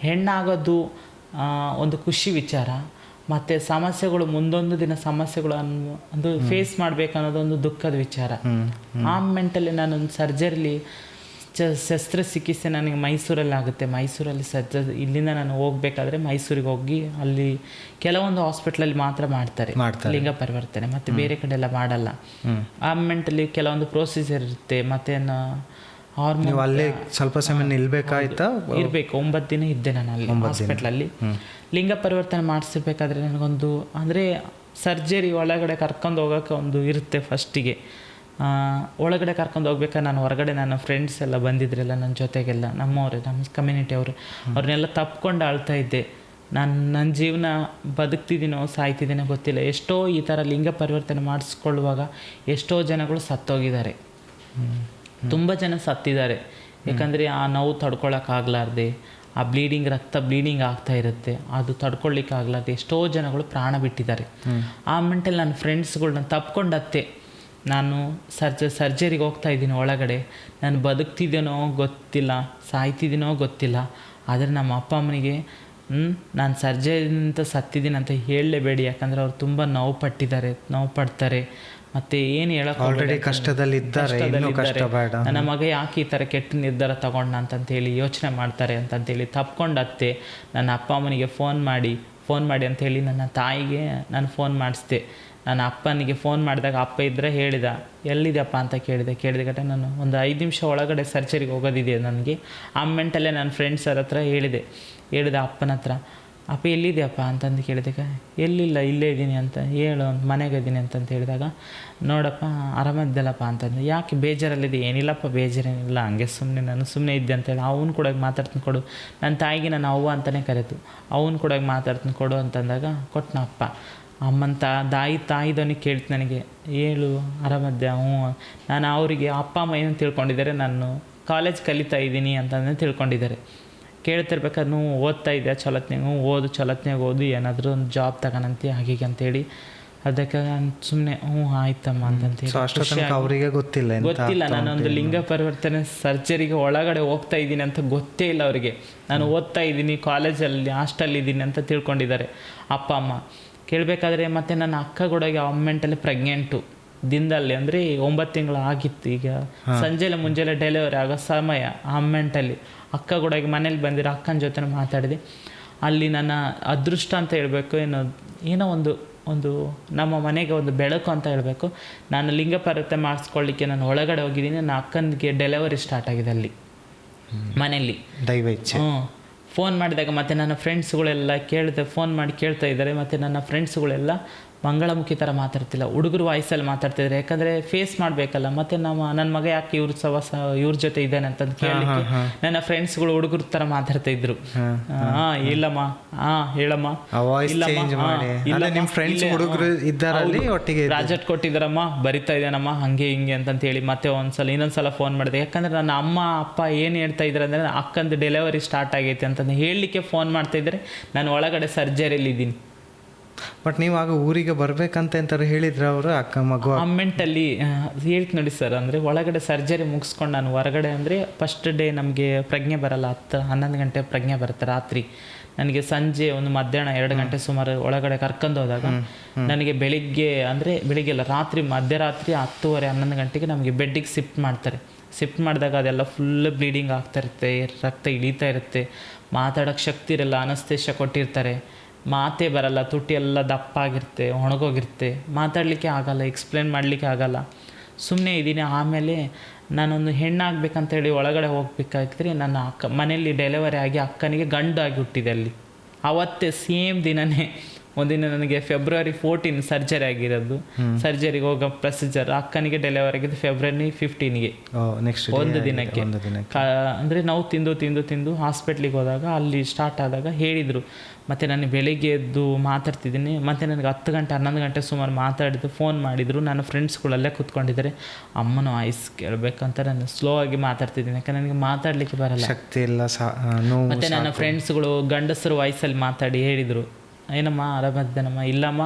ಹೆಣ್ಣಾಗೋದು ಒಂದು ಖುಷಿ ವಿಚಾರ. ಮತ್ತು ಸಮಸ್ಯೆಗಳು ಮುಂದೊಂದು ದಿನ ಸಮಸ್ಯೆಗಳು ಒಂದು ಫೇಸ್ ಮಾಡಬೇಕು ಅನ್ನೋದೊಂದು ದುಃಖದ ವಿಚಾರ. ಆ ಮೆಂಟಲ್ಲಿ ನಾನೊಂದು ಸರ್ಜರಿಲಿ ಶಸ್ತ್ರಚಿಕಿತ್ಸೆ ನನಗೆ ಮೈಸೂರಲ್ಲಿ ಆಗುತ್ತೆ. ಮೈಸೂರಲ್ಲಿ ಇಲ್ಲಿಂದ ನಾನು ಹೋಗ್ಬೇಕಾದ್ರೆ ಮೈಸೂರಿಗೆ ಹೋಗಿ ಅಲ್ಲಿ ಕೆಲವೊಂದು ಹಾಸ್ಪಿಟ್ಲಲ್ಲಿ ಮಾತ್ರ ಮಾಡ್ತಾರೆ ಲಿಂಗ ಪರಿವರ್ತನೆ, ಮತ್ತು ಬೇರೆ ಕಡೆ ಎಲ್ಲ ಮಾಡಲ್ಲ. ಆ ಮೆಂಟಲ್ಲಿ ಕೆಲವೊಂದು ಪ್ರೊಸೀಜರ್ ಇರುತ್ತೆ. ಮತ್ತು ಹಾರ್ಮೋನ್ ಅಲ್ಲೇ ಸ್ವಲ್ಪ ಸಮಯ ನಿಲ್ಬೇಕಾಯ್ತಾ? ಇರಬೇಕು. 9 ದಿನ ಇದ್ದೆ ನಾನು ಅಲ್ಲಿ ಹಾಸ್ಪಿಟ್ಲಲ್ಲಿ. ಲಿಂಗ ಪರಿವರ್ತನೆ ಮಾಡಿಸ್ಬೇಕಾದ್ರೆ ನನಗೊಂದು ಅಂದರೆ ಸರ್ಜರಿ ಒಳಗಡೆ ಕರ್ಕೊಂಡು ಹೋಗೋಕೆ ಒಂದು ಇರುತ್ತೆ. ಫಸ್ಟಿಗೆ ಒಳಗಡೆ ಕರ್ಕೊಂಡು ಹೋಗ್ಬೇಕಾದ್ರೆ ನಾನು ಹೊರಗಡೆ ನನ್ನ ಫ್ರೆಂಡ್ಸ್ ಎಲ್ಲ ಬಂದಿದ್ರಲ್ಲ ನನ್ನ ಜೊತೆಗೆಲ್ಲ, ನಮ್ಮವರೇ, ನಮ್ಮ ಕಮ್ಯುನಿಟಿ ಅವರು, ಅವ್ರನ್ನೆಲ್ಲ ತಪ್ಕೊಂಡು ಆಳ್ತಾ ಇದ್ದೆ. ನನ್ನ ಜೀವನ ಬದುಕ್ತಿದ್ದೀನೋ ಸಾಯ್ತಿದ್ದೀನೋ ಗೊತ್ತಿಲ್ಲ. ಎಷ್ಟೋ ಈ ಥರ ಲಿಂಗ ಪರಿವರ್ತನೆ ಮಾಡಿಸ್ಕೊಳ್ಳುವಾಗ ಎಷ್ಟೋ ಜನಗಳು ಸತ್ತೋಗಿದ್ದಾರೆ. ತುಂಬ ಜನ ಸತ್ತಿದ್ದಾರೆ. ಯಾಕಂದರೆ ಆ ನೋವು ತಡ್ಕೊಳಕ್ಕಾಗಲಾರ್ದೆ, ಆ ರಕ್ತ ಬ್ಲೀಡಿಂಗ್ ಆಗ್ತಾ ಇರುತ್ತೆ, ಅದು ತಡ್ಕೊಳ್ಳಿಕ್ಕಾಗಲಾರ್ದೆ ಎಷ್ಟೋ ಜನಗಳು ಪ್ರಾಣ ಬಿಟ್ಟಿದ್ದಾರೆ. ಆ ಮೆಂಟಲ್ಲಿ ನನ್ನ ಫ್ರೆಂಡ್ಸ್ಗಳ್ನ ತಪ್ಕೊಂಡತ್ತೆ. ನಾನು ಸರ್ಜರಿಗೆ ಹೋಗ್ತಾ ಇದ್ದೀನಿ ಒಳಗಡೆ, ನಾನು ಬದುಕ್ತಿದ್ದೀನೋ ಗೊತ್ತಿಲ್ಲ, ಸಾಯ್ತಿದ್ದೀನೋ ಗೊತ್ತಿಲ್ಲ. ಆದರೆ ನಮ್ಮ ಅಪ್ಪ ಅಮ್ಮನಿಗೆ ನಾನು ಸರ್ಜರಿಯಿಂದ ಸತ್ತಿದ್ದೀನಿ ಅಂತ ಹೇಳಲೇಬೇಡಿ. ಯಾಕಂದರೆ ಅವ್ರು ತುಂಬ ನೋವು ಪಡ್ತಾರೆ. ಮತ್ತು ಏನು ಹೇಳೋಕೆ ಆಲ್ರೆಡಿ ಕಷ್ಟದಲ್ಲಿದ್ದಾರೆ. ನನ್ನ ಮಗ ಯಾಕೆ ಈ ಥರ ಕೆಟ್ಟ ನಿರ್ಧಾರ ತಗೊಂಡ ಅಂತಂತೇಳಿ ಯೋಚನೆ ಮಾಡ್ತಾರೆ ಅಂತಂತೇಳಿ ತಪ್ಕೊಂಡತ್ತೆ. ನನ್ನ ಅಪ್ಪ ಅಮ್ಮನಿಗೆ ಫೋನ್ ಮಾಡಿ ಅಂಥೇಳಿ ನನ್ನ ತಾಯಿಗೆ ನಾನು ಫೋನ್ ಮಾಡಿಸ್ದೆ. ನನ್ನ ಅಪ್ಪನಿಗೆ ಫೋನ್ ಮಾಡಿದಾಗ ಅಪ್ಪ ಇದ್ದರೆ ಹೇಳಿದ, ಎಲ್ಲಿದೆಯಪ್ಪ ಅಂತ ಕೇಳಿದ ನಾನು ಒಂದು 5 ನಿಮಿಷ ಒಳಗಡೆ ಸರ್ಜರಿಗೆ ಹೋಗೋದಿದೆ ನನಗೆ. ಆ ಮೆಂಟಲ್ಲೇ ನನ್ನ ಫ್ರೆಂಡ್ಸರ ಹತ್ರ ಹೇಳಿದೆ ಅಪ್ಪನ ಹತ್ರ, ಅಪ್ಪ ಎಲ್ಲಿದೆಯಪ್ಪ ಅಂತಂದು ಕೇಳಿದಾಗ, ಎಲ್ಲಿಲ್ಲ ಇಲ್ಲೇ ಇದ್ದೀನಿ ಅಂತ ಹೇಳು, ಮನೆಗೆ ಇದ್ದೀನಿ ಅಂತಂತ ಹೇಳಿದಾಗ, ನೋಡಪ್ಪ ಆರಾಮದ್ದಲ್ಲಪ್ಪ ಅಂತಂದು. ಯಾಕೆ ಬೇಜಾರಲ್ಲಿದೆ? ಏನಿಲ್ಲಪ್ಪ ಬೇಜಾರೇನಿಲ್ಲ, ಹಂಗೆ ನಾನು ಸುಮ್ಮನೆ ಇದ್ದೆ ಅಂತೇಳಿ ಅವನು ಕೂಡ ಮಾತಾಡ್ತೀನಿ ಕೊಡು. ನನ್ನ ತಾಯಿಗೆ ನಾನು ಅವ್ವ ಅಂತಲೇ ಕರೆದು ಅವನು ಕೂಡ ಮಾತಾಡ್ತೀನಿ ಕೊಡು ಅಂತಂದಾಗ ಕೊಟ್ಟನ ಅಪ್ಪ. ಅಮ್ಮನ ತಾಯಿದವನಿಗೆ ಕೇಳ್ತು ನನಗೆ, ಹೇಳು ಆರಾಮದ್ದೆ? ನಾನು ಅವರಿಗೆ ಅಪ್ಪ ಅಮ್ಮ ಏನು ತಿಳ್ಕೊಂಡಿದ್ದಾರೆ, ನಾನು ಕಾಲೇಜ್ ಕಲಿತಾ ಇದ್ದೀನಿ ಅಂತಂದು ತಿಳ್ಕೊಂಡಿದ್ದಾರೆ. ಕೇಳ್ತಿರ್ಬೇಕಾದ್ರೆ ನೀವು ಓದ್ತಾ ಇದೆಯಾ ಚಲೋತ್ನಾಗ? ಚಲೋತ್ನಾಗ ಓದು, ಏನಾದರೂ ಒಂದು ಜಾಬ್ ತಗೋಣಂತೆ ಹಾಗೀಗೆ ಅಂತೇಳಿ. ಅದಕ್ಕೆ ನಾನು ಸುಮ್ಮನೆ ಆಯ್ತಮ್ಮ ಅಂತಂತೇಳಿ. ಅವರಿಗೆ ಗೊತ್ತಿಲ್ಲ ನಾನೊಂದು ಲಿಂಗ ಪರಿವರ್ತನೆ ಸರ್ಜರಿಗೆ ಒಳಗಡೆ ಹೋಗ್ತಾ ಇದ್ದೀನಿ ಅಂತ ಗೊತ್ತೇ ಇಲ್ಲ ಅವರಿಗೆ. ನಾನು ಓದ್ತಾ ಇದ್ದೀನಿ, ಕಾಲೇಜಲ್ಲಿ ಹಾಸ್ಟೆಲಿದ್ದೀನಿ ಅಂತ ತಿಳ್ಕೊಂಡಿದ್ದಾರೆ ಅಪ್ಪ ಅಮ್ಮ. ಕೇಳಬೇಕಾದ್ರೆ ಮತ್ತು ನನ್ನ ಅಕ್ಕ ಕೂಡ ಮೆಂಟಲ್ಲಿ ಪ್ರೆಗ್ನೆಂಟು ದಿನದಲ್ಲಿ, ಅಂದರೆ 9 ತಿಂಗಳು ಆಗಿತ್ತು. ಈಗ ಮುಂಜಾನೆ ಡೆಲಿವರಿ ಆಗೋ ಸಮಯ. ಆ ಮೆಂಟಲ್ಲಿ ಅಕ್ಕ ಕೂಡ ಈಗ ಮನೇಲಿ ಬಂದಿರೋ ಅಕ್ಕನ ಜೊತೆ ಮಾತಾಡಿದೆ. ಅಲ್ಲಿ ನನ್ನ ಅದೃಷ್ಟ ಅಂತ ಹೇಳಬೇಕು, ಏನೋ ಒಂದು ನಮ್ಮ ಮನೆಗೆ ಒಂದು ಬೆಳಕು ಅಂತ ಹೇಳಬೇಕು. ನಾನು ಲಿಂಗ ಪರಿವರ್ತನೆ ಮಾಡಿಸ್ಕೊಳ್ಳಿಕ್ಕೆ ನಾನು ಒಳಗಡೆ ಹೋಗಿದ್ದೀನಿ. ನನ್ನ ಅಕ್ಕನಿಗೆ ಡೆಲಿವರಿ ಸ್ಟಾರ್ಟ್ ಆಗಿದೆ ಅಲ್ಲಿ ಮನೆಯಲ್ಲಿ. ಫೋನ್ ಮಾಡಿದಾಗ ಮತ್ತು ನನ್ನ ಫ್ರೆಂಡ್ಸ್ಗಳೆಲ್ಲ ಫೋನ್ ಮಾಡಿ ಕೇಳ್ತಾ ಇದ್ದಾರೆ. ಮತ್ತು ನನ್ನ ಫ್ರೆಂಡ್ಸ್ಗಳೆಲ್ಲ ಮಂಗಳಮುಖಿ ಥರ ಮಾತಾಡ್ತಿಲ್ಲ, ಹುಡುಗರು ವಾಯ್ಸಲ್ಲಿ ಮಾತಾಡ್ತಿದ್ದಾರೆ. ಯಾಕಂದರೆ ಫೇಸ್ ಮಾಡಬೇಕಲ್ಲ. ಮತ್ತು ನನ್ನ ಮಗ ಯಾಕೆ ಇವ್ರ ಜೊತೆ ಇದ್ದಾನೆ ಅಂತಂದು ಕೇಳಲಿಕ್ಕೆ ನನ್ನ ಫ್ರೆಂಡ್ಸ್ಗಳು ಹುಡುಗರ ಥರ ಮಾತಾಡ್ತಾ ಇದ್ರು. ಇಲ್ಲಮ್ಮ, ಹೇಳಮ್ಮ, ರಾಜಟ್ ಕೊಟ್ಟಿದ್ದಾರಮ್ಮ, ಬರಿತಾ ಇದ್ದಾನಮ್ಮ, ಹಂಗೆ ಹಿಂಗೆ ಅಂತಂತೇಳಿ ಮತ್ತೆ ಇನ್ನೊಂದ್ಸಲ ಫೋನ್ ಮಾಡಿದೆ. ಯಾಕಂದರೆ ನನ್ನ ಅಮ್ಮ ಅಪ್ಪ ಏನು ಹೇಳ್ತಾ ಇದ್ದಾರೆ ಅಂದರೆ ಅಕ್ಕಂದು ಡೆಲಿವರಿ ಸ್ಟಾರ್ಟ್ ಆಗೈತೆ ಅಂತಂದು ಹೇಳಲಿಕ್ಕೆ ಫೋನ್ ಮಾಡ್ತಾಯಿದ್ದಾರೆ. ನಾನು ಒಳಗಡೆ ಸರ್ಜರಿಯಲ್ಲಿ ಇದ್ದೀನಿ. ಬಟ್ ನೀವು ಆಗ ಊರಿಗೆ ಬರ್ಬೇಕಂತ ಎಂತಾರೆ ಹೇಳಿದ್ರು ಅವರು? ಅಕ್ಕ ಮಗು ಮೆಂಟಲ್ಲಿ ಹೇಳ್ತು ನೋಡಿ ಸರ್. ಅಂದರೆ ಒಳಗಡೆ ಸರ್ಜರಿ ಮುಗಿಸ್ಕೊಂಡು ನಾನು ಹೊರಗಡೆ, ಅಂದರೆ ಫಸ್ಟ್ ಡೇ ನಮಗೆ ಪ್ರಜ್ಞೆ ಬರಲ್ಲ, 10-11 ಗಂಟೆ ಪ್ರಜ್ಞೆ ಬರುತ್ತೆ ರಾತ್ರಿ. ನನಗೆ ಸಂಜೆ ಒಂದು ಮಧ್ಯಾಹ್ನ 2 ಗಂಟೆ ಸುಮಾರು ಒಳಗಡೆ ಕರ್ಕೊಂಡು ಹೋದಾಗ ನನಗೆ ಬೆಳಿಗ್ಗೆ ಅಲ್ಲ, ಮಧ್ಯರಾತ್ರಿ 10:30-11 ಗಂಟೆಗೆ ನಮಗೆ ಬೆಡ್ಡಿಗೆ ಶಿಫ್ಟ್ ಮಾಡಿದಾಗ ಅದೆಲ್ಲ ಫುಲ್ ಬ್ಲೀಡಿಂಗ್ ಆಗ್ತಾ ಇರುತ್ತೆ, ರಕ್ತ ಇಳೀತಾ ಇರುತ್ತೆ, ಮಾತಾಡೋಕ್ಕೆ ಶಕ್ತಿ ಇರಲ್ಲ, ಅನಸ್ತೇಶ ಕೊಟ್ಟಿರ್ತಾರೆ, ಮಾತೇ ಬರಲ್ಲ, ತುಟಿ ಎಲ್ಲ ದಪ್ಪಾಗಿರುತ್ತೆ, ಒಣಗೋಗಿರುತ್ತೆ, ಮಾತಾಡಲಿಕ್ಕೆ ಆಗಲ್ಲ, ಎಕ್ಸ್ಪ್ಲೇನ್ ಮಾಡಲಿಕ್ಕೆ ಆಗಲ್ಲ, ಸುಮ್ಮನೆ ಇದ್ದೀನಿ. ಆಮೇಲೆ ನಾನೊಂದು ಹೆಣ್ಣಾಗಬೇಕಂತೇಳಿ ಒಳಗಡೆ ಹೋಗ್ಬೇಕಾಗ್ತದೆ. ನನ್ನ ಮನೆಯಲ್ಲಿ ಡೆಲಿವರಿ ಆಗಿ ಅಕ್ಕನಿಗೆ ಗಂಡಾಗಿ ಹುಟ್ಟಿದೆ ಅಲ್ಲಿ. ಆವತ್ತೇ ಸೇಮ್ ದಿನವೇ ಒಂದಿನ ನನಗೆ February 14 ಸರ್ಜರಿ ಆಗಿರೋದು. ಸರ್ಜರಿಗೆ ಹೋಗೋ ಪ್ರೊಸೀಜರ್. ಅಕ್ಕನಿಗೆ ಡೆಲಿವರಿ ಆಗಿದ್ದು February 15ಗೆ, ಒಂದು ದಿನಕ್ಕೆ. ಅಂದರೆ ನಾವು ತಿಂದು ಹಾಸ್ಪಿಟ್ಲಿಗೆ ಹೋದಾಗ ಅಲ್ಲಿ ಸ್ಟಾರ್ಟ್ ಆದಾಗ ಹೇಳಿದರು. ಮತ್ತು ನಾನು ಬೆಳಿಗ್ಗೆ ಎದ್ದು ಮಾತಾಡ್ತಿದ್ದೀನಿ. ಮತ್ತು ನನಗೆ 10 ಗಂಟೆ 11 ಗಂಟೆ ಸುಮಾರು ಮಾತಾಡಿದ್ದು ಫೋನ್ ಮಾಡಿದರು. ನನ್ನ ಫ್ರೆಂಡ್ಸ್ಗಳಲ್ಲೇ ಕೂತ್ಕೊಂಡಿದ್ದಾರೆ. ಅಮ್ಮನ ವಾಯ್ಸ್ ಕೇಳಬೇಕಂತ ನಾನು ಸ್ಲೋ ಆಗಿ ಮಾತಾಡ್ತಿದ್ದೀನಿ, ಯಾಕಂದರೆ ನನಗೆ ಮಾತಾಡಲಿಕ್ಕೆ ಬರಲ್ಲ, ಶಕ್ತಿ ಇಲ್ಲ. ಮತ್ತು ನನ್ನ ಫ್ರೆಂಡ್ಸ್ಗಳು ಗಂಡಸರು ವಾಯ್ಸಲ್ಲಿ ಮಾತಾಡಿ ಹೇಳಿದರು, ಏನಮ್ಮ ಆರಾಮದ್ದೇನಮ್ಮ? ಇಲ್ಲಮ್ಮ,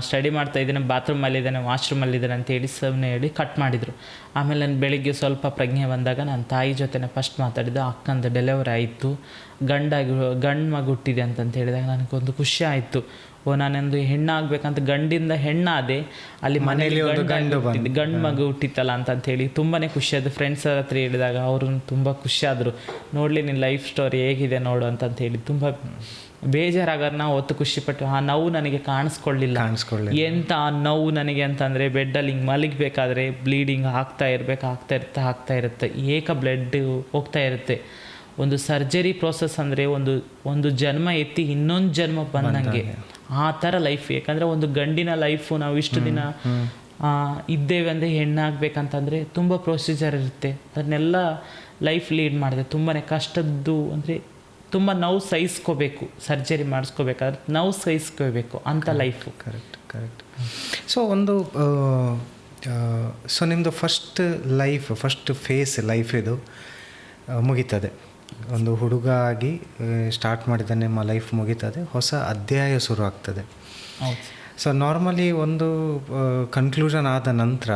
ಸ್ಟಡಿ ಮಾಡ್ತಾಯಿದ್ದೇನೆ, ಬಾತ್ರೂಮಲ್ಲಿದ್ದಾನೆ, ವಾಶ್ರೂಮಲ್ಲಿದ್ದಾನೆ ಅಂತೇಳಿ ಸುಮ್ಮನೆ ಹೇಳಿ ಕಟ್ ಮಾಡಿದರು. ಆಮೇಲೆ ನಾನು ಬೆಳಿಗ್ಗೆ ಸ್ವಲ್ಪ ಪ್ರಜ್ಞೆ ಬಂದಾಗ ನನ್ನ ತಾಯಿ ಜೊತೆನೇ ಫಸ್ಟ್ ಮಾತಾಡಿದ್ದು. ಅಕ್ಕಂದು ಡೆಲಿವರಿ ಆಯಿತು, ಗಂಡು ಮಗು ಹುಟ್ಟಿದೆ ಅಂತಂತ ಹೇಳಿದಾಗ ನನಗೊಂದು ಖುಷಿ ಆಯಿತು. ನಾನೊಂದು ಹೆಣ್ಣಾಗಬೇಕಂತ ಗಂಡಿಂದ ಹೆಣ್ಣಾದೆ, ಅಲ್ಲಿ ಮನೆಯಲ್ಲಿ ಗಂಡು ಮಗು ಹುಟ್ಟಿತ್ತಲ್ಲ ಅಂತಂತೇಳಿ ತುಂಬಾ ಖುಷಿಯಾದ ಫ್ರೆಂಡ್ಸ್ ಹತ್ರ ಹೇಳಿದಾಗ ಅವರು ತುಂಬ ಖುಷಿಯಾದರು. ನೋಡಲಿ ನಿನ್ನ ಲೈಫ್ ಸ್ಟೋರಿ ಹೇಗಿದೆ ನೋಡು ಅಂತಂತೇಳಿ. ತುಂಬ ಬೇಜಾರಾಗಾರ ನಾವು ಹೊತ್ತು ಖುಷಿಪಟ್ಟು. ಆ ನೋವು ನನಗೆ ಕಾಣಿಸ್ಕೊಳ್ಳಿಲ್ಲ. ಎಂಥ ನೋವು ನನಗೆ ಅಂತಂದರೆ, ಬೆಡ್ಡಲ್ಲಿ ಹಿಂಗೆ ಮಲಗಬೇಕಾದ್ರೆ ಬ್ಲೀಡಿಂಗ್ ಆಗ್ತಾ ಇರುತ್ತೆ, ಏಕ ಬ್ಲಡ್ ಹೋಗ್ತಾ ಇರುತ್ತೆ. ಒಂದು ಸರ್ಜರಿ ಪ್ರೋಸೆಸ್ ಅಂದರೆ ಒಂದು ಜನ್ಮ ಎತ್ತಿ ಇನ್ನೊಂದು ಜನ್ಮ ಬಂದಂಗೆ ಆ ಥರ ಲೈಫ್. ಯಾಕಂದರೆ ಒಂದು ಗಂಡಿನ ಲೈಫು ನಾವು ಇಷ್ಟು ದಿನ ಇದ್ದೇವೆ ಅಂದರೆ ಹೆಣ್ಣಾಗಬೇಕಂತಂದರೆ ತುಂಬ ಪ್ರೊಸೀಜರ್ ಇರುತ್ತೆ. ಅದನ್ನೆಲ್ಲ ಲೈಫ್ ಲೀಡ್ ಮಾಡಿದೆ. ತುಂಬಾ ಕಷ್ಟದ್ದು ಅಂದರೆ ತುಂಬ ನೋವು ಸಹಿಸ್ಕೋಬೇಕು. ಸರ್ಜರಿ ಮಾಡಿಸ್ಕೋಬೇಕಾದ್ರೆ ನೋವು ಸಹಿಸ್ಕೋಬೇಕು ಅಂಥ ಲೈಫು. ಕರೆಕ್ಟ್. ಸೊ ನಿಮ್ಮದು ಫಸ್ಟ್ ಫೇಸ್ ಲೈಫ್ ಇದು ಮುಗೀತದೆ. ಒಂದು ಹುಡುಗ ಆಗಿ ಸ್ಟಾರ್ಟ್ ಮಾಡಿದ ನಿಮ್ಮ ಲೈಫ್ ಮುಗೀತದೆ, ಹೊಸ ಅಧ್ಯಾಯ ಶುರು ಆಗ್ತದೆ. ಸೊ ನಾರ್ಮಲಿ ಒಂದು ಕನ್ಕ್ಲೂಷನ್ ಆದ ನಂತರ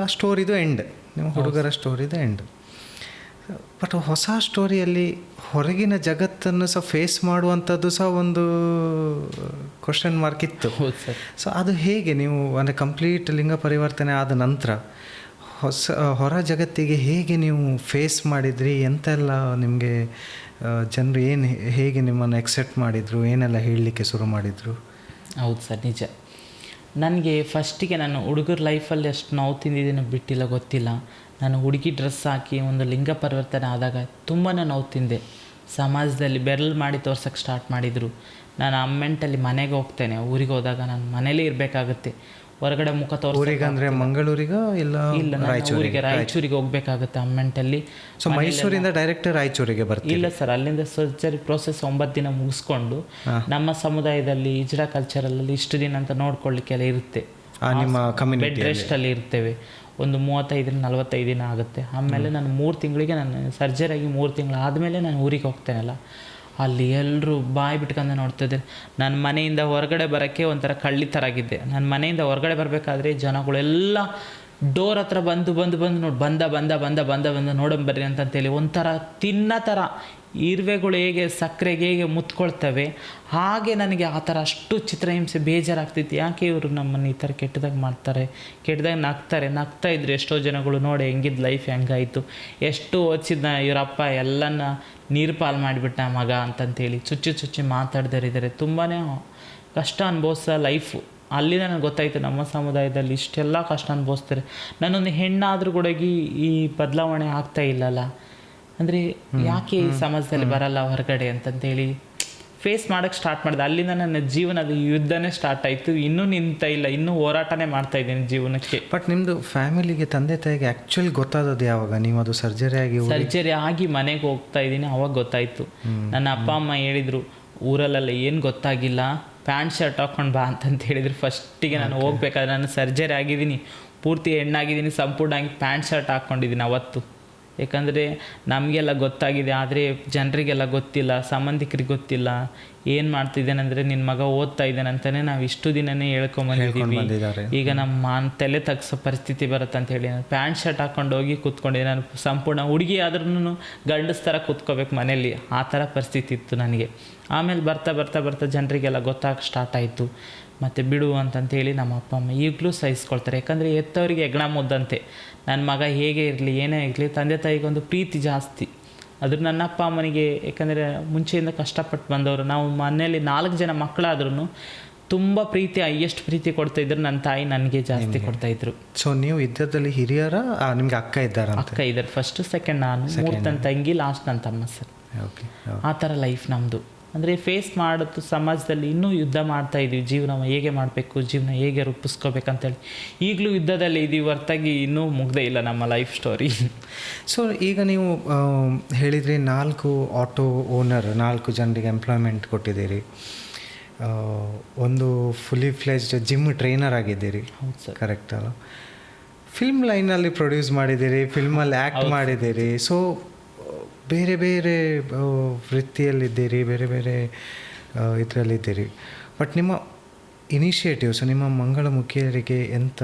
ಆ ಸ್ಟೋರಿದು ಎಂಡ್, ನಿಮ್ಮ ಹುಡುಗರ ಸ್ಟೋರಿದು ಎಂಡ್. ಬಟ್ ಹೊಸ ಸ್ಟೋರಿಯಲ್ಲಿ ಹೊರಗಿನ ಜಗತ್ತನ್ನು ಸಹ ಫೇಸ್ ಮಾಡುವಂಥದ್ದು ಸಹ ಒಂದು ಕ್ವಶನ್ ಮಾರ್ಕ್ ಇತ್ತು. ಸೊ ಅದು ಹೇಗೆ ನೀವು ಅಂದರೆ ಕಂಪ್ಲೀಟ್ ಲಿಂಗ ಪರಿವರ್ತನೆ ಆದ ನಂತರ ಹೊರ ಜಗತ್ತಿಗೆ ಹೇಗೆ ನೀವು ಫೇಸ್ ಮಾಡಿದ್ರಿ? ಎಂತೆಲ್ಲ ನಿಮಗೆ ಜನರು ಹೇಗೆ ನಿಮ್ಮನ್ನು ಎಕ್ಸೆಪ್ಟ್ ಮಾಡಿದರು, ಏನೆಲ್ಲ ಹೇಳಲಿಕ್ಕೆ ಶುರು ಮಾಡಿದರು? ಹೌದು ಸರ್, ನಿಜ. ನನಗೆ ಫಸ್ಟಿಗೆ ನಾನು ಹುಡುಗರ ಲೈಫಲ್ಲಿ ಅಷ್ಟು ನೋವು ತಿಂದಿದ್ದೇನೆ ಬಿಟ್ಟಿಲ್ಲ, ಗೊತ್ತಿಲ್ಲ. ನಾನು ಹುಡುಗಿ ಡ್ರೆಸ್ ಹಾಕಿ ಒಂದು ಲಿಂಗ ಪರಿವರ್ತನೆ ಆದಾಗ ತುಂಬಾ ನೋವು ತಿಂದೆ. ಸಮಾಜದಲ್ಲಿ ಬೆರಳು ಮಾಡಿ ತೋರ್ಸೋಕ್ಕೆ ಸ್ಟಾರ್ಟ್ ಮಾಡಿದರು. ನಾನು ಅಮ್ಮೆಂಟಲ್ಲಿ ಮನೆಗೆ ಹೋಗ್ತೇನೆ. ಊರಿಗೆ ಹೋದಾಗ ನಾನು ಮನೇಲೇ ಇರಬೇಕಾಗುತ್ತೆ. ಹೊರಗಡೆ ಮುಖ ಊರಿಗೆ ಅಂದರೆ ಮಂಗಳೂರಿಗೆ ಇಲ್ಲ ರಾಯಚೂರಿಗೆ ಹೋಗ್ಬೇಕಾಗುತ್ತೆ ಅಮ್ಮೆಂಟಲ್ಲಿ. ಸೊ ಮೈಸೂರಿಂದ ಡೈರೆಕ್ಟ್ ರಾಯಚೂರಿಗೆ ಬರ್ತೀವಿ? ಇಲ್ಲ ಸರ್, ಅಲ್ಲಿಂದ ಸರ್ಜರಿ ಪ್ರೋಸೆಸ್ 9 ದಿನ ಮುಗಿಸ್ಕೊಂಡು ನಮ್ಮ ಸಮುದಾಯದಲ್ಲಿ ಇಜ್ರಾ ಕಲ್ಚರಲ್ಲಿ ಇಷ್ಟು ದಿನ ಅಂತ ನೋಡ್ಕೊಳ್ಳಿಕ್ಕೆಲ್ಲ ಇರುತ್ತೆ. ನಿಮ್ಮ ಬೆಡ್ ರೆಸ್ಟಲ್ಲಿ ಇರ್ತೇವೆ. ಒಂದು 35-45 ದಿನ ಆಗುತ್ತೆ. ಆಮೇಲೆ ನಾನು 3 ತಿಂಗಳಿಗೆ ನಾನು ಸರ್ಜರಿ ಆಗಿ 3 ತಿಂಗಳು ಆದಮೇಲೆ ನಾನು ಊರಿಗೆ ಹೋಗ್ತೇನಲ್ಲ, ಅಲ್ಲಿ ಎಲ್ಲರೂ ಬಾಯಿ ಬಿಟ್ಕೊಂಡು ನೋಡ್ತಿದ್ದಾರೆ. ನನ್ನ ಮನೆಯಿಂದ ಹೊರಗಡೆ ಬರೋಕ್ಕೆ ಒಂಥರ ಕಳ್ಳಿ ಥರ ಆಗಿದ್ದೆ. ನನ್ನ ಮನೆಯಿಂದ ಹೊರಗಡೆ ಬರಬೇಕಾದ್ರೆ ಜನಗಳೆಲ್ಲ ಡೋರ್ ಹತ್ರ ಬಂದು ನೋಡಿ ಬಂದ ನೋಡಂಬರ್ರಿ ಅಂತಂತೇಳಿ ಒಂಥರ ತಿನ್ನೋ ಥರ ಇರುವೆಗಳು ಹೇಗೆ ಸಕ್ಕರೆಗೆ ಹೇಗೆ ಮುತ್ಕೊಳ್ತವೆ ಹಾಗೆ ನನಗೆ ಆ ಥರ ಅಷ್ಟು ಚಿತ್ರಹಿಂಸೆ ಬೇಜಾರಾಗ್ತಿತ್ತು. ಯಾಕೆ ಇವರು ನಮ್ಮನ್ನು ಈ ಥರ ಕೆಟ್ಟದಾಗ ಮಾಡ್ತಾರೆ, ಕೆಟ್ಟದಾಗ ನಗ್ತಾ ಇದ್ರು ಎಷ್ಟೋ ಜನಗಳು. ನೋಡಿ ಹೆಂಗಿದ್ದು ಲೈಫ್ ಹೆಂಗಾಯಿತು, ಎಷ್ಟು ಓದಿಸಿದ್ನ ಇವರಪ್ಪ ಎಲ್ಲನ ನೀರು ಪಾಲು ಮಾಡಿಬಿಟ್ಟ ಮಗ ಅಂತಂತೇಳಿ ಚುಚ್ಚಿ ಮಾತಾಡ್ದಾರಿದ್ದಾರೆ. ತುಂಬಾ ಕಷ್ಟ ಅನುಭವಿಸೋ ಲೈಫು. ಅಲ್ಲಿ ನನಗೆ ಗೊತ್ತಾಯಿತು ನಮ್ಮ ಸಮುದಾಯದಲ್ಲಿ ಇಷ್ಟೆಲ್ಲ ಕಷ್ಟ ಅನುಭವಿಸ್ತಾರೆ. ನಾನೊಂದು ಹೆಣ್ಣಾದರೂ ಕೂಡ ಈ ಬದಲಾವಣೆ ಆಗ್ತಾ ಇಲ್ಲಲ್ಲ, ಅಂದರೆ ಯಾಕೆ ಈ ಸಮಾಜದಲ್ಲಿ ಬರಲ್ಲ ಹೊರಗಡೆ ಅಂತಂತೇಳಿ ಫೇಸ್ ಮಾಡೋಕ್ಕೆ ಸ್ಟಾರ್ಟ್ ಮಾಡಿದೆ. ಅಲ್ಲಿಂದ ನನ್ನ ಜೀವನದ ಯುದ್ಧನೇ ಸ್ಟಾರ್ಟ್ ಆಯಿತು. ಇನ್ನೂ ನಿಂತ ಇಲ್ಲ, ಇನ್ನೂ ಹೋರಾಟನೇ ಮಾಡ್ತಾಯಿದ್ದೀನಿ ಜೀವನಕ್ಕೆ. ಬಟ್ ನಿಮ್ಮದು ಫ್ಯಾಮಿಲಿಗೆ, ತಂದೆ ತಾಯಿಗೆ ಆ್ಯಕ್ಚುಲಿ ಗೊತ್ತಾದದ್ದು ಯಾವಾಗ? ನೀವು ಅದು ಸರ್ಜರಿ ಆಗಿ ಮನೆಗೆ ಹೋಗ್ತಾ ಇದ್ದೀನಿ ಅವಾಗ ಗೊತ್ತಾಯಿತು. ನನ್ನ ಅಪ್ಪ ಅಮ್ಮ ಹೇಳಿದರು, ಊರಲ್ಲೆಲ್ಲ ಏನು ಗೊತ್ತಾಗಿಲ್ಲ, ಪ್ಯಾಂಟ್ ಶರ್ಟ್ ಹಾಕ್ಕೊಂಡು ಬಾ ಅಂತಂತ ಹೇಳಿದ್ರು. ಫಸ್ಟಿಗೆ ನಾನು ಹೋಗ್ಬೇಕಾದ್ರೆ ನಾನು ಸರ್ಜರಿ ಆಗಿದ್ದೀನಿ, ಪೂರ್ತಿ ಹೆಣ್ಣಾಗಿದ್ದೀನಿ, ಸಂಪೂರ್ಣವಾಗಿ ಪ್ಯಾಂಟ್ ಶರ್ಟ್ ಹಾಕ್ಕೊಂಡಿದ್ದೀನಿ ಅವತ್ತು. ಯಾಕಂದರೆ ನಮಗೆಲ್ಲ ಗೊತ್ತಾಗಿದೆ, ಆದರೆ ಜನರಿಗೆಲ್ಲ ಗೊತ್ತಿಲ್ಲ, ಸಂಬಂಧಿಕರಿಗೆ ಗೊತ್ತಿಲ್ಲ. ಏನು ಮಾಡ್ತಿದ್ದೇನೆ ಅಂದರೆ ನಿನ್ನ ಮಗ ಓದ್ತಾ ಇದ್ದಾನೆ ಅಂತಲೇ ನಾವು ಇಷ್ಟು ದಿನವೇ ಹೇಳ್ಕೊಂಬಂದಿದ್ದೀವಿ. ಈಗ ನಮ್ಮ ತಲೆ ತಗ್ಸೋ ಪರಿಸ್ಥಿತಿ ಬರುತ್ತೆ ಅಂತೇಳಿ ನಾನು ಪ್ಯಾಂಟ್ ಶರ್ಟ್ ಹಾಕ್ಕೊಂಡು ಹೋಗಿ ಕೂತ್ಕೊಂಡಿದ್ದೆ. ನಾನು ಸಂಪೂರ್ಣ ಹುಡುಗಿ ಆದ್ರೂ ಗಂಡಸ್ ಥರ ಕೂತ್ಕೋಬೇಕು ಮನೇಲಿ, ಆ ಥರ ಪರಿಸ್ಥಿತಿ ಇತ್ತು ನನಗೆ. ಆಮೇಲೆ ಬರ್ತಾ ಜನರಿಗೆಲ್ಲ ಗೊತ್ತಾಗ ಸ್ಟಾರ್ಟ್ ಆಯಿತು. ಮತ್ತು ಬಿಡು ಅಂತಂತೇಳಿ ನಮ್ಮ ಅಪ್ಪ ಅಮ್ಮ ಈಗಲೂ ಸಹಿಸ್ಕೊಳ್ತಾರೆ. ಯಾಕಂದರೆ ಎತ್ತವರಿಗೆ ಹೆಗ್ಣ ಮುದ್ದಂತೆ. ನನ್ನ ಮಗ ಹೇಗೆ ಇರಲಿ ಏನೇ ಇರಲಿ, ತಂದೆ ತಾಯಿಗೊಂದು ಪ್ರೀತಿ ಜಾಸ್ತಿ. ಅದ್ರ ನನ್ನ ಅಪ್ಪ ಅಮ್ಮನಿಗೆ, ಯಾಕಂದರೆ ಮುಂಚೆಯಿಂದ ಕಷ್ಟಪಟ್ಟು ಬಂದವರು. ನಾವು ಮನೆಯಲ್ಲಿ 4 ಜನ ಮಕ್ಕಳಾದ್ರೂ ತುಂಬ ಪ್ರೀತಿ, ಎಷ್ಟು ಪ್ರೀತಿ ಕೊಡ್ತಾಯಿದ್ರು ನನ್ನ ತಾಯಿ ನನಗೆ ಜಾಸ್ತಿ ಕೊಡ್ತಾಯಿದ್ರು. ಸೊ ನೀವು ಇದ್ದರಲ್ಲಿ ಹಿರಿಯರ, ನಿಮಗೆ ಅಕ್ಕ ಇದ್ದಾರೆ? ಅಕ್ಕ ಇದ್ದಾರೆ, ಫಸ್ಟ್ ಸೆಕೆಂಡ್ ನಾನು, 3 ನನ್ನ ತಂಗಿ, ಲಾಸ್ಟ್ ನನ್ನ ತಮ್ಮ ಸರ್. ಓಕೆ, ಆ ಥರ ಲೈಫ್ ನಮ್ಮದು. ಅಂದರೆ ಫೇಸ್ ಮಾಡೋದು ಸಮಾಜದಲ್ಲಿ ಇನ್ನೂ ಯುದ್ಧ ಮಾಡ್ತಾಯಿದ್ದೀವಿ. ಜೀವನ ಹೇಗೆ ಮಾಡಬೇಕು, ಜೀವನ ಹೇಗೆ ರೂಪಿಸ್ಕೋಬೇಕಂತೇಳಿ ಈಗಲೂ ಯುದ್ಧದಲ್ಲಿ ಇದ್ದೀವಿ, ಹೊರತಾಗಿ ಇನ್ನೂ ಮುಗ್ದೇ ಇಲ್ಲ ನಮ್ಮ ಲೈಫ್ ಸ್ಟೋರಿ. ಸೊ ಈಗ ನೀವು ಹೇಳಿದ್ರಿ 4 ಆಟೋ ಓನರ್, 4 ಜನರಿಗೆ ಎಂಪ್ಲಾಯ್ಮೆಂಟ್ ಕೊಟ್ಟಿದ್ದೀರಿ, ಒಂದು ಫುಲ್ಲಿ ಫ್ಲೆಜ್ಡ್ ಜಿಮ್ ಟ್ರೈನರ್ ಆಗಿದ್ದೀರಿ. ಹೌದು ಸರ್, ಕರೆಕ್ಟ್ ಅಲ್ಲ? ಫಿಲ್ಮ್ ಲೈನಲ್ಲಿ ಪ್ರೊಡ್ಯೂಸ್ ಮಾಡಿದ್ದೀರಿ, ಫಿಲ್ಮಲ್ಲಿ ಆ್ಯಕ್ಟ್ ಮಾಡಿದ್ದೀರಿ. ಸೊ ಬೇರೆ ಬೇರೆ ವೃತ್ತಿಯಲ್ಲಿದ್ದೀರಿ, ಬೇರೆ ಬೇರೆ ಇದರಲ್ಲಿದ್ದೀರಿ. ಬಟ್ ನಿಮ್ಮ ಇನಿಷಿಯೇಟಿವ್ಸ್, ನಿಮ್ಮ ಮಂಗಳಮುಖಿಯರಿಗೆ ಎಂಥ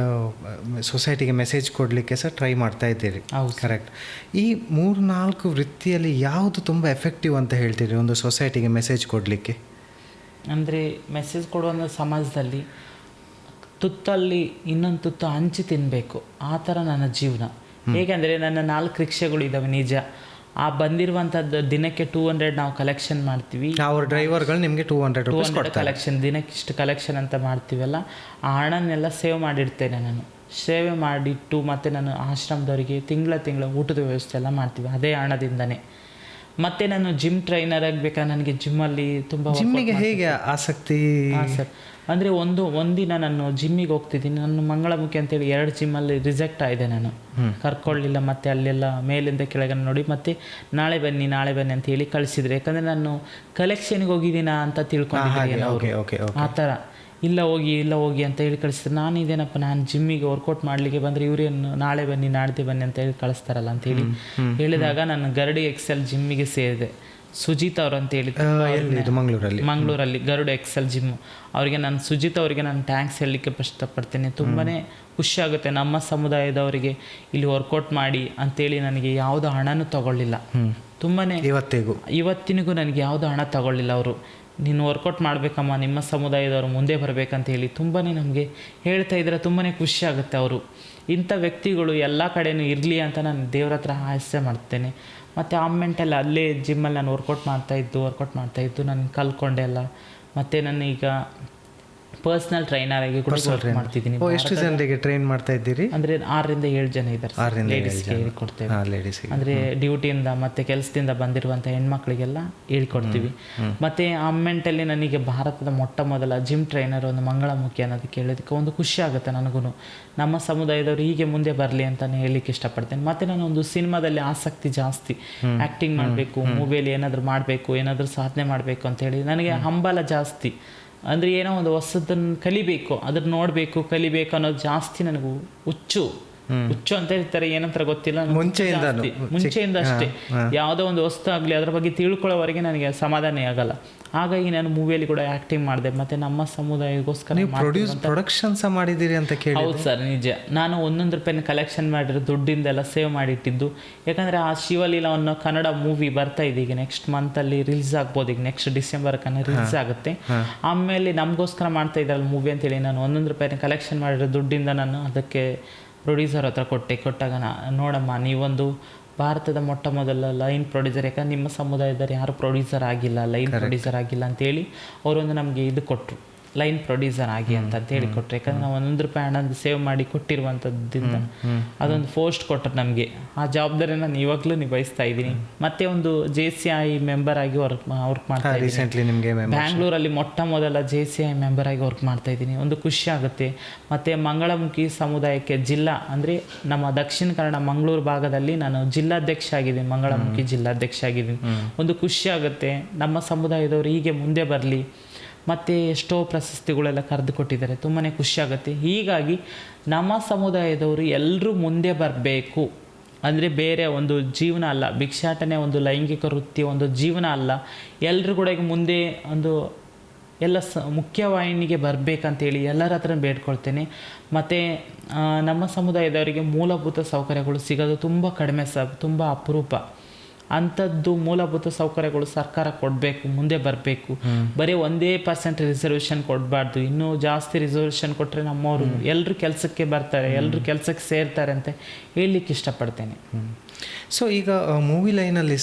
ಸೊಸೈಟಿಗೆ ಮೆಸೇಜ್ ಕೊಡಲಿಕ್ಕೆ ಸಹ ಟ್ರೈ ಮಾಡ್ತಾ ಇದ್ದೀರಿ. ಕರೆಕ್ಟ್. ಈ 3-4 ವೃತ್ತಿಯಲ್ಲಿ ಯಾವುದು ತುಂಬ ಎಫೆಕ್ಟಿವ್ ಅಂತ ಹೇಳ್ತೀರಿ ಒಂದು ಸೊಸೈಟಿಗೆ ಮೆಸೇಜ್ ಕೊಡಲಿಕ್ಕೆ? ಅಂದರೆ ಮೆಸೇಜ್ ಕೊಡುವಂಥ ಸಮಾಜದಲ್ಲಿ ತುತ್ತಲ್ಲಿ ಇನ್ನೊಂದು ತುತ್ತು ಹಂಚಿ ತಿನ್ನಬೇಕು, ಆ ಥರ ನನ್ನ ಜೀವನ. ಹೇಗೆಂದರೆ ನನ್ನ 4 ರಿಕ್ಷೆಗಳು ಇದ್ದಾವೆ ನಿಜ. ಆ ಬಂದಿರುವಂಥದ್ದು ದಿನಕ್ಕೆ 200 ನಾವು ಕಲೆಕ್ಷನ್ ಮಾಡ್ತೀವಿ. ಅವ್ರ ಡ್ರೈವರ್ಗಳು ನಿಮಗೆ 200 ರೂಪೀಸ್ ಕೊಡ್ತಾರೆ. ಕಲೆಕ್ಷನ್ ದಿನಕ್ಕೆ ಇಷ್ಟು ಕಲೆಕ್ಷನ್ ಅಂತ ಮಾಡ್ತೀವಲ್ಲ, ಆ ಹಣನೆಲ್ಲ ಸೇವ್ ಮಾಡಿಡ್ತೇನೆ ನಾನು. ಸೇವೆ ಮಾಡಿಟ್ಟು ಮತ್ತು ನಾನು ಆಶ್ರಮದವರಿಗೆ ತಿಂಗಳ ಊಟದ ವ್ಯವಸ್ಥೆ ಎಲ್ಲ ಮಾಡ್ತೀವಿ ಅದೇ ಹಣದಿಂದನೇ. ಮತ್ತು ನಾನು ಜಿಮ್ ಟ್ರೈನರ್ ಆಗಬೇಕಾದ್ರೆ ನನಗೆ ಜಿಮ್ಮಲ್ಲಿ ತುಂಬ ಜಿಮ್ಮಿಗೆ ಹೇಗೆ ಆಸಕ್ತಿ? ಹಾಂ ಸರ್, ಅಂದರೆ ಒಂದಿನ ನಾನು ಜಿಮ್ಮಿಗೆ ಹೋಗ್ತಿದ್ದೀನಿ. ನಾನು ಮಂಗಳಮುಖಿ ಅಂತೇಳಿ 2 ಜಿಮ್ಮಲ್ಲಿ ರಿಜೆಕ್ಟ್ ಆಗಿದೆ, ನಾನು ಕರ್ಕೊಳ್ಳಿಲ್ಲ. ಮತ್ತು ಅಲ್ಲೆಲ್ಲ ಮೇಲಿಂದ ಕೆಳಗಡೆ ನೋಡಿ ಮತ್ತೆ ನಾಳೆ ಬನ್ನಿ ಅಂತ ಹೇಳಿ ಕಳಿಸಿದ್ರು. ಯಾಕಂದರೆ ನಾನು ಕಲೆಕ್ಷನ್ಗೆ ಹೋಗಿದ್ದೀನ ಅಂತ ತಿಳ್ಕೊಂಡಿದ್ದೀನಿ ಆ ಥರ. ಇಲ್ಲ ಹೋಗಿ ಅಂತ ಹೇಳಿ ಕಳಿಸಿದ್ರು. ನಾನು ಇದೇನಪ್ಪ, ನಾನು ಜಿಮ್ಮಿಗೆ ವರ್ಕೌಟ್ ಮಾಡಲಿಕ್ಕೆ ಬಂದರೆ ಇವರೇನು ನಾಳೆ ಬನ್ನಿ ನಾಡ್ದೆ ಬನ್ನಿ ಅಂತ ಹೇಳಿ ಕಳಿಸ್ತಾರಲ್ಲ ಅಂತೇಳಿ ಹೇಳಿದಾಗ ನಾನು ಗರಡಿ ಎಕ್ಸೆಲ್ ಜಿಮ್ಮಿಗೆ ಸೇರಿದೆ. ಸುಜಿತ್ ಅವರು ಅಂತ ಹೇಳಿ ಮಂಗಳೂರಲ್ಲಿ ಗರುಡ ಎಕ್ಸೆಲ್ ಜಿಮ್ ಅವರಿಗೆ ನಾನು ಸುಜಿತ್ ಅವರಿಗೆ ನಾನು ಥ್ಯಾಂಕ್ಸ್ ಹೇಳಲಿಕ್ಕೆ ಇಷ್ಟಪಡ್ತೇನೆ. ತುಂಬಾ ಖುಷಿ ಆಗುತ್ತೆ. ನಮ್ಮ ಸಮುದಾಯದವರಿಗೆ ಇಲ್ಲಿ ವರ್ಕೌಟ್ ಮಾಡಿ ಅಂತೇಳಿ ನನಗೆ ಯಾವುದೋ ಹಣನೂ ತಗೊಳ್ಳಿಲ್ಲ. ತುಂಬಾ ಇವತ್ತಿನಿಗೂ ನನಗೆ ಯಾವುದೋ ಹಣ ತಗೊಳ್ಳಿಲ್ಲ. ಅವರು ನೀನು ವರ್ಕೌಟ್ ಮಾಡಬೇಕಮ್ಮ, ನಿಮ್ಮ ಸಮುದಾಯದವರು ಮುಂದೆ ಬರಬೇಕಂತ ಹೇಳಿ ತುಂಬಾ ನಮಗೆ ಹೇಳ್ತಾ ಇದ್ರೆ ತುಂಬಾ ಖುಷಿ ಆಗುತ್ತೆ. ಅವರು ಇಂಥ ವ್ಯಕ್ತಿಗಳು ಎಲ್ಲ ಕಡೆಯೂ ಇರಲಿ ಅಂತ ನಾನು ದೇವ್ರ ಹತ್ರ ಆಸೆ ಮಾಡ್ತೇನೆ. ಮತ್ತು ಆಮೆಂಟಲ್ಲಿ ಅಲ್ಲೇ ಜಿಮ್ಮಲ್ಲಿ ನಾನು ವರ್ಕೌಟ್ ಮಾಡ್ತಾಯಿದ್ದು ನಾನು ಕಲ್ತ್ಕೊಂಡೆ ಎಲ್ಲ. ಮತ್ತು ನಾನು ಈಗ ಪರ್ಸ್ನಲ್ ಟ್ರೈನರ್ ಆಗಿ ಕೂಡ ಮಾಡ್ತಿದ್ದೀನಿ. ಎಷ್ಟು ಜನರಿಗೆ ಟ್ರೈನ್ ಮಾಡ್ತಾ ಇದ್ದೀರಿ? ಅಂದರೆ 6 ರಿಂದ 7 ಜನ ಇದ್ದಾರೆ. ಲೇಡೀಸ್ಗೆ ಹೇಳ್ಕೊಡ್ತೇವೆ. ಅಂದರೆ ಡ್ಯೂಟಿಯಿಂದ ಮತ್ತು ಕೆಲಸದಿಂದ ಬಂದಿರುವಂಥ ಹೆಣ್ಮಕ್ಳಿಗೆಲ್ಲ ಹೇಳ್ಕೊಡ್ತೀವಿ. ಮತ್ತು ಆಮೆಂಟಲ್ಲಿ ನನಗೆ ಭಾರತದ ಮೊಟ್ಟ ಮೊದಲ ಜಿಮ್ ಟ್ರೈನರ್ ಒಂದು ಮಂಗಳಮುಖಿ ಅನ್ನೋದು ಕೇಳೋದಕ್ಕೆ ಒಂದು ಖುಷಿ ಆಗುತ್ತೆ ನನಗೂ. ನಮ್ಮ ಸಮುದಾಯದವರು ಹೀಗೆ ಮುಂದೆ ಬರಲಿ ಅಂತಲೇ ಹೇಳಲಿಕ್ಕೆ ಇಷ್ಟಪಡ್ತೇನೆ. ಮತ್ತು ನಾನೊಂದು ಸಿನಿಮಾದಲ್ಲಿ ಆಸಕ್ತಿ ಜಾಸ್ತಿ, ಆ್ಯಕ್ಟಿಂಗ್ ಮಾಡಬೇಕು, ಮೂವಿಯಲ್ಲಿ ಏನಾದರೂ ಮಾಡಬೇಕು, ಏನಾದರೂ ಸಾಧನೆ ಮಾಡಬೇಕು ಅಂತೇಳಿ ನನಗೆ ಹಂಬಲ ಜಾಸ್ತಿ. ಅಂದರೆ ಏನೋ ಒಂದು ಹೊಸದನ್ನು ಕಲಿಬೇಕು, ಅದನ್ನು ನೋಡಬೇಕು, ಕಲಿಬೇಕು ಅನ್ನೋದು ಜಾಸ್ತಿ ನನಗೂ ಹುಚ್ಚು ಅಂತ ಹೇಳ್ತಾರೆ, ಏನಂತ ಗೊತ್ತಿಲ್ಲ. ಮುಂಚೆಯಿಂದ ಅಷ್ಟೇ. ಯಾವುದೋ ಒಂದು ವಸ್ತು ಆಗಲಿ ಅದರ ಬಗ್ಗೆ ತಿಳ್ಕೊಳ್ಳೋವರೆಗೆ ನನಗೆ ಸಮಾಧಾನ ಆಗಲ್ಲ. ಹಾಗಾಗಿ ನಾನು ಮೂವಿಯಲ್ಲಿ ಕೂಡ ಆ್ಯಕ್ಟಿಂಗ್ ಮಾಡಿದೆ. ಮತ್ತು ನಮ್ಮ ಸಮುದಾಯಕ್ಕೋಸ್ಕರ ಪ್ರೊಡಕ್ಷನ್ಸ್ ಮಾಡಿದ್ದೀರಿ ಅಂತ ಕೇಳಿ. ಹೌದು ಸರ್, ನಿಜ. ನಾನು 1 ರೂಪಾಯಿನ ಕಲೆಕ್ಷನ್ ಮಾಡಿರೋ ದುಡ್ಡಿಂದೆಲ್ಲ ಸೇವ್ ಮಾಡಿಟ್ಟಿದ್ದು. ಯಾಕಂದರೆ ಆ ಶಿವಲೀಲಾ ಅನ್ನೋ ಕನ್ನಡ ಮೂವಿ ಬರ್ತಾ ಇದೆ, ಈಗ ನೆಕ್ಸ್ಟ್ ಮಂತಲ್ಲಿ ರಿಲೀಸ್ ಆಗ್ಬೋದು. ಈಗ ನೆಕ್ಸ್ಟ್ ಡಿಸೆಂಬರ್ ರಿಲೀಸ್ ಆಗುತ್ತೆ. ಆಮೇಲೆ ನಮಗೋಸ್ಕರ ಮಾಡ್ತಾ ಇದ್ದಾರಲ್ಲ ಮೂವಿ ಅಂತೇಳಿ ನಾನು 1 ರೂಪಾಯಿನ ಕಲೆಕ್ಷನ್ ಮಾಡಿರೋ ದುಡ್ಡಿಂದ ನಾನು ಅದಕ್ಕೆ ಪ್ರೊಡ್ಯೂಸರ್ ಹತ್ರ ಕೊಟ್ಟಾಗ ನೋಡಮ್ಮ, ನೀವೊಂದು ಭಾರತದ ಮೊಟ್ಟ ಮೊದಲ ಲೈನ್ ಪ್ರೊಡ್ಯೂಸರ್, ಯಾಕಂದ್ರೆ ನಿಮ್ಮ ಸಮುದಾಯದಲ್ಲಿ ಯಾರು ಪ್ರೊಡ್ಯೂಸರ್ ಆಗಿಲ್ಲ, ಲೈನ್ ಪ್ರೊಡ್ಯೂಸರ್ ಆಗಿಲ್ಲ ಅಂತೇಳಿ ಅವರೊಂದು ನಮಗೆ ಇದು ಕೊಟ್ಟರು, ಲೈನ್ ಪ್ರೊಡ್ಯೂಸರ್ ಆಗಿ ಅಂತ ಹೇಳಿಕೊಟ್ರು. ಯಾಕಂದರೆ ನಾವು 1 ರೂಪಾಯಿ ಹಣದ ಸೇವ್ ಮಾಡಿ ಕೊಟ್ಟಿರುವಂಥದ್ದಿಂದ ಅದೊಂದು ಪೋಸ್ಟ್ ಕೊಟ್ಟರು ನಮಗೆ. ಆ ಜವಾಬ್ದಾರಿನ ನಾನು ಇವಾಗಲೂ ನಿಭಾಯಿಸ್ತಾ ಇದ್ದೀನಿ. ಮತ್ತೆ ಒಂದು JCI ಮೆಂಬರ್ ಆಗಿ ವರ್ಕ್ ಮಾಡ್ತಾ ಇದ್ದೀನಿ. ಬ್ಯಾಂಗ್ಳೂರಲ್ಲಿ ಮೊಟ್ಟ ಮೊದಲ JCI ಮೆಂಬರ್ ಆಗಿ ವರ್ಕ್ ಮಾಡ್ತಾ ಇದ್ದೀನಿ. ಒಂದು ಖುಷಿ ಆಗುತ್ತೆ. ಮತ್ತು ಮಂಗಳಮುಖಿ ಸಮುದಾಯಕ್ಕೆ ಜಿಲ್ಲಾ ಅಂದರೆ ನಮ್ಮ ದಕ್ಷಿಣ ಕನ್ನಡ ಮಂಗಳೂರು ಭಾಗದಲ್ಲಿ ನಾನು ಜಿಲ್ಲಾಧ್ಯಕ್ಷ ಆಗಿದ್ದೀನಿ, ಮಂಗಳಮುಖಿ ಜಿಲ್ಲಾಧ್ಯಕ್ಷ ಆಗಿದ್ದೀನಿ. ಒಂದು ಖುಷಿ ಆಗುತ್ತೆ. ನಮ್ಮ ಸಮುದಾಯದವರು ಹೀಗೆ ಮುಂದೆ ಬರಲಿ. ಮತ್ತು ಎಷ್ಟೋ ಪ್ರಶಸ್ತಿಗಳೆಲ್ಲ ಕರೆದು ಕೊಟ್ಟಿದ್ದಾರೆ, ತುಂಬಾ ಖುಷಿಯಾಗುತ್ತೆ. ಹೀಗಾಗಿ ನಮ್ಮ ಸಮುದಾಯದವರು ಎಲ್ಲರೂ ಮುಂದೆ ಬರಬೇಕು. ಅಂದರೆ ಬೇರೆ ಒಂದು ಜೀವನ ಅಲ್ಲ, ಭಿಕ್ಷಾಟನೆ ಒಂದು ಲೈಂಗಿಕ ವೃತ್ತಿ, ಒಂದು ಜೀವನ ಅಲ್ಲ. ಎಲ್ಲರೂ ಕೂಡ ಈಗ ಮುಂದೆ ಒಂದು ಎಲ್ಲ ಮುಖ್ಯವಾಹಿನಿಗೆ ಬರಬೇಕಂತೇಳಿ ಎಲ್ಲರ ಹತ್ರ ಬೇಡ್ಕೊಳ್ತೇನೆ. ಮತ್ತು ನಮ್ಮ ಸಮುದಾಯದವರಿಗೆ ಮೂಲಭೂತ ಸೌಕರ್ಯಗಳು ಸಿಗೋದು ತುಂಬ ಕಡಿಮೆ ತುಂಬ ಅಪರೂಪ. ಅಂಥದ್ದು ಮೂಲಭೂತ ಸೌಕರ್ಯಗಳು ಸರ್ಕಾರ ಕೊಡಬೇಕು, ಮುಂದೆ ಬರಬೇಕು. ಬರೀ 1% ರಿಸರ್ವೇಷನ್ ಕೊಡಬಾರ್ದು. ಇನ್ನೂ ಜಾಸ್ತಿ ರಿಸರ್ವೇಷನ್ ಕೊಟ್ಟರೆ ನಮ್ಮವರು ಎಲ್ಲರೂ ಕೆಲಸಕ್ಕೆ ಬರ್ತಾರೆ, ಎಲ್ಲರೂ ಕೆಲಸಕ್ಕೆ ಸೇರ್ತಾರೆ ಅಂತ ಹೇಳಲಿಕ್ಕೆ ಇಷ್ಟಪಡ್ತೇನೆ. ಸೊ ಈಗ ಮೂವಿ ಲೈನಲ್ಲಿ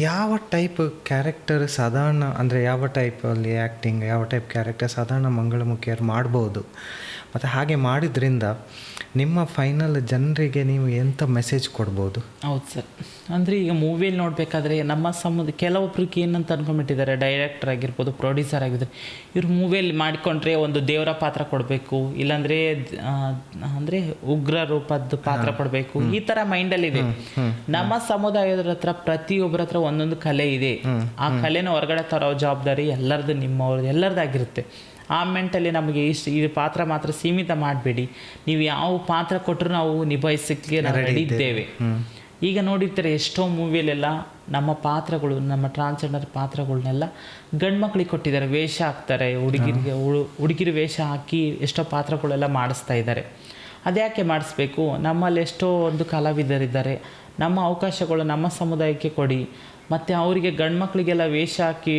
ಯಾವ ಟೈಪ್ ಕ್ಯಾರೆಕ್ಟರ್ ಸಾಧಾರಣ, ಅಂದರೆ ಯಾವ ಟೈಪಲ್ಲಿ ಆ್ಯಕ್ಟಿಂಗ್, ಯಾವ ಟೈಪ್ ಕ್ಯಾರೆಕ್ಟರ್ ಸಾಧಾರಣ ಮಂಗಳಮುಖಿಯರು ಮಾಡ್ಬೋದು, ಮತ್ತು ಹಾಗೆ ಮಾಡಿದ್ರಿಂದ ನಿಮ್ಮ ಫೈನಲ್ ಜನರಿಗೆ ನೀವು ಎಂಥ ಮೆಸೇಜ್ ಕೊಡ್ಬೋದು? ಹೌದು ಸರ್, ಅಂದರೆ ಈಗ ಮೂವಿಯಲ್ಲಿ ನೋಡಬೇಕಾದ್ರೆ ನಮ್ಮ ಕೆಲವೊಬ್ರಿಗೆ ಏನಂತ ಅಂದ್ಕೊಂಡ್ಬಿಟ್ಟಿದ್ದಾರೆ, ಡೈರೆಕ್ಟರ್ ಆಗಿರ್ಬೋದು, ಪ್ರೊಡ್ಯೂಸರ್ ಆಗಿದ್ರೆ ಇವ್ರು ಮೂವಿಯಲ್ಲಿ ಮಾಡಿಕೊಂಡ್ರೆ ಒಂದು ದೇವರ ಪಾತ್ರ ಕೊಡಬೇಕು, ಇಲ್ಲಾಂದರೆ ಅಂದರೆ ಉಗ್ರ ರೂಪದ ಪಾತ್ರ ಕೊಡಬೇಕು, ಈ ಥರ ಮೈಂಡಲ್ಲಿದೆ. ನಮ್ಮ ಸಮುದಾಯದ ಹತ್ರ ಪ್ರತಿಯೊಬ್ಬರ ಹತ್ರ ಒಂದೊಂದು ಕಲೆ ಇದೆ. ಆ ಕಲೆನ ಹೊರಗಡೆ ತರೋ ಜವಾಬ್ದಾರಿ ಎಲ್ಲರದ್ದು, ನಿಮ್ಮವ್ರದ್ದು, ಎಲ್ಲರದ್ದಾಗಿರುತ್ತೆ. ಆ ಮೆಂಟಲ್ಲಿ ನಮಗೆ ಈ ಪಾತ್ರ ಮಾತ್ರ ಸೀಮಿತ ಮಾಡಬೇಡಿ, ನೀವು ಯಾವ ಪಾತ್ರ ಕೊಟ್ಟರು ನಾವು ನಿಭಾಯಿಸಲಿಕ್ಕೆ ನಾವು ರೆಡಿ ಇದ್ದೇವೆ. ಈಗ ನೋಡಿರ್ತಾರೆ ಎಷ್ಟೋ ಮೂವಿಯಲ್ಲೆಲ್ಲ ನಮ್ಮ ಪಾತ್ರಗಳು, ನಮ್ಮ ಟ್ರಾನ್ಸ್ಜೆಂಡರ್ ಪಾತ್ರಗಳನ್ನೆಲ್ಲ ಗಂಡು ಮಕ್ಕಳಿಗೆ ಕೊಟ್ಟಿದ್ದಾರೆ, ವೇಷ ಹಾಕ್ತಾರೆ, ಹುಡುಗಿರು ವೇಷ ಹಾಕಿ ಎಷ್ಟೋ ಪಾತ್ರಗಳೆಲ್ಲ ಮಾಡಿಸ್ತಾ ಇದ್ದಾರೆ. ಅದ್ಯಾಕೆ ಮಾಡಿಸ್ಬೇಕು? ನಮ್ಮಲ್ಲಿ ಎಷ್ಟೋ ಒಂದು ಕಲಾವಿದರಿದ್ದಾರೆ, ನಮ್ಮ ಅವಕಾಶಗಳು ನಮ್ಮ ಸಮುದಾಯಕ್ಕೆ ಕೊಡಿ. ಮತ್ತು ಅವರಿಗೆ ಗಂಡು ಮಕ್ಕಳಿಗೆಲ್ಲ ವೇಷ ಹಾಕಿ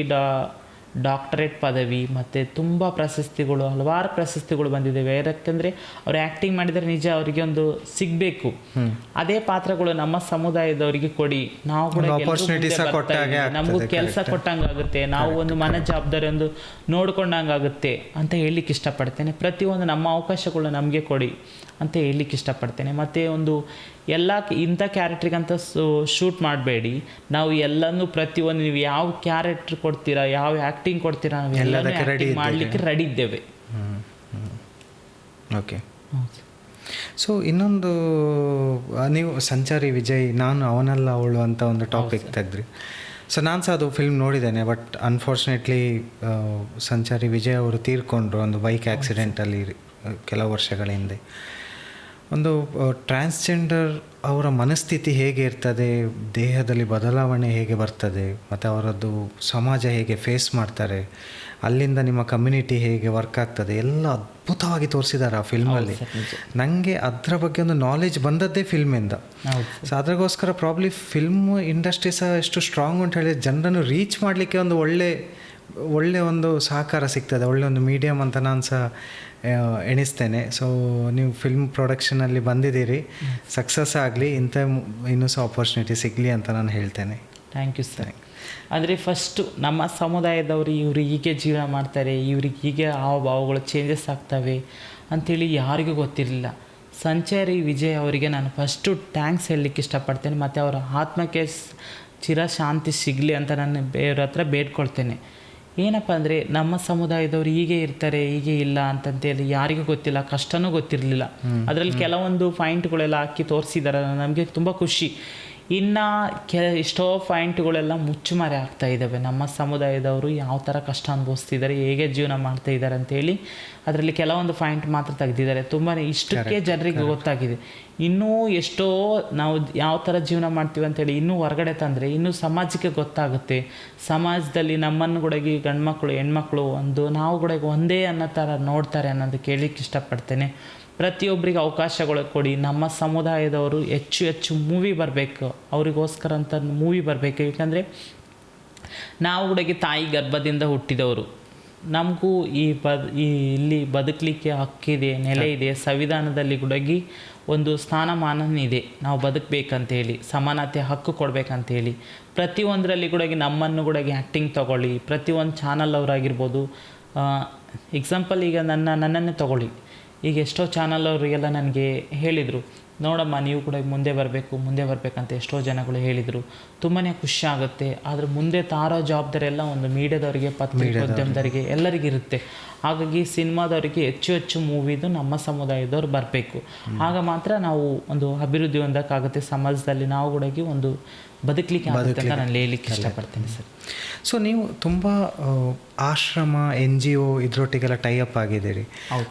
ಡಾಕ್ಟರೇಟ್ ಪದವಿ ಮತ್ತು ತುಂಬ ಪ್ರಶಸ್ತಿಗಳು, ಹಲವಾರು ಪ್ರಶಸ್ತಿಗಳು ಬಂದಿದ್ದಾವೆ. ಯಾಕಂದರೆ ಅವ್ರು ಆ್ಯಕ್ಟಿಂಗ್ ಮಾಡಿದರೆ ನಿಜ ಅವರಿಗೆ ಒಂದು ಸಿಗಬೇಕು. ಅದೇ ಪಾತ್ರಗಳು ನಮ್ಮ ಸಮುದಾಯದವರಿಗೆ ಕೊಡಿ, ನಾವು ಕೂಡ ನಮಗೂ ಕೆಲಸ ಕೊಟ್ಟಂಗಾಗುತ್ತೆ, ನಾವು ಒಂದು ಮನೆ ಜವಾಬ್ದಾರಿ ಒಂದು ನೋಡ್ಕೊಂಡಂಗಾಗುತ್ತೆ ಅಂತ ಹೇಳಲಿಕ್ಕೆ ಇಷ್ಟಪಡ್ತೇನೆ. ಪ್ರತಿಯೊಂದು ನಮ್ಮ ಅವಕಾಶಗಳು ನಮಗೆ ಕೊಡಿ ಅಂತ ಹೇಳಲಿಕ್ಕೆ ಇಷ್ಟಪಡ್ತೇನೆ. ಮತ್ತು ಒಂದು ಎಲ್ಲ ಇಂಥ ಕ್ಯಾರೆಕ್ಟ್ರಿಗಂತ ಶೂಟ್ ಮಾಡಬೇಡಿ, ನಾವು ಎಲ್ಲನೂ ಪ್ರತಿಯೊಂದು ನೀವು ಯಾವ ಕ್ಯಾರೆಕ್ಟ್ರ್ ಕೊಡ್ತೀರಾ, ಯಾವ ಆ್ಯಕ್ಟಿಂಗ್ ಕೊಡ್ತೀರಾ, ನಾವು ಎಲ್ಲನೂ ಆ್ಯಕ್ಟಿಂಗ್ ಮಾಡಲಿಕ್ಕೆ ರೆಡಿ ಇದ್ದೇವೆ. ಓಕೆ. ಸೊ ಇನ್ನೊಂದು, ನೀವು ಸಂಚಾರಿ ವಿಜಯ್ ನಾನು ಅವನಲ್ಲ ಅವಳು ಅಂತ ಒಂದು ಟಾಪಿಕ್ ತೆಗೆದ್ರಿ. ಸೊ ನಾನು ಸಹ ಅದು ಫಿಲ್ಮ್ ನೋಡಿದ್ದೇನೆ. ಬಟ್ ಅನ್ಫಾರ್ಚುನೇಟ್ಲಿ ಸಂಚಾರಿ ವಿಜಯ್ ಅವರು ತೀರ್ಕೊಂಡ್ರು ಒಂದು ಬೈಕ್ ಆ್ಯಕ್ಸಿಡೆಂಟಲ್ಲಿ ಕೆಲವು ವರ್ಷಗಳ ಹಿಂದೆ. ಒಂದು ಟ್ರಾನ್ಸ್ಜೆಂಡರ್ ಅವರ ಮನಸ್ಥಿತಿ ಹೇಗೆ ಇರ್ತದೆ, ದೇಹದಲ್ಲಿ ಬದಲಾವಣೆ ಹೇಗೆ ಬರ್ತದೆ, ಮತ್ತು ಅವರದ್ದು ಸಮಾಜ ಹೇಗೆ ಫೇಸ್ ಮಾಡ್ತಾರೆ, ಅಲ್ಲಿಂದ ನಿಮ್ಮ ಕಮ್ಯುನಿಟಿ ಹೇಗೆ ವರ್ಕ್ ಆಗ್ತದೆ, ಎಲ್ಲ ಅದ್ಭುತವಾಗಿ ತೋರಿಸಿದ್ದಾರೆ ಆ ಫಿಲ್ಮಲ್ಲಿ. ನನಗೆ ಅದರ ಬಗ್ಗೆ ಒಂದು ನಾಲೆಜ್ ಬಂದದ್ದೇ ಫಿಲ್ಮಿಂದ. ಸೊ ಅದಕ್ಕೋಸ್ಕರ ಪ್ರಾಬ್ಲಿ ಫಿಲ್ಮ್ ಇಂಡಸ್ಟ್ರಿ ಸಹ ಎಷ್ಟು ಸ್ಟ್ರಾಂಗ್ ಅಂತ ಹೇಳಿ ಜನರನ್ನು ರೀಚ್ ಮಾಡಲಿಕ್ಕೆ ಒಂದು ಒಳ್ಳೆ ಒಂದು ಸಹಕಾರ ಸಿಗ್ತದೆ, ಒಳ್ಳೆ ಒಂದು ಮೀಡಿಯಮ್ ಅಂತ ನಾನು ಸಹ ಎಣಿಸ್ತೇನೆ. ಸೊ ನೀವು ಫಿಲ್ಮ್ ಪ್ರೊಡಕ್ಷನಲ್ಲಿ ಬಂದಿದ್ದೀರಿ, ಸಕ್ಸಸ್ ಆಗಲಿ, ಇಂಥ ಇನ್ನೂ ಸಹ ಆಪರ್ಚುನಿಟಿ ಸಿಗಲಿ ಅಂತ ನಾನು ಹೇಳ್ತೇನೆ. Thank you sir. ಅಂದರೆ ಫಸ್ಟು ನಮ್ಮ ಸಮುದಾಯದವರು ಇವರು ಹೀಗೆ ಜೀವನ ಮಾಡ್ತಾರೆ, ಇವ್ರಿಗೆ ಹೀಗೆ ಹಾವಭಾವಗಳು ಚೇಂಜಸ್ ಆಗ್ತವೆ ಅಂಥೇಳಿ ಯಾರಿಗೂ ಗೊತ್ತಿರಲಿಲ್ಲ. ಸಂಚಾರಿ ವಿಜಯ್ ಅವರಿಗೆ ನಾನು ಫಸ್ಟು ಥ್ಯಾಂಕ್ಸ್ ಹೇಳಲಿಕ್ಕೆ ಇಷ್ಟಪಡ್ತೇನೆ. ಮತ್ತು ಅವರ ಆತ್ಮಕ್ಕೆ ಚಿರಶಾಂತಿ ಸಿಗಲಿ ಅಂತ ನಾನು ಬೇರೆಯವ್ರ ಹತ್ರ ಬೇಡ್ಕೊಳ್ತೇನೆ. ಏನಪ್ಪ ಅಂದರೆ ನಮ್ಮ ಸಮುದಾಯದವರು ಹೀಗೆ ಇರ್ತಾರೆ, ಹೀಗೆ ಇಲ್ಲ ಅಂತಂತೇಳಿ ಯಾರಿಗೂ ಗೊತ್ತಿಲ್ಲ, ಕಷ್ಟನೂ ಗೊತ್ತಿರಲಿಲ್ಲ. ಅದರಲ್ಲಿ ಕೆಲವೊಂದು ಪಾಯಿಂಟ್ಗಳೆಲ್ಲ ಹಾಕಿ ತೋರಿಸಿದ್ದಾರೆ, ನಮಗೆ ತುಂಬ ಖುಷಿ. ಇನ್ನು ಎಷ್ಟೋ ಪಾಯಿಂಟ್ಗಳೆಲ್ಲ ಮುಚ್ಚುಮರೆ ಆಗ್ತಾ ಇದ್ದಾವೆ. ನಮ್ಮ ಸಮುದಾಯದವರು ಯಾವ ಥರ ಕಷ್ಟ ಅನುಭವಿಸ್ತಿದ್ದಾರೆ, ಹೇಗೆ ಜೀವನ ಮಾಡ್ತಾ ಇದ್ದಾರೆ ಅಂತೇಳಿ ಅದರಲ್ಲಿ ಕೆಲವೊಂದು ಪಾಯಿಂಟ್ ಮಾತ್ರ ತೆಗೆದಿದ್ದಾರೆ. ತುಂಬಾ ಇಷ್ಟಕ್ಕೆ ಜನರಿಗೆ ಗೊತ್ತಾಗಿದೆ. ಇನ್ನೂ ಎಷ್ಟೋ ನಾವು ಯಾವ ಥರ ಜೀವನ ಮಾಡ್ತೀವಿ ಅಂತೇಳಿ ಇನ್ನೂ ಹೊರಗಡೆ ತಂದರೆ ಇನ್ನೂ ಸಮಾಜಕ್ಕೆ ಗೊತ್ತಾಗುತ್ತೆ. ಸಮಾಜದಲ್ಲಿ ನಮ್ಮನ್ನು ಕೂಡ ಗಂಡು ಮಕ್ಕಳು ಹೆಣ್ಮಕ್ಳು ನಾವು ಕೂಡ ಒಂದೇ ಅನ್ನೋ ಥರ ನೋಡ್ತಾರೆ ಅನ್ನೋದು ಕೇಳಲಿಕ್ಕೆ ಇಷ್ಟಪಡ್ತೇನೆ. ಪ್ರತಿಯೊಬ್ಬರಿಗೆ ಅವಕಾಶಗಳು ಕೊಡಿ. ನಮ್ಮ ಸಮುದಾಯದವರು ಹೆಚ್ಚು ಮೂವಿ ಬರಬೇಕು, ಅವರಿಗೋಸ್ಕರ ಅಂತ ಮೂವಿ ಬರಬೇಕು. ಯಾಕಂದರೆ ನಾವು ಕೂಡ ತಾಯಿ ಗರ್ಭದಿಂದ ಹುಟ್ಟಿದವರು, ನಮಗೂ ಇಲ್ಲಿ ಬದುಕಲಿಕ್ಕೆ ಹಕ್ಕಿದೆ, ನೆಲೆ ಇದೆ. ಸಂವಿಧಾನದಲ್ಲಿ ಕೂಡ ಒಂದು ಸ್ಥಾನಮಾನನಿದೆ, ನಾವು ಬದುಕಬೇಕಂತೇಳಿ, ಸಮಾನತೆ ಹಕ್ಕು ಕೊಡಬೇಕಂತೇಳಿ. ಪ್ರತಿಯೊಂದರಲ್ಲಿ ಕೂಡ ನಮ್ಮನ್ನು ಕೂಡ ಆ್ಯಕ್ಟಿಂಗ್ ತೊಗೊಳ್ಳಿ. ಪ್ರತಿಯೊಂದು ಚಾನಲ್ ಅವರಾಗಿರ್ಬೋದು, ಎಕ್ಸಾಂಪಲ್ ಈಗ ನನ್ನನ್ನೇ ತೊಗೊಳ್ಳಿ. ಈಗ ಎಷ್ಟೋ ಚಾನಲ್ ಅವರಿಗೆಲ್ಲ ನನಗೆ ಹೇಳಿದರು, ನೋಡಮ್ಮ ನೀವು ಕೂಡ ಮುಂದೆ ಬರಬೇಕಂತ ಎಷ್ಟೋ ಜನಗಳು ಹೇಳಿದರು. ತುಂಬಾ ಖುಷಿ ಆಗುತ್ತೆ. ಆದರೆ ಮುಂದೆ ತಾರೋ ಜವಾಬ್ದಾರಿ ಎಲ್ಲ ಒಂದು ಮೀಡಿಯಾದವರಿಗೆ, ಪತ್ರಿಕೋದ್ಯಮದವರಿಗೆ ಎಲ್ಲರಿಗಿರುತ್ತೆ. ಹಾಗಾಗಿ ಸಿನಿಮಾದವರಿಗೆ ಹೆಚ್ಚು ಮೂವಿದು ನಮ್ಮ ಸಮುದಾಯದವ್ರು ಬರಬೇಕು. ಆಗ ಮಾತ್ರ ನಾವು ಒಂದು ಅಭಿವೃದ್ಧಿ ಹೊಂದಕ್ಕಾಗುತ್ತೆ. ಸಮಾಜದಲ್ಲಿ ನಾವು ಕೂಡ ಒಂದು ಬದುಕಲಿಕ್ಕೆ ಆಗುತ್ತೆ ಅಂತ ನಾನು ಹೇಳಲಿಕ್ಕೆ ಇಷ್ಟಪಡ್ತೀನಿ ಸರ್. ಸೊ ನೀವು ತುಂಬ ಆಶ್ರಮ, NGO ಇದರೊಟ್ಟಿಗೆಲ್ಲ ಟೈಅಪ್ ಆಗಿದ್ದೀರಿ.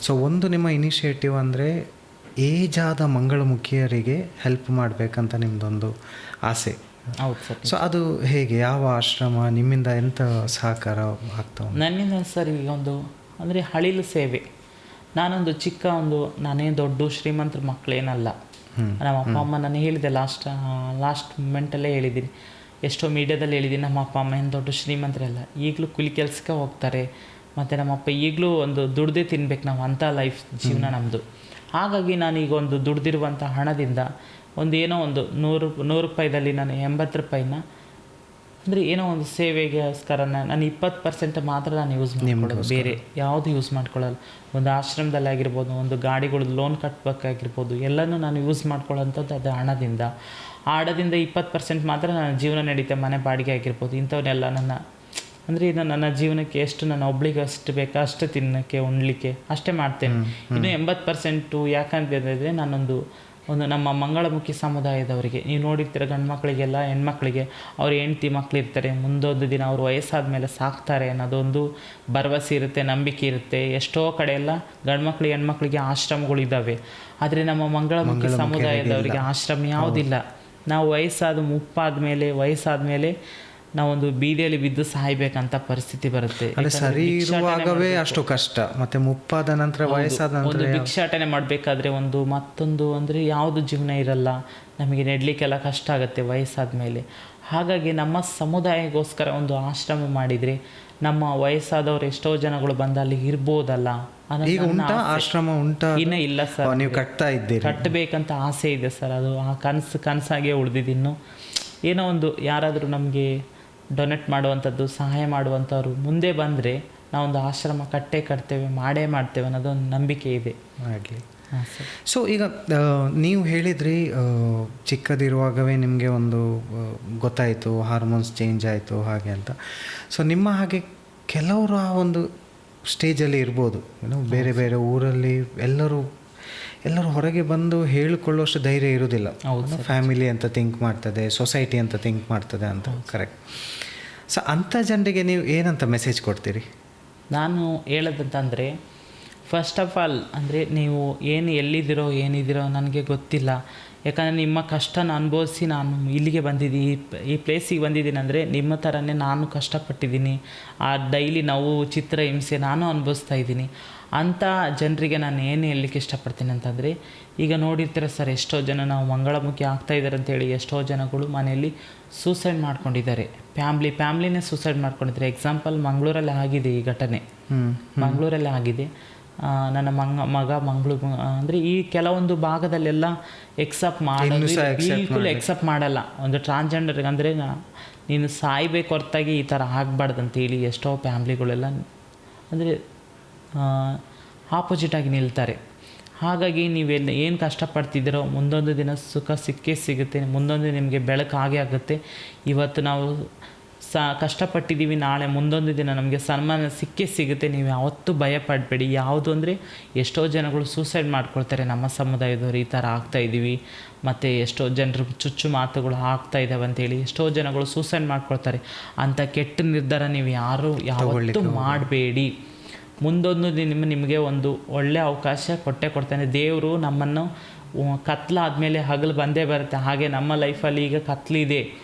ಸೊ ಒಂದು ನಿಮ್ಮ ಇನಿಷಿಯೇಟಿವ್ ಅಂದರೆ ಏಜ್ ಆದ ಮಂಗಳಮುಖಿಯರಿಗೆ ಹೆಲ್ಪ್ ಮಾಡಬೇಕಂತ ನಿಮ್ಮದೊಂದು ಆಸೆ. ಹೌದು ಸರ್. ಸೊ ಅದು ಹೇಗೆ, ಯಾವ ಆಶ್ರಮ, ನಿಮ್ಮಿಂದ ಎಂಥ ಸಹಕಾರ ಆಗ್ತಾವೆ? ನನ್ನಿಂದ ಸರ್ ಈಗ ಅಂದರೆ ಹಳಿಲು ಸೇವೆ. ನಾನೊಂದು ನಾನೇ ದೊಡ್ಡ ಶ್ರೀಮಂತರ ಮಕ್ಕಳೇನಲ್ಲ. ನಮ್ಮ ಅಪ್ಪ ಅಮ್ಮ ನಾನು ಹೇಳಿದೆ, ಲಾಸ್ಟ್ ಮೂಮೆಂಟಲ್ಲೇ ಹೇಳಿದ್ದೀನಿ, ಎಷ್ಟೋ ಮೀಡಿಯಾದಲ್ಲಿ ಹೇಳಿದ್ದೀನಿ, ನಮ್ಮ ಅಪ್ಪ ಅಮ್ಮ ಏನು ದೊಡ್ಡ ಶ್ರೀಮಂತರಲ್ಲ, ಈಗಲೂ ಕೂಲಿ ಕೆಲಸಕ್ಕೆ ಹೋಗ್ತಾರೆ. ಮತ್ತು ನಮ್ಮಪ್ಪ ಈಗಲೂ ಒಂದು ದುಡ್ದೇ ತಿನ್ಬೇಕು ನಾವು, ಅಂಥ ಲೈಫ್ ಜೀವನ ನಮ್ಮದು. ಹಾಗಾಗಿ ನಾನೀಗ ದುಡ್ದಿರುವಂಥ ಹಣದಿಂದ ಏನೋ ಒಂದು 100 ರೂಪಾಯಿದಲ್ಲಿ ನಾನು 80 ರೂಪಾಯಿನ ಅಂದರೆ ಏನೋ ಒಂದು ಸೇವೆಗೋಸ್ಕರ ನಾನು 20% ಮಾತ್ರ ನಾನು ಯೂಸ್ ಮಾಡ್ಕೊಳ್ಳೋದು, ಬೇರೆ ಯಾವುದು ಯೂಸ್ ಮಾಡ್ಕೊಳ್ಳಲ್ಲ. ಒಂದು ಆಶ್ರಮದಲ್ಲಿ ಆಗಿರ್ಬೋದು, ಒಂದು ಗಾಡಿಗಳದ್ದು ಲೋನ್ ಕಟ್ಟಬೇಕಾಗಿರ್ಬೋದು, ಎಲ್ಲನೂ ನಾನು ಯೂಸ್ ಮಾಡ್ಕೊಳ್ಳೋಂಥದ್ದು ಅದು ಹಣದಿಂದ. ಆ ಹಣದಿಂದ 20% ಮಾತ್ರ ನನ್ನ ಜೀವನ ನಡೀತೆ. ಮನೆ ಬಾಡಿಗೆ ಆಗಿರ್ಬೋದು, ಇಂಥವನ್ನೆಲ್ಲ ನನ್ನ ಜೀವನಕ್ಕೆ ಎಷ್ಟು ನನ್ನ ಒಬ್ಳಿಗೆ ಅಷ್ಟು ಬೇಕಾ ಅಷ್ಟು ತಿನ್ನೋಕ್ಕೆ ಉಣ್ಲಿಕ್ಕೆ ಅಷ್ಟೇ ಮಾಡ್ತೇನೆ. ಇನ್ನು 80% ಯಾಕಂತಂದರೆ ನಾನೊಂದು ನಮ್ಮ ಮಂಗಳಮುಖಿ ಸಮುದಾಯದವರಿಗೆ ನೀವು ನೋಡಿರ್ತೀರ, ಗಂಡು ಮಕ್ಕಳಿಗೆಲ್ಲ ಹೆಣ್ಮಕ್ಳಿಗೆ ಅವ್ರ ಹೆಂಡ್ತಿ ಮಕ್ಕಳಿರ್ತಾರೆ, ಮುಂದೊಂದು ದಿನ ಅವ್ರು ವಯಸ್ಸಾದ ಮೇಲೆ ಸಾಕ್ತಾರೆ ಅನ್ನೋದೊಂದು ಭರವಸೆ ಇರುತ್ತೆ, ನಂಬಿಕೆ ಇರುತ್ತೆ. ಎಷ್ಟೋ ಕಡೆ ಎಲ್ಲ ಗಂಡು ಮಕ್ಕಳಿಗೆ ಹೆಣ್ಮಕ್ಳಿಗೆ ಆಶ್ರಮಗಳಿದ್ದಾವೆ. ಆದರೆ ನಮ್ಮ ಮಂಗಳಮುಖಿ ಸಮುದಾಯದವರಿಗೆ ಆಶ್ರಮ ಯಾವುದಿಲ್ಲ. ನಾವು ವಯಸ್ಸಾದ ಮೇಲೆ ನಾವೊಂದು ಬೀದಿಯಲ್ಲಿ ಬಿದ್ದು ಸಾಯ್ಬೇಕಂತ ಪರಿಸ್ಥಿತಿ ಬರುತ್ತೆ. ಸರಿ ಇರುವಾಗವೇ ಅಷ್ಟು ಕಷ್ಟ, ಮತ್ತೆ ಮುಪ್ಪಾದ ನಂತರ ವಯಸ್ಸಾದ ಒಂದು ಭಿಕ್ಷಾಟನೆ ಮಾಡಬೇಕಾದ್ರೆ ಮತ್ತೊಂದು ಅಂದರೆ ಯಾವುದು ಜೀವನ ಇರಲ್ಲ, ನಮಗೆ ನೆಡಲಿಕ್ಕೆಲ್ಲ ಕಷ್ಟ ಆಗುತ್ತೆ ವಯಸ್ಸಾದ ಮೇಲೆ. ಹಾಗಾಗಿ ನಮ್ಮ ಸಮುದಾಯಕ್ಕೋಸ್ಕರ ಒಂದು ಆಶ್ರಮ ಮಾಡಿದರೆ ನಮ್ಮ ವಯಸ್ಸಾದವರು ಎಷ್ಟೋ ಜನಗಳು ಬಂದು ಅಲ್ಲಿ ಇರ್ಬೋದಲ್ಲ ಅನ್ನೋದು ಈಗ ನನ್ನ ಉಂಟಾ ಆಸೆ. ಆಶ್ರಮ ಉಂಟಾ? ಇನ್ನೂ ಇಲ್ಲ ಸರ್, ನೀವು ಕಟ್ತಾ ಇದ್ದೀರಿ? ಕಟ್ಟಬೇಕಂತ ಆಸೆ ಇದೆ ಸರ್. ಅದು ಆ ಕನಸಾಗೆ ಉಳಿದಿದ್ದು. ಇನ್ನು ಏನೋ ಒಂದು ಯಾರಾದರೂ ನಮಗೆ ಡೊನೇಟ್ ಮಾಡುವಂಥದ್ದು, ಸಹಾಯ ಮಾಡುವಂಥವ್ರು ಮುಂದೆ ಬಂದರೆ ನಾವೊಂದು ಆಶ್ರಮ ಕಟ್ತೇವೆ, ಮಾಡ್ತೇವೆ ಅನ್ನೋದೊಂದು ನಂಬಿಕೆ ಇದೆ. ಆಗಲಿ. ಹಾಂ ಸರ್. ಸೊ ಈಗ ನೀವು ಹೇಳಿದ್ರಿ ಚಿಕ್ಕದಿರುವಾಗವೇ ನಿಮಗೆ ಒಂದು ಗೊತ್ತಾಯಿತು, ಹಾರ್ಮೋನ್ಸ್ ಚೇಂಜ್ ಆಯಿತು ಹಾಗೆ ಅಂತ. ಸೊ ನಿಮ್ಮ ಹಾಗೆ ಕೆಲವರು ಆ ಒಂದು ಸ್ಟೇಜಲ್ಲಿ ಇರ್ಬೋದು, ಏನೋ ಬೇರೆ ಬೇರೆ ಊರಲ್ಲಿ ಎಲ್ಲರೂ ಹೊರಗೆ ಬಂದು ಹೇಳಿಕೊಳ್ಳುವಷ್ಟು ಧೈರ್ಯ ಇರೋದಿಲ್ಲ. ಫ್ಯಾಮಿಲಿ ಅಂತ ಥಿಂಕ್ ಮಾಡ್ತದೆ, ಸೊಸೈಟಿ ಅಂತ ಥಿಂಕ್ ಮಾಡ್ತದೆ ಅಂತ. ಕರೆಕ್ಟ್. ಸೊ ಅಂಥ ಜನರಿಗೆ ನೀವು ಏನಂತ ಮೆಸೇಜ್ ಕೊಡ್ತೀರಿ? ನಾನು ಹೇಳೋದಂತಂದರೆ, ಫಸ್ಟ್ ಆಫ್ ಆಲ್ ಅಂದರೆ ನೀವು ಎಲ್ಲಿದ್ದೀರೋ ಏನಿದ್ದೀರೋ ನನಗೆ ಗೊತ್ತಿಲ್ಲ. ಯಾಕಂದರೆ ನಿಮ್ಮ ಕಷ್ಟನ ಅನುಭವಿಸಿ ನಾನು ಇಲ್ಲಿಗೆ ಬಂದಿದ್ದೀನಿ, ಈ ಪ್ಲೇಸಿಗೆ ಬಂದಿದ್ದೀನಿ. ಅಂದರೆ ನಿಮ್ಮ ಥರನೇ ನಾನು ಕಷ್ಟಪಟ್ಟಿದ್ದೀನಿ. ಆ ಡೈಲಿ ನೋವು, ಚಿತ್ರ, ಹಿಂಸೆ ನಾನು ಅನುಭವಿಸ್ತಾ ಇದ್ದೀನಿ. ಅಂಥ ಜನರಿಗೆ ನಾನು ಏನು ಹೇಳಲಿಕ್ಕೆ ಇಷ್ಟಪಡ್ತೀನಿ ಅಂತಂದರೆ, ಈಗ ನೋಡಿರ್ತೀರ ಸರ್, ಎಷ್ಟೋ ಜನ ನಾವು ಮಂಗಳಮುಖಿ ಆಗ್ತಾಯಿದ್ದಾರೆ ಅಂತೇಳಿ ಎಷ್ಟೋ ಜನಗಳು ಮನೆಯಲ್ಲಿ ಸೂಸೈಡ್ ಮಾಡ್ಕೊಂಡಿದ್ದಾರೆ. ಫ್ಯಾಮ್ಲಿನೇ ಸೂಸೈಡ್ ಮಾಡ್ಕೊಂಡಿದ್ದಾರೆ. ಎಕ್ಸಾಂಪಲ್ ಮಂಗಳೂರಲ್ಲಿ ಆಗಿದೆ ಈ ಘಟನೆ. ಮಂಗಳೂರಲ್ಲಿ ಆಗಿದೆ. ನನ್ನ ಮಗ ಮಂಗಳೂರು ಅಂದರೆ ಈ ಕೆಲವೊಂದು ಭಾಗದಲ್ಲೆಲ್ಲ ಎಕ್ಸೆಪ್ಟ್ ಮಾಡೋದು, ಬಿಲ್ಕುಲ್ ಎಕ್ಸೆಪ್ಟ್ ಮಾಡಲ್ಲ. ಒಂದು ಟ್ರಾನ್ಸ್ಜೆಂಡರ್ಗೆ ಅಂದರೆ ನೀನು ಸಾಯ್ಬೇಕು ಹೊರತಾಗಿ ಈ ಥರ ಆಗಬಾರ್ದು ಅಂತೇಳಿ ಎಷ್ಟೋ ಫ್ಯಾಮ್ಲಿಗಳೆಲ್ಲ ಅಂದರೆ ಆಪೋಸಿಟಾಗಿ ನಿಲ್ತಾರೆ. ಹಾಗಾಗಿ ನೀವೆಲ್ಲ ಏನು ಕಷ್ಟಪಡ್ತಿದ್ದೀರೋ ಮುಂದೊಂದು ದಿನ ಸುಖ ಸಿಕ್ಕೇ ಸಿಗುತ್ತೆ, ಮುಂದೊಂದು ನಿಮಗೆ ಬೆಳಕು ಆಗೇ ಆಗುತ್ತೆ. ಇವತ್ತು ನಾವು ಕಷ್ಟಪಟ್ಟಿದ್ದೀವಿ, ನಾಳೆ ಮುಂದೊಂದು ದಿನ ನಮಗೆ ಸನ್ಮಾನ ಸಿಕ್ಕೇ ಸಿಗುತ್ತೆ. ನೀವು ಯಾವತ್ತೂ ಭಯಪಡಬೇಡಿ. ಯಾವುದು ಅಂದರೆ ಎಷ್ಟೋ ಜನಗಳು ಸೂಸೈಡ್ ಮಾಡ್ಕೊಳ್ತಾರೆ. ನಮ್ಮ ಸಮುದಾಯದವರು ಈ ಥರ ಆಗ್ತಾಯಿದ್ದೀವಿ, ಮತ್ತು ಎಷ್ಟೋ ಜನರು ಚುಚ್ಚು ಮಾತುಗಳು ಆಗ್ತಾ ಇದ್ದಾವೆ ಅಂತೇಳಿ ಎಷ್ಟೋ ಜನಗಳು ಸೂಸೈಡ್ ಮಾಡ್ಕೊಳ್ತಾರೆ. ಅಂಥ ಕೆಟ್ಟ ನಿರ್ಧಾರ ನೀವು ಯಾವತ್ತೂ ಮಾಡಬೇಡಿ. ಮುಂದೊಂದು ನಿಮಗೆ ಒಂದು ಒಳ್ಳೆಯ ಅವಕಾಶ ಕೊಡ್ತಾನೆ ದೇವರು. ನಮ್ಮನ್ನು ಕತ್ಲಾದಮೇಲೆ ಹಗಲು ಬಂದೇ ಬರುತ್ತೆ. ಹಾಗೆ ನಮ್ಮ ಲೈಫಲ್ಲಿ ಈಗ ಕತ್ಲಿದೆ,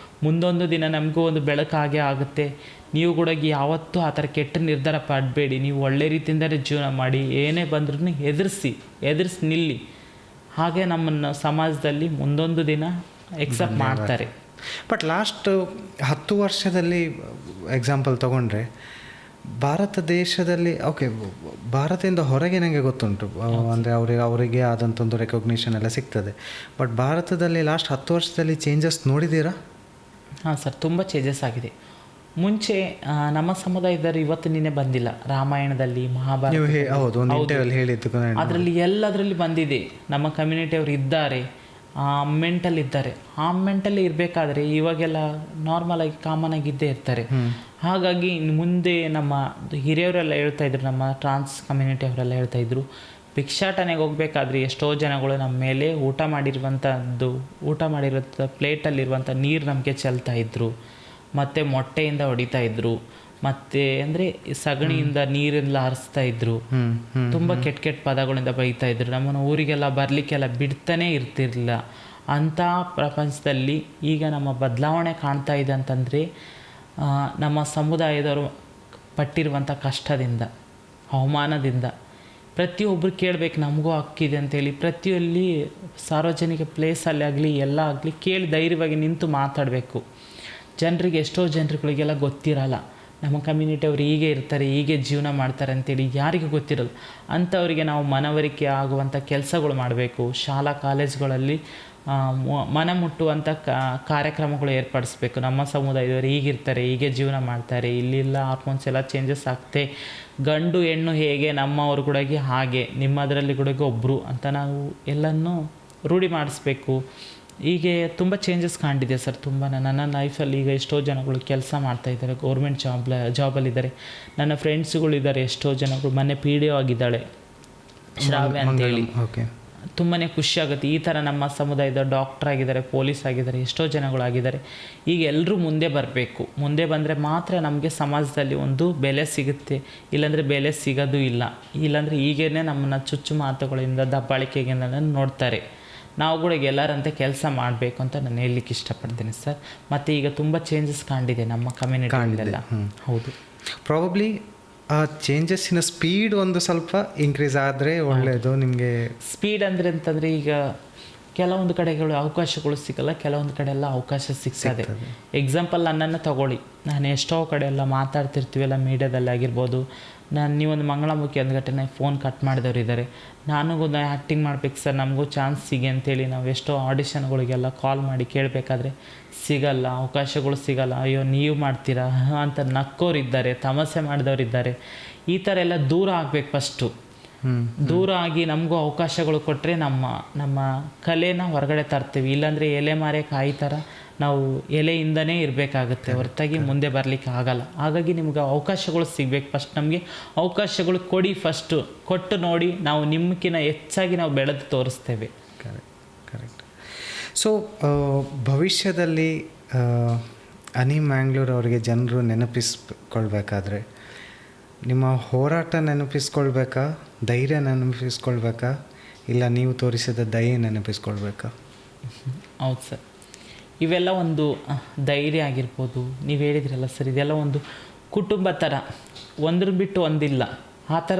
ಮುಂದೊಂದು ದಿನ ನಮಗೂ ಒಂದು ಬೆಳಕಾಗೇ ಆಗುತ್ತೆ. ನೀವು ಕೂಡ ಯಾವತ್ತೂ ಆ ಥರ ಕೆಟ್ಟ ನಿರ್ಧಾರ ಪಡಬೇಡಿ. ನೀವು ಒಳ್ಳೆ ರೀತಿಯಿಂದಲೇ ಜೀವನ ಮಾಡಿ, ಏನೇ ಬಂದ್ರೂ ಎದುರಿಸಿ ನಿಲ್ಲಿ. ಹಾಗೆ ನಮ್ಮನ್ನು ಸಮಾಜದಲ್ಲಿ ಮುಂದೊಂದು ದಿನ ಎಕ್ಸೆಪ್ಟ್ ಮಾಡ್ತಾರೆ. ಬಟ್ ಲಾಸ್ಟ್ 10 ವರ್ಷದಲ್ಲಿ ಎಕ್ಸಾಂಪಲ್ ತೊಗೊಂಡ್ರೆ ಭಾರತ ದೇಶದಲ್ಲಿ ಭಾರತದಿಂದ ಹೊರಗೆ ನನಗೆ ಗೊತ್ತುಂಟು, ಅಂದರೆ ಅವರಿಗೆ ಆದಂಥ ಒಂದು ರೆಕಗ್ನಿಷನ್ ಎಲ್ಲ ಸಿಗ್ತದೆ. ಬಟ್ ಭಾರತದಲ್ಲಿ ಲಾಸ್ಟ್ 10 ವರ್ಷದಲ್ಲಿ ಚೇಂಜಸ್ ನೋಡಿದ್ದೀರಾ? ಹಾಂ ಸರ್, ತುಂಬ ಚೇಂಜಸ್ ಆಗಿದೆ. ಮುಂಚೆ ನಮ್ಮ ಸಮುದಾಯದವರು ಇವತ್ತು ನಿನ್ನೆ ಬಂದಿಲ್ಲ. ರಾಮಾಯಣದಲ್ಲಿ, ಮಹಾಭಾರತ, ಅದರಲ್ಲಿ ಎಲ್ಲದರಲ್ಲಿ ಬಂದಿದೆ. ನಮ್ಮ ಕಮ್ಯುನಿಟಿಯವರು ಇದ್ದಾರೆ, ಮೆಂಟಲ್ ಇದ್ದಾರೆ. ಆ ಮೆಂಟಲ್ಲಿ ಇರಬೇಕಾದ್ರೆ ಇವಾಗೆಲ್ಲ ನಾರ್ಮಲಾಗಿ ಕಾಮನಾಗಿ ಇದ್ದೇ ಇರ್ತಾರೆ. ಹಾಗಾಗಿ ಮುಂದೆ ನಮ್ಮ ಹಿರಿಯವರೆಲ್ಲ ಹೇಳ್ತಾಯಿದ್ರು, ನಮ್ಮ ಟ್ರಾನ್ಸ್ ಕಮ್ಯುನಿಟಿ ಅವರೆಲ್ಲ ಹೇಳ್ತಾಯಿದ್ರು, ಭಿಕ್ಷಾಟನೆಗೆ ಹೋಗಬೇಕಾದ್ರೆ ಎಷ್ಟೋ ಜನಗಳು ನಮ್ಮ ಮೇಲೆ ಊಟ ಮಾಡಿರೋಂಥ ಪ್ಲೇಟಲ್ಲಿರುವಂಥ ನೀರು ನಮಗೆ ಚೆಲ್ತಾಯಿದ್ರು, ಮತ್ತು ಮೊಟ್ಟೆಯಿಂದ ಹೊಡಿತಾಯಿದ್ರು, ಮತ್ತು ಅಂದರೆ ಸಗಣಿಯಿಂದ ನೀರೆಲ್ಲ ಹರಿಸ್ತಾಯಿದ್ರು, ತುಂಬ ಕೆಟ್ಟ ಪದಗಳಿಂದ ಬೈತಾಯಿದ್ರು. ನಮ್ಮನ್ನು ಊರಿಗೆಲ್ಲ ಬರಲಿಕ್ಕೆಲ್ಲ ಬಿಡ್ತಾನೇ ಇರ್ತಿರಲಿಲ್ಲ. ಅಂಥ ಪ್ರಪಂಚದಲ್ಲಿ ಈಗ ನಮ್ಮ ಬದಲಾವಣೆ ಕಾಣ್ತಾ ಇದೆ ಅಂತಂದರೆ ನಮ್ಮ ಸಮುದಾಯದವರು ಪಟ್ಟಿರುವಂಥ ಕಷ್ಟದಿಂದ, ಅವಮಾನದಿಂದ ಪ್ರತಿಯೊಬ್ಬರು ಕೇಳಬೇಕು, ನಮಗೂ ಹಕ್ಕಿದೆ ಅಂತೇಳಿ. ಪ್ರತಿಯೊಲ್ಲಿ ಸಾರ್ವಜನಿಕ ಪ್ಲೇಸಲ್ಲಿ ಆಗಲಿ ಎಲ್ಲ ಆಗಲಿ ಕೇಳಿ ಧೈರ್ಯವಾಗಿ ನಿಂತು ಮಾತಾಡಬೇಕು. ಎಷ್ಟೋ ಜನರುಗಳಿಗೆಲ್ಲ ಗೊತ್ತಿರಲ್ಲ, ನಮ್ಮ ಕಮ್ಯುನಿಟಿಯವರು ಹೀಗೆ ಇರ್ತಾರೆ, ಹೀಗೆ ಜೀವನ ಮಾಡ್ತಾರೆ ಅಂತೇಳಿ ಯಾರಿಗೂ ಗೊತ್ತಿರಲ್ಲ. ಅಂಥವರಿಗೆ ನಾವು ಮನವರಿಕೆ ಆಗುವಂಥ ಕೆಲಸಗಳು ಮಾಡಬೇಕು. ಶಾಲಾ ಕಾಲೇಜುಗಳಲ್ಲಿ ಮನ ಮುಟ್ಟುವಂಥ ಕಾರ್ಯಕ್ರಮಗಳು ಏರ್ಪಡಿಸ್ಬೇಕು. ನಮ್ಮ ಸಮುದಾಯದವರು ಹೀಗಿರ್ತಾರೆ, ಹೀಗೆ ಜೀವನ ಮಾಡ್ತಾರೆ, ಇಲ್ಲಿಲ್ಲ ಹಾರ್ಮೋನ್ಸ್ ಎಲ್ಲ ಚೇಂಜಸ್ ಆಗ್ತೆ, ಗಂಡು ಹೆಣ್ಣು ಹೇಗೆ ನಮ್ಮವ್ರ ಕೂಡ ಹಾಗೆ ನಿಮ್ಮದರಲ್ಲಿ ಕೂಡ ಒಬ್ಬರು ಅಂತ ನಾವು ಎಲ್ಲನೂ ರೂಢಿ ಮಾಡಿಸ್ಬೇಕು. ಹೀಗೆ ತುಂಬ ಚೇಂಜಸ್ ಕಾಣಿದೆ ಸರ್. ತುಂಬ ನನ್ನ ಲೈಫಲ್ಲಿ ಈಗ ಎಷ್ಟೋ ಜನಗಳು ಕೆಲಸ ಮಾಡ್ತಾಯಿದ್ದಾರೆ, ಗೌರ್ಮೆಂಟ್ ಜಾಬಲ್ಲಿದ್ದಾರೆ. ನನ್ನ ಫ್ರೆಂಡ್ಸ್ಗಳಿದ್ದಾರೆ ಎಷ್ಟೋ ಜನಗಳು. ಮೊನ್ನೆ PDO ಆಗಿದ್ದಾಳೆ ಶ್ರಾವ್ಯ ಅಂತೇಳಿ. ತುಂಬಾ ಖುಷಿಯಾಗುತ್ತೆ. ಈ ಥರ ನಮ್ಮ ಸಮುದಾಯದ ಡಾಕ್ಟರ್ ಆಗಿದ್ದಾರೆ, ಪೊಲೀಸ್ ಆಗಿದ್ದಾರೆ, ಎಷ್ಟೋ ಜನಗಳಾಗಿದ್ದಾರೆ. ಈಗ ಎಲ್ಲರೂ ಮುಂದೆ ಬರಬೇಕು. ಮುಂದೆ ಬಂದರೆ ಮಾತ್ರ ನಮಗೆ ಸಮಾಜದಲ್ಲಿ ಒಂದು ಬೆಲೆ ಸಿಗುತ್ತೆ, ಇಲ್ಲಾಂದರೆ ಬೆಲೆ ಸಿಗೋದು ಇಲ್ಲ. ಇಲ್ಲಾಂದರೆ ಈಗೇನೆ ನಮ್ಮನ್ನು ಚುಚ್ಚು ಮಾತುಗಳಿಂದ ದಬ್ಬಾಳಿಕೆಯಿಂದ ನೋಡ್ತಾರೆ. ನಾವು ಕೂಡ ಎಲ್ಲರಂತೆ ಕೆಲಸ ಮಾಡಬೇಕು ಅಂತ ನಾನು ಹೇಳಲಿಕ್ಕೆ ಇಷ್ಟಪಡ್ತೀನಿ ಸರ್. ಮತ್ತು ಈಗ ತುಂಬ ಚೇಂಜಸ್ ಕಾಣಿದೆ ನಮ್ಮ ಕಮ್ಯುನಿಟಿಯಲ್ಲೆಲ್ಲ. ಹೌದು, ಪ್ರಾಬಬ್ಲಿ ಆ ಚೇಂಜಸ್ಸಿನ ಸ್ಪೀಡ್ ಒಂದು ಸ್ವಲ್ಪ ಇನ್ಕ್ರೀಸ್ ಆದರೆ ಒಳ್ಳೆಯದು ನಿಮಗೆ. ಸ್ಪೀಡ್ ಅಂದರೆ ಅಂತಂದರೆ ಈಗ ಕೆಲವೊಂದು ಕಡೆಗಳು ಅವಕಾಶಗಳು ಸಿಗಲ್ಲ, ಕೆಲವೊಂದು ಕಡೆ ಎಲ್ಲ ಅವಕಾಶ ಸಿಗ್ತದೆ. ಎಕ್ಸಾಂಪಲ್ ನನ್ನನ್ನು ತಗೊಳ್ಳಿ, ನಾನು ಎಷ್ಟೋ ಕಡೆ ಎಲ್ಲ ಮಾತಾಡ್ತಿರ್ತೀವಲ್ಲ ಮೀಡಿಯಾದಲ್ಲಿ ಆಗಿರ್ಬೋದು, ನೀವೊಂದು ಮಂಗಳಮುಖಿ ಒಂದು ಘಟನೆ ಫೋನ್ ಕಟ್ ಮಾಡಿದವರು ಇದ್ದಾರೆ, ನನಗೊಂದು ಆ್ಯಕ್ಟಿಂಗ್ ಮಾಡ್ಬೇಕು ಸರ್, ನಮಗೂ ಚಾನ್ಸ್ ಸಿಗಿ ಅಂತೇಳಿ ನಾವು ಎಷ್ಟೋ ಆಡಿಷನ್ಗಳಿಗೆಲ್ಲ ಕಾಲ್ ಮಾಡಿ ಕೇಳಬೇಕಾದ್ರೆ ಸಿಗಲ್ಲ, ಅವಕಾಶಗಳು ಸಿಗಲ್ಲ, ಅಯ್ಯೋ ನೀವು ಮಾಡ್ತೀರಾ ಅಂತ ನಕ್ಕೋರಿದ್ದಾರೆ, ತಮಾಷೆ ಮಾಡಿದವರಿದ್ದಾರೆ. ಈ ಥರ ಎಲ್ಲ ದೂರ ಆಗಬೇಕು ಫಸ್ಟು. ದೂರ ಆಗಿ ನಮಗೂ ಅವಕಾಶಗಳು ಕೊಟ್ಟರೆ ನಮ್ಮ ಕಲೆನ ಹೊರಗಡೆ ತರ್ತೀವಿ. ಇಲ್ಲಾಂದರೆ ಎಲೆ ಮಾರೆ ಕಾಯಿ ಥರ ನಾವು ಎಲೆಯಿಂದನೇ ಇರಬೇಕಾಗುತ್ತೆ, ಹೊರತಾಗಿ ಮುಂದೆ ಬರಲಿಕ್ಕೆ ಆಗಲ್ಲ. ಹಾಗಾಗಿ ನಿಮ್ಗೆ ಅವಕಾಶಗಳು ಸಿಗಬೇಕು. ಫಸ್ಟ್ ನಮಗೆ ಅವಕಾಶಗಳು ಕೊಡಿ, ಫಸ್ಟು ಕೊಟ್ಟು ನೋಡಿ, ನಾವು ನಿಮ್ಮಕ್ಕಿಂತ ಹೆಚ್ಚಾಗಿ ನಾವು ಬೆಳೆದು ತೋರಿಸ್ತೇವೆ. ಕರೆಕ್ಟ್. ಸೊ ಭವಿಷ್ಯದಲ್ಲಿ ಅನಿ ಮ್ಯಾಂಗ್ಳೂರ್ ಅವರಿಗೆ ಜನರು ನೆನಪಿಸ್ಕೊಳ್ಬೇಕಾದ್ರೆ ನಿಮ್ಮ ಹೋರಾಟ ನೆನಪಿಸ್ಕೊಳ್ಬೇಕಾ, ಧೈರ್ಯ ನೆನಪಿಸ್ಕೊಳ್ಬೇಕಾ, ಇಲ್ಲ ನೀವು ತೋರಿಸಿದ ದಯೆ ನೆನಪಿಸ್ಕೊಳ್ಬೇಕಾ? ಹೌದು ಸರ್, ಇವೆಲ್ಲ ಒಂದು ಧೈರ್ಯ ಆಗಿರ್ಬೋದು. ನೀವು ಹೇಳಿದ್ರಲ್ಲ ಸರ್, ಇದೆಲ್ಲ ಒಂದು ಕುಟುಂಬ ಥರ, ಒಂದ್ರ ಬಿಟ್ಟು ಒಂದಿಲ್ಲ ಆ ಥರ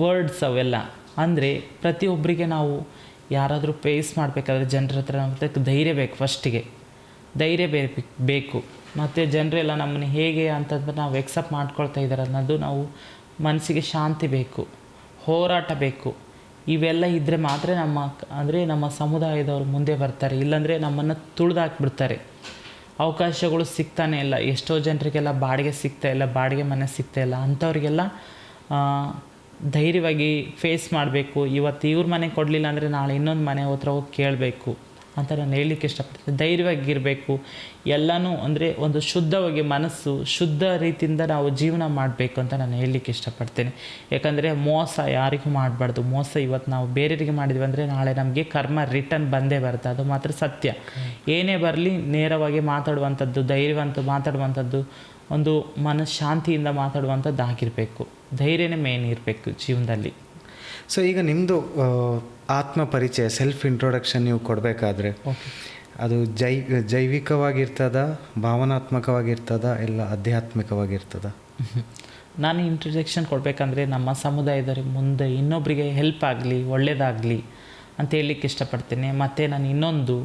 ವರ್ಡ್ಸ್ ಅವೆಲ್ಲ. ಅಂದರೆ ಪ್ರತಿಯೊಬ್ಬರಿಗೆ ನಾವು ಯಾರಾದರೂ ಫೇಸ್ ಮಾಡಬೇಕಾದ್ರೆ ಜನರ ಹತ್ರ ನಮಗೆ ಧೈರ್ಯ ಬೇಕು. ಫಸ್ಟಿಗೆ ಧೈರ್ಯ ಬೇಕು. ಮತ್ತು ಜನರೆಲ್ಲ ನಮ್ಮನ್ನು ಹೇಗೆ ಅಂತಂದ್ರೆ ನಾವು ಎಕ್ಸೆಪ್ಟ್ ಮಾಡ್ಕೊಳ್ತಾ ಇದ್ದಾರೆ ಅನ್ನೋದು, ನಾವು ಮನಸ್ಸಿಗೆ ಶಾಂತಿ ಬೇಕು, ಹೋರಾಟ ಬೇಕು. ಇವೆಲ್ಲ ಇದ್ದರೆ ಮಾತ್ರ ನಮ್ಮ ಸಮುದಾಯದವರು ಮುಂದೆ ಬರ್ತಾರೆ. ಇಲ್ಲಾಂದರೆ ನಮ್ಮನ್ನು ತುಳಿದಾಕ್ಬಿಡ್ತಾರೆ. ಅವಕಾಶಗಳು ಸಿಗ್ತಾನೆ ಇಲ್ಲ. ಎಷ್ಟೋ ಜನರಿಗೆಲ್ಲ ಬಾಡಿಗೆ ಸಿಗ್ತಾ ಇಲ್ಲ, ಬಾಡಿಗೆ ಮನೆ ಸಿಗ್ತಾ ಇಲ್ಲ. ಅಂಥವ್ರಿಗೆಲ್ಲ ಧೈರ್ಯವಾಗಿ ಫೇಸ್ ಮಾಡಬೇಕು. ಇವತ್ತು ಇವ್ರ ಮನೆ ಕೊಡಲಿಲ್ಲ ಅಂದರೆ ನಾಳೆ ಇನ್ನೊಂದು ಮನೆ ಹತ್ರ ಹೋಗಿ ಕೇಳಬೇಕು ಅಂತ ನಾನು ಹೇಳಲಿಕ್ಕೆ ಇಷ್ಟಪಡ್ತೀನಿ. ಧೈರ್ಯವಾಗಿರಬೇಕು. ಎಲ್ಲನೂ ಅಂದರೆ ಒಂದು ಶುದ್ಧವಾಗಿ, ಮನಸ್ಸು ಶುದ್ಧ ರೀತಿಯಿಂದ ನಾವು ಜೀವನ ಮಾಡಬೇಕು ಅಂತ ನಾನು ಹೇಳಲಿಕ್ಕೆ ಇಷ್ಟಪಡ್ತೇನೆ. ಯಾಕಂದರೆ ಮೋಸ ಯಾರಿಗೂ ಮಾಡಬಾರ್ದು. ಮೋಸ ಇವತ್ತು ನಾವು ಬೇರೆಯವರಿಗೆ ಮಾಡಿದ್ವಿ ಅಂದರೆ ನಾಳೆ ನಮಗೆ ಕರ್ಮ ರಿಟರ್ನ್ ಬಂದೇ ಬರುತ್ತೆ. ಅದು ಮಾತ್ರ ಸತ್ಯ. ಏನೇ ಬರಲಿ ನೇರವಾಗಿ ಮಾತಾಡುವಂಥದ್ದು, ಧೈರ್ಯವಂತ ಮಾತಾಡುವಂಥದ್ದು, ಒಂದು ಮನಃಶಾಂತಿಯಿಂದ ಮಾತಾಡುವಂಥದ್ದು ಆಗಿರಬೇಕು. ಧೈರ್ಯನೇ ಮೇನ್ ಇರಬೇಕು ಜೀವನದಲ್ಲಿ. ಸೊ ಈಗ ನಿಮ್ಮದು ಆತ್ಮ ಪರಿಚಯ, ಸೆಲ್ಫ್ ಇಂಟ್ರೊಡಕ್ಷನ್ ನೀವು ಕೊಡಬೇಕಾದ್ರೆ ಅದು ಜೈವಿಕವಾಗಿರ್ತದ, ಭಾವನಾತ್ಮಕವಾಗಿರ್ತದ, ಇಲ್ಲ ಆಧ್ಯಾತ್ಮಿಕವಾಗಿರ್ತದ? ನಾನು ಇಂಟ್ರೊಡಕ್ಷನ್ ಕೊಡಬೇಕಂದ್ರೆ ನಮ್ಮ ಸಮುದಾಯದವ್ರಿಗೆ ಮುಂದೆ ಇನ್ನೊಬ್ಬರಿಗೆ ಹೆಲ್ಪ್ ಆಗಲಿ, ಒಳ್ಳೆಯದಾಗಲಿ ಅಂತ ಹೇಳಲಿಕ್ಕೆ ಇಷ್ಟಪಡ್ತೇನೆ. ಮತ್ತು ನಾನು ಇನ್ನೊಂದು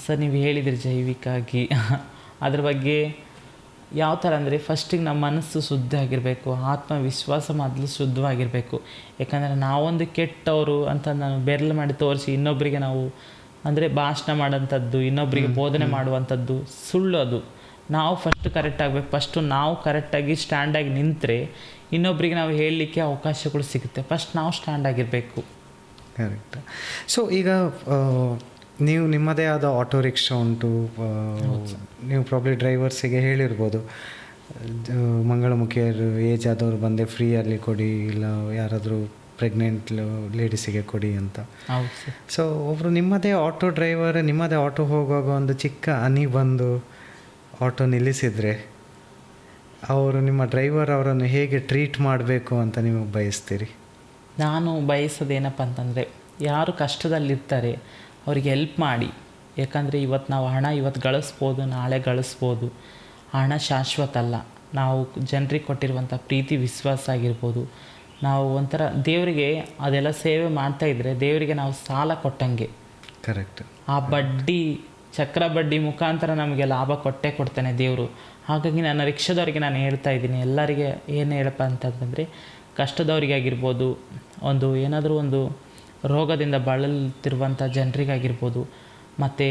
ಸರ್, ನೀವು ಹೇಳಿದ್ರಿ ಜೈವಿಕ ಆಗಿ, ಅದ್ರ ಬಗ್ಗೆ ಯಾವ ಥರ ಅಂದರೆ ಫಸ್ಟಿಗೆ ನಮ್ಮ ಮನಸ್ಸು ಶುದ್ಧ ಆಗಿರಬೇಕು, ಆತ್ಮವಿಶ್ವಾಸ ಮೊದಲು ಶುದ್ಧವಾಗಿರಬೇಕು. ಯಾಕಂದರೆ ನಾವೊಂದು ಕೆಟ್ಟವರು ಅಂತ ನಾನು ಬೆರಳು ಮಾಡಿ ತೋರಿಸಿ ಇನ್ನೊಬ್ಬರಿಗೆ ನಾವು ಅಂದರೆ ಭಾಷಣ ಮಾಡೋಂಥದ್ದು, ಇನ್ನೊಬ್ಬರಿಗೆ ಬೋಧನೆ ಮಾಡುವಂಥದ್ದು ಸುಳ್ಳು. ಅದು ನಾವು ಫಸ್ಟ್ ಕರೆಕ್ಟ್ ಆಗಬೇಕು. ಫಸ್ಟು ನಾವು ಕರೆಕ್ಟಾಗಿ ಸ್ಟ್ಯಾಂಡಾಗಿ ನಿಂತರೆ ಇನ್ನೊಬ್ಬರಿಗೆ ನಾವು ಹೇಳಲಿಕ್ಕೆ ಅವಕಾಶಗಳು ಸಿಗುತ್ತೆ. ಫಸ್ಟ್ ನಾವು ಸ್ಟ್ಯಾಂಡ್ ಆಗಿರಬೇಕು. ಕರೆಕ್ಟ್. ಸೊ ಈಗ ನೀವು ನಿಮ್ಮದೇ ಆದ ಆಟೋ ರಿಕ್ಷಾ ಉಂಟು, ನೀವು ಪ್ರಾಬ್ಲಿ ಡ್ರೈವರ್ಸಿಗೆ ಹೇಳಿರ್ಬೋದು ಮಂಗಳಮುಖಿಯರು ಏಜ್ ಆದವರು ಬಂದೆ ಫ್ರೀಯಲ್ಲಿ ಕೊಡಿ, ಇಲ್ಲ ಯಾರಾದರೂ ಪ್ರೆಗ್ನೆಂಟ್ ಲೇಡೀಸಿಗೆ ಕೊಡಿ ಅಂತ. ಸೊ ಒಬ್ಬರು ನಿಮ್ಮದೇ ಆಟೋ ಡ್ರೈವರ್ ನಿಮ್ಮದೇ ಆಟೋ ಹೋಗುವಾಗ ಒಂದು ಚಿಕ್ಕ ಹನಿ ಬಂದು ಆಟೋ ನಿಲ್ಲಿಸಿದರೆ ಅವರು, ನಿಮ್ಮ ಡ್ರೈವರ್ ಅವರನ್ನು ಹೇಗೆ ಟ್ರೀಟ್ ಮಾಡಬೇಕು ಅಂತ ನೀವು ಬಯಸ್ತೀರಿ? ನಾನು ಬಯಸೋದೇನಪ್ಪ ಅಂತಂದರೆ, ಯಾರು ಕಷ್ಟದಲ್ಲಿರ್ತಾರೆ ಅವರಿಗೆ ಹೆಲ್ಪ್ ಮಾಡಿ. ಯಾಕಂದರೆ ಇವತ್ತು ನಾವು ಹಣ ಇವತ್ತು ಗಳಿಸ್ಬೋದು, ನಾಳೆ ಗಳಿಸ್ಬೋದು. ಹಣ ಶಾಶ್ವತ ಅಲ್ಲ. ನಾವು ಜನರಿಗೆ ಕೊಟ್ಟಿರುವಂಥ ಪ್ರೀತಿ ವಿಶ್ವಾಸ ಆಗಿರ್ಬೋದು, ನಾವು ಒಂಥರ ದೇವರಿಗೆ ಅದೆಲ್ಲ ಸೇವೆ ಮಾಡ್ತಾಯಿದ್ರೆ ದೇವರಿಗೆ ನಾವು ಸಾಲ ಕೊಟ್ಟಂಗೆ. ಕರೆಕ್ಟ್. ಆ ಬಡ್ಡಿ, ಚಕ್ರ ಬಡ್ಡಿ ಮುಖಾಂತರ ನಮಗೆ ಲಾಭ ಕೊಡ್ತಾನೆ ದೇವರು. ಹಾಗಾಗಿ ನನ್ನ ರಿಕ್ಷಾದವರಿಗೆ ನಾನು ಹೇಳ್ತಾ ಇದ್ದೀನಿ, ಎಲ್ಲರಿಗೆ ಏನು ಹೇಳಪ್ಪ ಅಂತಂದರೆ, ಕಷ್ಟದವರಿಗೆ ಆಗಿರ್ಬೋದು, ಒಂದು ಏನಾದರೂ ಒಂದು ರೋಗದಿಂದ ಬಳಲ್ತಿರುವಂಥ ಜನರಿಗಾಗಿರ್ಬೋದು, ಮತ್ತು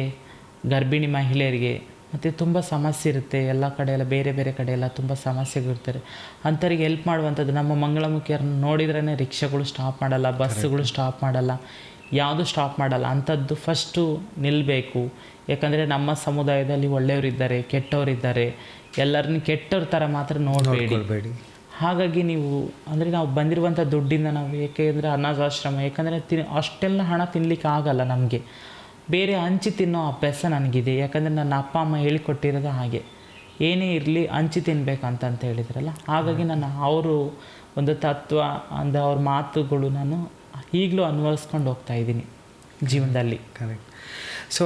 ಗರ್ಭಿಣಿ ಮಹಿಳೆಯರಿಗೆ, ಮತ್ತು ತುಂಬ ಸಮಸ್ಯೆ ಇರುತ್ತೆ. ಎಲ್ಲ ಕಡೆ ಎಲ್ಲ ಬೇರೆ ಬೇರೆ ಕಡೆ ಎಲ್ಲ ತುಂಬ ಸಮಸ್ಯೆಗಳಿರ್ತಾರೆ. ಅಂಥವ್ರಿಗೆ ಹೆಲ್ಪ್ ಮಾಡುವಂಥದ್ದು. ನಮ್ಮ ಮಂಗಳಮುಖಿಯರನ್ನು ನೋಡಿದ್ರೇ ರಿಕ್ಷಾಗಳು ಸ್ಟಾಪ್ ಮಾಡಲ್ಲ, ಬಸ್ಸುಗಳು ಸ್ಟಾಪ್ ಮಾಡಲ್ಲ, ಯಾವುದು ಸ್ಟಾಪ್ ಮಾಡಲ್ಲ. ಅಂಥದ್ದು ಫಸ್ಟು ನಿಲ್ಲಬೇಕು. ಯಾಕಂದರೆ ನಮ್ಮ ಸಮುದಾಯದಲ್ಲಿ ಒಳ್ಳೆಯವರಿದ್ದಾರೆ, ಕೆಟ್ಟವರಿದ್ದಾರೆ. ಎಲ್ಲರನ್ನ ಕೆಟ್ಟವ್ರ ಥರ ಮಾತ್ರ ನೋಡಬೇಡಿ. ಹಾಗಾಗಿ ನೀವು ಅಂದರೆ ನಾವು ಬಂದಿರುವಂಥ ದುಡ್ಡಿಂದ ನಾವು, ಏಕೆಂದರೆ ಅನಾಥಾಶ್ರಮ, ಯಾಕಂದರೆ ಅಷ್ಟೆಲ್ಲ ಹಣ ತಿನ್ನಲಿಕ್ಕೆ ಆಗಲ್ಲ ನಮಗೆ. ಬೇರೆ ಹಂಚಿ ತಿನ್ನೋ ಅಭ್ಯಾಸ ನನಗಿದೆ. ಯಾಕಂದರೆ ನನ್ನ ಅಪ್ಪ ಅಮ್ಮ ಹೇಳಿಕೊಟ್ಟಿರೋದು ಹಾಗೆ, ಏನೇ ಇರಲಿ ಹಂಚಿ ತಿನ್ನಬೇಕಂತ ಹೇಳಿದ್ರಲ್ಲ. ಹಾಗಾಗಿ ನಾನು ಅವರು ಒಂದು ತತ್ವ ಅಂದರೆ ಅವ್ರ ಮಾತುಗಳು ನಾನು ಈಗಲೂ ಅನ್ವಯಿಸ್ಕೊಂಡು ಹೋಗ್ತಾಯಿದ್ದೀನಿ ಜೀವನದಲ್ಲಿ. ಕರೆಕ್ಟ್. ಸೊ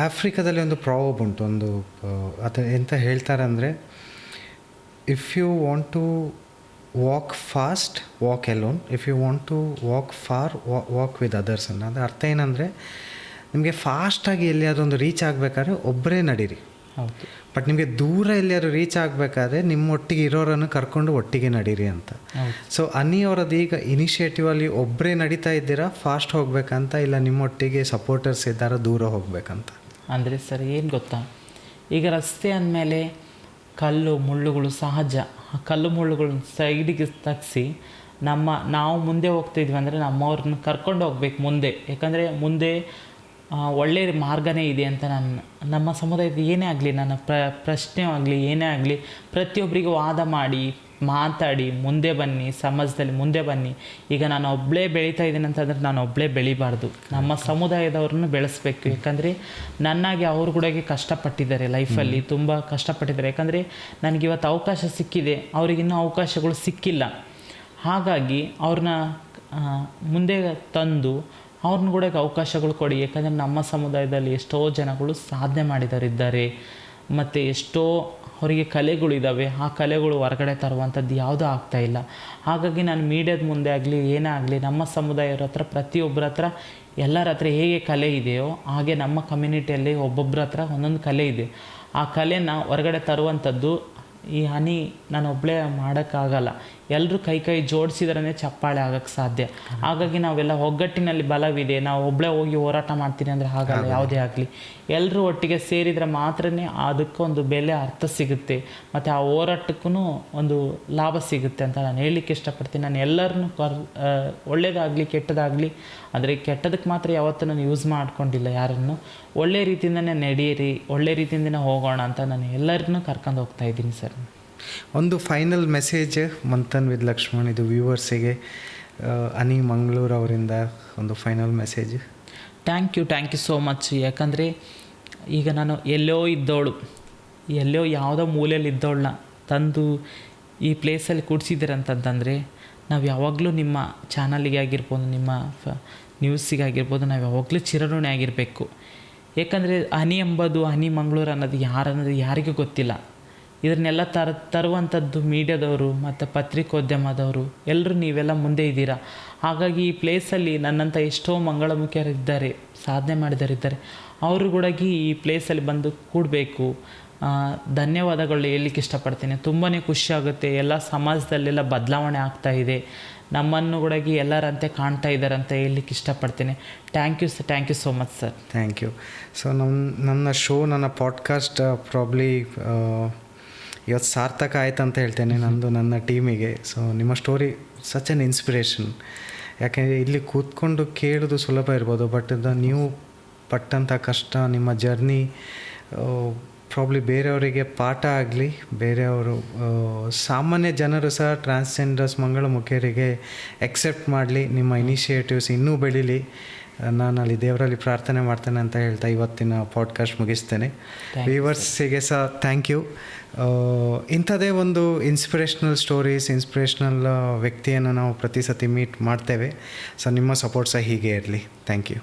ಆಫ್ರಿಕಾದಲ್ಲಿ ಒಂದು ಪ್ರಾವರ್ಬ್ ಉಂಟು, ಒಂದು ಅದು ಎಂತ ಹೇಳ್ತಾರೆ ಅಂದರೆ, if you want to walk fast, walk alone. If you want to walk far, walk with others ಅನ್ನೋದು ಅರ್ಥ ಏನಂದರೆ, ನಿಮಗೆ ಫಾಸ್ಟಾಗಿ ಎಲ್ಲಿಯಾದ್ರೂ ಒಂದು ರೀಚ್ ಆಗಬೇಕಾದ್ರೆ ಒಬ್ಬರೇ ನಡೀರಿ. ಹೌದು. ಬಟ್ ನಿಮಗೆ ದೂರ ಎಲ್ಲಿಯಾದ್ರು ರೀಚ್ ಆಗಬೇಕಾದ್ರೆ ನಿಮ್ಮೊಟ್ಟಿಗೆ ಇರೋರನ್ನು ಕರ್ಕೊಂಡು ಒಟ್ಟಿಗೆ ನಡೀರಿ ಅಂತ. ಸೊ ಅವರದ್ದು ಈಗ ಇನಿಷಿಯೇಟಿವಲ್ಲಿ ಒಬ್ಬರೇ ನಡೀತಾ ಇದ್ದೀರಾ, ಫಾಸ್ಟ್ ಹೋಗ್ಬೇಕಂತ, ಇಲ್ಲ ನಿಮ್ಮೊಟ್ಟಿಗೆ ಸಪೋರ್ಟರ್ಸ್ ಇದ್ದಾರಾ, ದೂರ ಹೋಗ್ಬೇಕಂತ? ಅಂದರೆ ಸರ್ ಏನು ಗೊತ್ತಾ, ಈಗ ರಸ್ತೆ ಅಂದಮೇಲೆ ಕಲ್ಲು ಮುಳ್ಳುಗಳು ಸಹಜ. ಆ ಕಲ್ಲು ಮುಳ್ಳುಗಳನ್ನ ಸೈಡಿಗೆ ತಗ್ಸಿ ನಾವು ಮುಂದೆ ಹೋಗ್ತಿದ್ವಿ ಅಂದರೆ ನಮ್ಮವ್ರನ್ನ ಕರ್ಕೊಂಡು ಹೋಗ್ಬೇಕು ಮುಂದೆ. ಯಾಕಂದರೆ ಮುಂದೆ ಒಳ್ಳೆಯ ಮಾರ್ಗನೇ ಇದೆ ಅಂತ ನಮ್ಮ ಸಮುದಾಯದ ಏನೇ ಆಗಲಿ, ನನ್ನ ಪ್ರಶ್ನೆ ಆಗಲಿ ಏನೇ ಆಗಲಿ, ಪ್ರತಿಯೊಬ್ಬರಿಗೆ ವಾದ ಮಾಡಿ ಮಾತಾಡಿ ಮುಂದೆ ಬನ್ನಿ, ಸಮಾಜದಲ್ಲಿ ಮುಂದೆ ಬನ್ನಿ. ಈಗ ನಾನು ಒಬ್ಬಳೇ ಬೆಳೀತಾ ಇದ್ದೀನಿ ಅಂತಂದರೆ ನಾನು ಒಬ್ಬಳೇ ಬೆಳಿಬಾರ್ದು, ನಮ್ಮ ಸಮುದಾಯದವ್ರನ್ನ ಬೆಳೆಸ್ಬೇಕು. ಯಾಕಂದರೆ ನನ್ನಾಗಿ ಅವ್ರು ಕೂಡ ಕಷ್ಟಪಟ್ಟಿದ್ದಾರೆ, ಲೈಫಲ್ಲಿ ತುಂಬ ಕಷ್ಟಪಟ್ಟಿದ್ದಾರೆ. ಯಾಕಂದರೆ ನನಗಿವತ್ತು ಅವಕಾಶ ಸಿಕ್ಕಿದೆ, ಅವ್ರಿಗಿನ್ನೂ ಅವಕಾಶಗಳು ಸಿಕ್ಕಿಲ್ಲ. ಹಾಗಾಗಿ ಅವ್ರನ್ನ ಮುಂದೆ ತಂದು ಅವ್ರನ್ನ ಕೂಡ ಅವಕಾಶಗಳು ಕೊಡಿ. ಯಾಕಂದರೆ ನಮ್ಮ ಸಮುದಾಯದಲ್ಲಿ ಎಷ್ಟೋ ಜನಗಳು ಸಾಧನೆ ಮಾಡಿದವರಿದ್ದಾರೆ, ಮತ್ತು ಎಷ್ಟೋ ಅವರಿಗೆ ಕಲೆಗಳಿದ್ದಾವೆ. ಆ ಕಲೆಗಳು ಹೊರಗಡೆ ತರುವಂಥದ್ದು ಯಾವುದೂ ಆಗ್ತಾಯಿಲ್ಲ. ಹಾಗಾಗಿ ನಾನು ಮೀಡಿಯಾದ ಮುಂದೆ ಆಗಲಿ ಏನೇ ಆಗಲಿ, ನಮ್ಮ ಸಮುದಾಯದ ಹತ್ರ ಪ್ರತಿಯೊಬ್ಬರ ಹತ್ರ ಎಲ್ಲರ ಹತ್ರ ಹೇಗೆ ಕಲೆ ಇದೆಯೋ ಹಾಗೆ ನಮ್ಮ ಕಮ್ಯುನಿಟಿಯಲ್ಲಿ ಒಬ್ಬೊಬ್ಬರ ಹತ್ರ ಒಂದೊಂದು ಕಲೆ ಇದೆ. ಆ ಕಲೆನ ಹೊರಗಡೆ ತರುವಂಥದ್ದು ಈ ಹನಿ ನಾನು ಒಬ್ಬಳೇ ಮಾಡೋಕ್ಕಾಗಲ್ಲ. ಎಲ್ಲರೂ ಕೈ ಜೋಡಿಸಿದ್ರೇ ಚಪ್ಪಾಳೆ ಆಗೋಕ್ಕೆ ಸಾಧ್ಯ. ಹಾಗಾಗಿ ನಾವೆಲ್ಲ ಒಗ್ಗಟ್ಟಿನಲ್ಲಿ ಬಲವಿದೆ, ನಾವು ಒಬ್ಬಳೇ ಹೋಗಿ ಹೋರಾಟ ಮಾಡ್ತೀನಿ ಅಂದರೆ ಆಗಲ್ಲ. ಯಾವುದೇ ಆಗಲಿ ಎಲ್ಲರೂ ಒಟ್ಟಿಗೆ ಸೇರಿದರೆ ಮಾತ್ರನೇ ಅದಕ್ಕೊಂದು ಬೆಲೆ ಅರ್ಥ ಸಿಗುತ್ತೆ, ಮತ್ತು ಆ ಹೋರಾಟಕ್ಕೂ ಒಂದು ಲಾಭ ಸಿಗುತ್ತೆ ಅಂತ ನಾನು ಹೇಳಲಿಕ್ಕೆ ಇಷ್ಟಪಡ್ತೀನಿ. ನಾನು ಎಲ್ಲರನ್ನೂ ಒಳ್ಳೇದಾಗಲಿ ಕೆಟ್ಟದಾಗಲಿ, ಆದರೆ ಕೆಟ್ಟದಕ್ಕೆ ಮಾತ್ರ ಯಾವತ್ತೂ ನಾನು ಯೂಸ್ ಮಾಡ್ಕೊಂಡಿಲ್ಲ ಯಾರನ್ನು. ಒಳ್ಳೆ ರೀತಿಯಿಂದನೇ ನಡೆಯಿರಿ, ಒಳ್ಳೆ ರೀತಿಯಿಂದನೇ ಹೋಗೋಣ ಅಂತ ನಾನು ಎಲ್ಲರನ್ನೂ ಕರ್ಕೊಂಡು ಹೋಗ್ತಾ ಇದ್ದೀನಿ ಸರ್. ಒಂದು final message Manthan with Lakshman, ಇದು ವ್ಯೂವರ್ಸಿಗೆ ಅನಿ ಮಂಗಳೂರು ಅವರಿಂದ ಒಂದು final message. Thank you so much. ಯಾಕಂದರೆ ಈಗ ನಾನು ಎಲ್ಲೋ ಯಾವುದೋ ಮೂಲೆಯಲ್ಲಿ ಇದ್ದವಳನ್ನ ತಂದು ಈ ಪ್ಲೇಸಲ್ಲಿ ಕೂಡಿಸಿದ್ದೀರಂತಂದರೆ ನಾವು ಯಾವಾಗಲೂ ನಿಮ್ಮ ಚಾನಲಿಗೆ ಆಗಿರ್ಬೋದು, ನಿಮ್ಮ ನ್ಯೂಸಿಗೆ ಆಗಿರ್ಬೋದು, ನಾವು ಯಾವಾಗಲೂ ಚಿರಋಣಿ ಆಗಿರಬೇಕು. ಏಕೆಂದರೆ ಹನಿ ಮಂಗಳೂರು ಅನ್ನೋದು ಯಾರಿಗೂ ಗೊತ್ತಿಲ್ಲ. ಇದನ್ನೆಲ್ಲ ತರುವಂಥದ್ದು ಮೀಡಿಯಾದವರು ಮತ್ತು ಪತ್ರಿಕೋದ್ಯಮದವರು ಎಲ್ಲರೂ ನೀವೆಲ್ಲ ಮುಂದೆ ಇದ್ದೀರಾ. ಹಾಗಾಗಿ ಈ ಪ್ಲೇಸಲ್ಲಿ ನನ್ನಂಥ ಎಷ್ಟೋ ಮಂಗಳಮುಖಿಯರಿದ್ದಾರೆ, ಸಾಧನೆ ಮಾಡಿದವರಿದ್ದಾರೆ. ಅವರು ಕೂಡ ಈ ಪ್ಲೇಸಲ್ಲಿ ಬಂದು ಕೂಡಬೇಕು. ಧನ್ಯವಾದಗಳು ಹೇಳಲಿಕ್ಕೆ ಇಷ್ಟಪಡ್ತೀನಿ. ತುಂಬಾ ಖುಷಿಯಾಗುತ್ತೆ. ಎಲ್ಲ ಸಮಾಜದಲ್ಲೆಲ್ಲ ಬದಲಾವಣೆ ಆಗ್ತಾಯಿದೆ, ನಮ್ಮನ್ನು ಕೂಡ ಎಲ್ಲರಂತೆ ಕಾಣ್ತಾ ಇದ್ದಾರೆ ಅಂತ ಹೇಳಲಿಕ್ಕೆ ಇಷ್ಟಪಡ್ತೀನಿ. Thank you so much sir. Thank you. So ನನ್ನ ಪಾಡ್ಕಾಸ್ಟ್ ಪ್ರಾಬ್ಲಿ ಇವತ್ತು ಸಾರ್ಥಕ ಆಯ್ತು ಅಂತ ಹೇಳ್ತೇನೆ ನನ್ನ ಟೀಮಿಗೆ. ಸೊ ನಿಮ್ಮ ಸ್ಟೋರಿ ಸಚ್ ಆನ್ ಇನ್ಸ್ಪಿರೇಷನ್. ಯಾಕೆಂದರೆ ಇಲ್ಲಿ ಕೂತ್ಕೊಂಡು ಕೇಳೋದು ಸುಲಭ ಇರ್ಬೋದು, ಬಟ್ ನೀವು ಪಟ್ಟಂಥ ಕಷ್ಟ, ನಿಮ್ಮ ಜರ್ನಿ ಪ್ರಾಬ್ಲಿ ಬೇರೆಯವರಿಗೆ ಪಾಠ ಆಗಲಿ. ಬೇರೆಯವರು ಸಾಮಾನ್ಯ ಜನರು ಸಹ ಟ್ರಾನ್ಸ್ಜೆಂಡರ್ಸ್ ಮಂಗಳಮುಖಿಯರಿಗೆ ಎಕ್ಸೆಪ್ಟ್ ಮಾಡಲಿ, ನಿಮ್ಮ ಇನಿಷಿಯೇಟಿವ್ಸ್ ಇನ್ನೂ ಬೆಳೀಲಿ. ನಾನು ಅಲ್ಲಿ ದೇವರಲ್ಲಿ ಪ್ರಾರ್ಥನೆ ಮಾಡ್ತೇನೆ ಅಂತ ಹೇಳ್ತಾ ಇವತ್ತಿನ ಪಾಡ್ಕಾಸ್ಟ್ ಮುಗಿಸ್ತೇನೆ. ವ್ಯೂವರ್ಸಿಗೆ ಸಹ ಥ್ಯಾಂಕ್ ಯು. ಇಂಥದ್ದೇ ಒಂದು ಇನ್ಸ್ಪಿರೇಷ್ನಲ್ ವ್ಯಕ್ತಿಯನ್ನು ನಾವು ಪ್ರತಿ ಸತಿ ಮೀಟ್ ಮಾಡ್ತೇವೆ. ಸೊ ನಿಮ್ಮ ಸಪೋರ್ಟ್ ಸಹ ಹೀಗೆ ಇರಲಿ. Thank you.